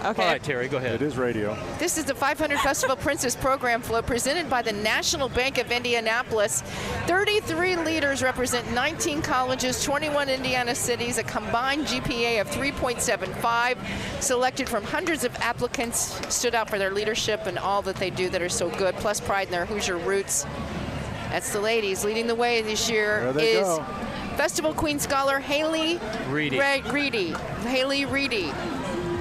Okay. All right, Terry, go ahead. It is radio. This is the 500 Festival Princess Program float presented by the National Bank of Indianapolis. 33 leaders represent 19 colleges, 21 Indiana cities, a combined GPA of 3.75, selected from hundreds of applicants, stood out for their leadership and all that they do that are so good, plus pride in their Hoosier roots. That's the ladies. Leading the way this year There they is go. Festival Queen Scholar Haley Reedy. Haley Reedy.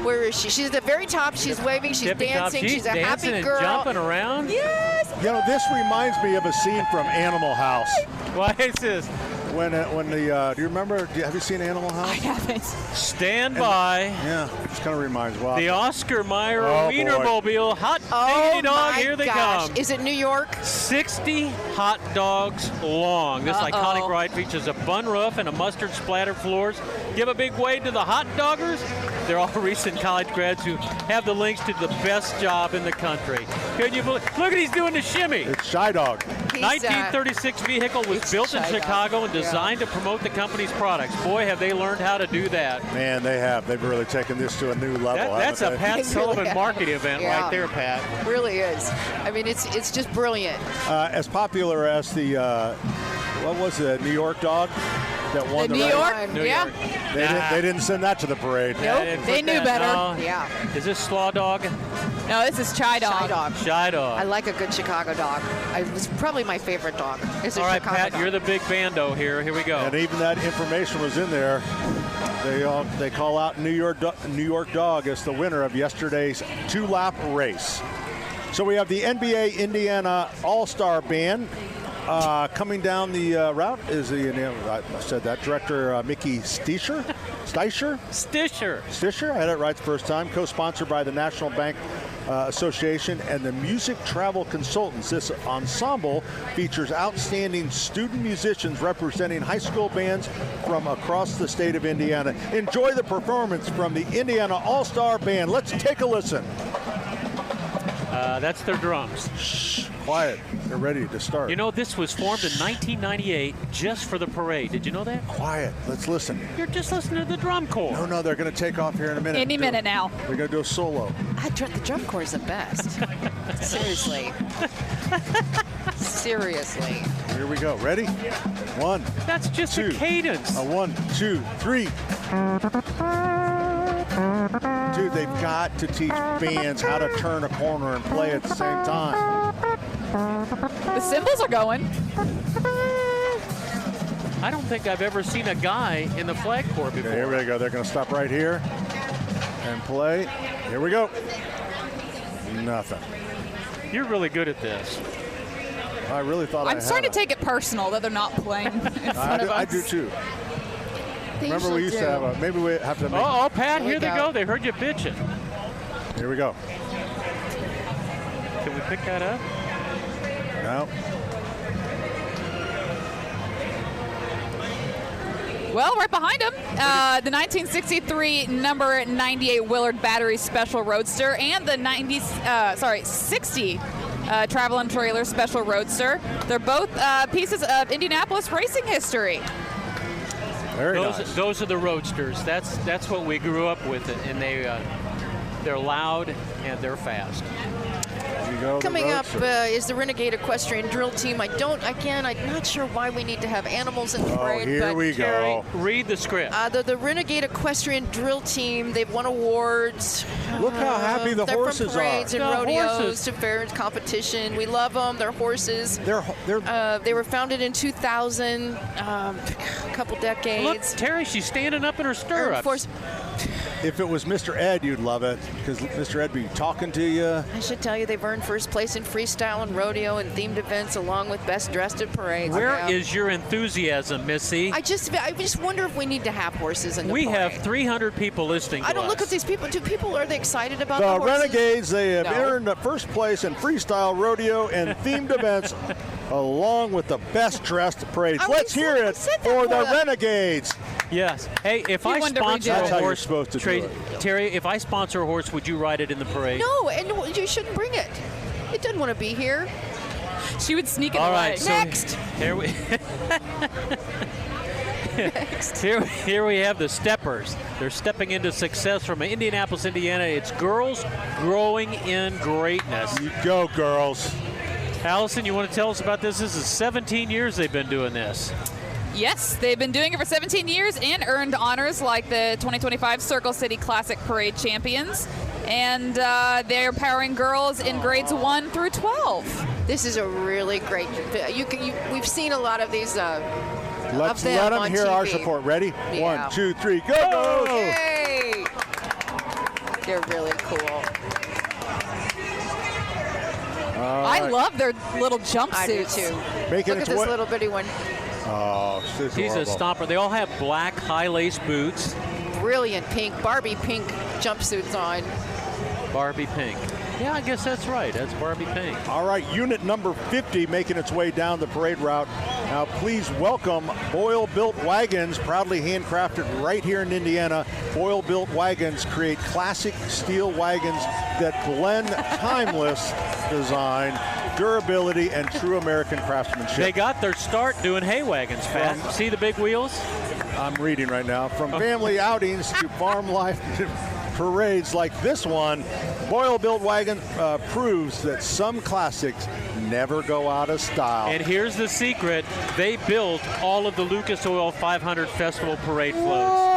Where is she? She's at the very top. She's waving. She's Tippy top. dancing. She's a dancing happy and girl. jumping around. Yes. You know, this reminds me of a scene from Animal House. Why is this? When the do you remember? Have you seen Animal House? I haven't. Stand by. Yeah, it just kind of reminds. Wow. The Oscar Mayer Oh, boy. Wienermobile hot diggity dog. my Here they gosh. come. Is it New York? 60 hot dogs long. This iconic ride features a bun roof and a mustard splattered floors. Give a big wave to the hot doggers. They're all recent college grads who have the links to the best job in the country. Can you believe? Look at he's doing the shimmy. It's Shy Dog. 1936 vehicle was built in Shy Dog. Chicago and designed to promote the company's products. Boy, have they learned how to do that. Man, they have. They've really taken this to a new level. That's a haven't they? Pat They Sullivan really have. marketing event Yeah. right there, Pat. Really is. I mean, it's just brilliant. As popular as the what was the New York dog that won The the New race? York? New Yeah. York. They didn't send that to the parade. Yeah, Nope, didn't they put knew that- better. no. Yeah. Is this Slaw Dog? No, this is Chai Dog. Shy Dog. Shy Dog. I like a good Chicago dog. It's probably my favorite dog. Is a All right, Chicago Pat, dog. you're the big bando here. Here we go. And even that information was in there. They call out New York Dog as the winner of yesterday's 2-lap race. So we have the NBA Indiana All-Star Band. Coming down the route is I said that, Director Mickey Stischer? Stischer, I had it right the first time. Co-sponsored by the National Bank Association and the Music Travel Consultants. This ensemble features outstanding student musicians representing high school bands from across the state of Indiana. Enjoy the performance from the Indiana All-Star Band. Let's take a listen. That's their drums. Shh, quiet. They're ready to start. You know, this was formed in 1998 just for the parade. Did you know that? Quiet. Let's listen. You're just listening to the drum corps. No, they're going to take off here in a minute. Any minute now. They're going to do a solo. The drum corps is the best. Seriously. Seriously. Here we go. Ready? One. That's just two. a cadence. 1, 2, 3. Dude, they've got to teach bands how to turn a corner and play at the same time. The cymbals are going. I don't think I've ever seen a guy in the flag corps before. Okay, here we go. They're going to stop right here and play. Here we go. Nothing. You're really good at this. I really thought I'm starting to take it personal that they're not playing in front of us. I do too. They Remember we used to have maybe we have to make. Oh, Pat, here they go. They heard you bitching. Here we go. Can we pick that up? No. Well, right behind him, the 1963 number 98 Willard Battery Special Roadster and the 60 Travel & Trailer Special Roadster. They're both pieces of Indianapolis racing history. Very nice. Those are the Roadsters. That's what we grew up with, and they're loud and they're fast. Coming up is the Renegade Equestrian Drill Team. I'm not sure why we need to have animals in the parade. Here we go. Terry, read the script. The Renegade Equestrian Drill Team, they've won awards. Look how happy the horses from parades are. and The rodeos horses. to fair and competition. We love them. They're horses. They were founded in 2000, a couple decades. Look, Terry, she's standing up in her stirrups. If it was Mr. Ed, you'd love it, because Mr. Ed be talking to you. I should tell you, they've earned first place in freestyle and rodeo and themed events, along with best dressed at parades. Where is your enthusiasm, Missy? I just wonder if we need to have horses in the We parade. have 300 people listening to I don't us. look at these people. Are they excited about the The horses? Renegades, they have No. earned the first place in freestyle, rodeo, and themed events, along with the best dressed parades. Let's hear it for the Renegades. Yes. Hey, if I wanted to sponsor redo it. That's a how you're horse, supposed to do it. Terry, if I sponsor a horse, would you ride it in the parade? No, and you shouldn't bring it. It doesn't want to be here. She would sneak it All away. right, so Next. Here we Here we have the steppers. They're stepping into success from Indianapolis, Indiana. It's girls growing in greatness. You go, girls. Allison, you want to tell us about this? This is 17 years they've been doing this. Yes, they've been doing it for 17 years and earned honors like the 2025 Circle City Classic Parade champions. And they're empowering girls in grades 1 through 12. This is a really great. We've seen a lot of these. Let's of them let them on hear our TV. support. Ready? Yeah. 1, 2, 3, go! Yay! They're really cool. I love their little jumpsuits. I do too. Making Look its at this way- little bitty one. Oh, this is He's a horrible. stomper. They all have black high-lace boots. Brilliant pink, Barbie pink jumpsuits on. Barbie pink. Yeah, I guess that's right. That's Barbie pink. All right, unit number 50 making its way down the parade route. Now, please welcome Boyle-built wagons, proudly handcrafted right here in Indiana. Boyle-built wagons create classic steel wagons that blend timeless design, durability, and true American craftsmanship. They got their start doing hay wagons, Pat. See the big wheels? I'm reading right now. From family outings to farm life to parades like this one, Boyle-built wagon proves that some classics never go out of style. And here's the secret. They built all of the Lucas Oil 500 Festival parade floats.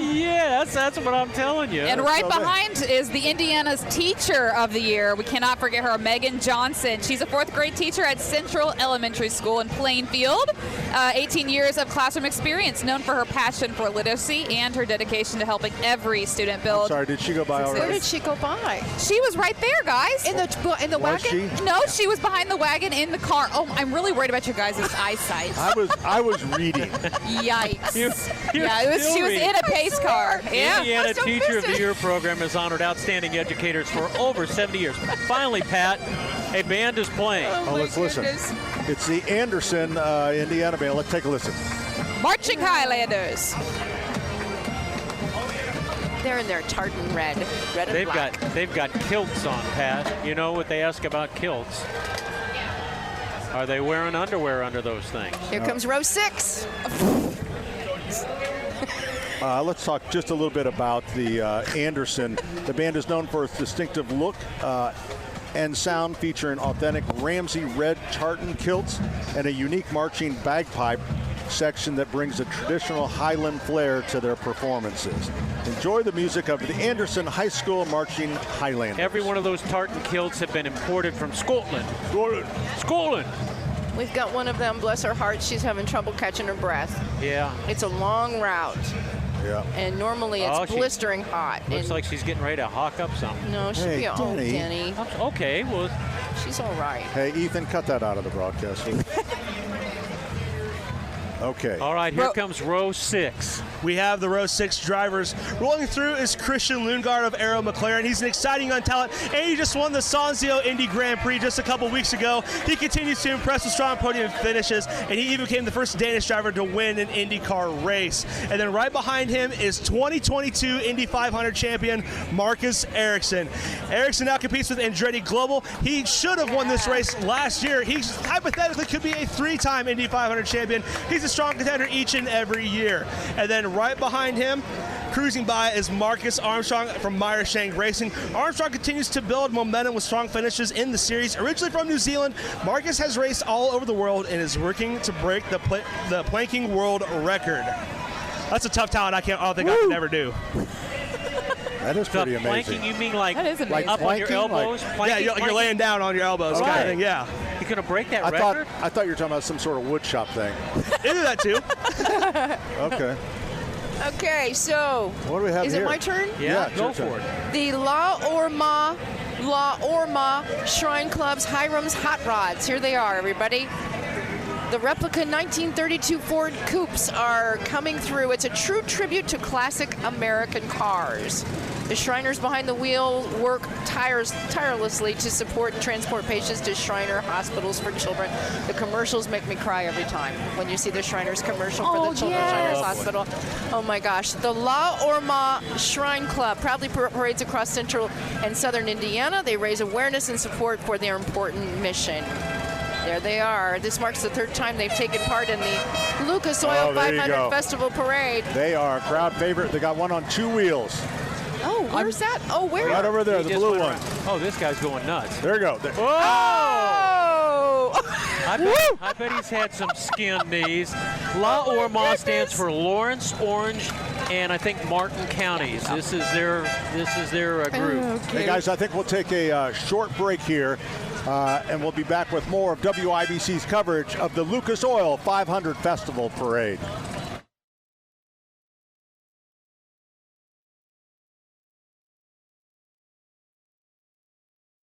Yes, that's what I'm telling you. And right behind is the Indiana's Teacher of the Year. We cannot forget her, Megan Johnson. She's a 4th grade teacher at Central Elementary School in Plainfield. 18 years of classroom experience, known for her passion for literacy and her dedication to helping every student build. Sorry, did she go by Where already? did she go by? She was right there, guys. In the Was wagon? she? No, she was behind the wagon in the car. Oh, I'm really worried about your guys' eyesight. I was reading. Yikes. You're Yeah, still she was reading. in a pace car. Yeah. Indiana Teacher of the Year program has honored outstanding educators for over 70 years. Finally, Pat, a band is playing. Oh, let's listen. It's the Anderson, Indiana band. Let's take a listen. Marching Highlanders. They're in their tartan red and black. They've got kilts on, Pat. You know what they ask about kilts? Are they wearing underwear under those things? Here comes row 6. Let's talk just a little bit about the Anderson. The band is known for its distinctive look and sound, featuring authentic Ramsey red tartan kilts and a unique marching bagpipe section that brings a traditional Highland flair to their performances. Enjoy the music of the Anderson High School Marching Highlanders. Every one of those tartan kilts have been imported from Scotland. Scotland. We've got one of them, bless her heart, she's having trouble catching her breath. Yeah. It's a long route. Yeah. And normally it's blistering hot. Looks like she's getting ready to hawk up something. No, she'll be all Denny. Okay, well. She's all right. Hey, Ethan, cut that out of the broadcast. Okay. All right, here comes row 6. We have the row 6 drivers. Rolling through is Christian Lundgaard of Arrow McLaren. He's an exciting young talent, and he just won the Sanzio Indy Grand Prix just a couple weeks ago. He continues to impress with strong podium finishes, and he even became the first Danish driver to win an IndyCar race. And then right behind him is 2022 Indy 500 champion Marcus Ericsson. Ericsson now competes with Andretti Global. He should have won this race last year. He hypothetically could be a 3-time Indy 500 champion. He's a strong contender each and every year. And then right behind him, cruising by, is Marcus Armstrong from Meyer Shank Racing. Armstrong continues to build momentum with strong finishes in the series. Originally from New Zealand, Marcus has raced all over the world and is working to break the planking world record. That's a tough talent I don't think I could ever do. That is pretty amazing. Planking, you mean like, that is amazing. like up on your elbows? Yeah, you're laying down on your elbows kind of thing, yeah. You're going to break that record? record? I thought you were talking about some sort of wood shop thing. They do that too. Okay. Okay, so what do we have is here? it my turn? Yeah, go for it. The La Orma Shrine Club's Hiram's Hot Rods. Here they are, everybody. The replica 1932 Ford Coupes are coming through. It's a true tribute to classic American cars. The Shriners behind the wheel work tirelessly to support and transport patients to Shriner Hospitals for Children. The commercials make me cry every time when you see the Shriners commercial for the Children's Shriners Hospital. Oh my gosh. The La Orma Shrine Club proudly parades across central and southern Indiana. They raise awareness and support for their important mission. There they are. This marks the 3rd time they've taken part in the Lucas Oil 500 Festival Parade. They are a crowd favorite. They got one on 2 wheels. Oh, where's that? Oh, where? Right over there, the blue one. Oh, this guy's going nuts. There you go. Oh! I bet he's had some skinned knees. La Orma stands for Lawrence, Orange, and I think Martin counties. This is their group. Okay. Hey guys, I think we'll take a short break here, and we'll be back with more of WIBC's coverage of the Lucas Oil 500 Festival Parade.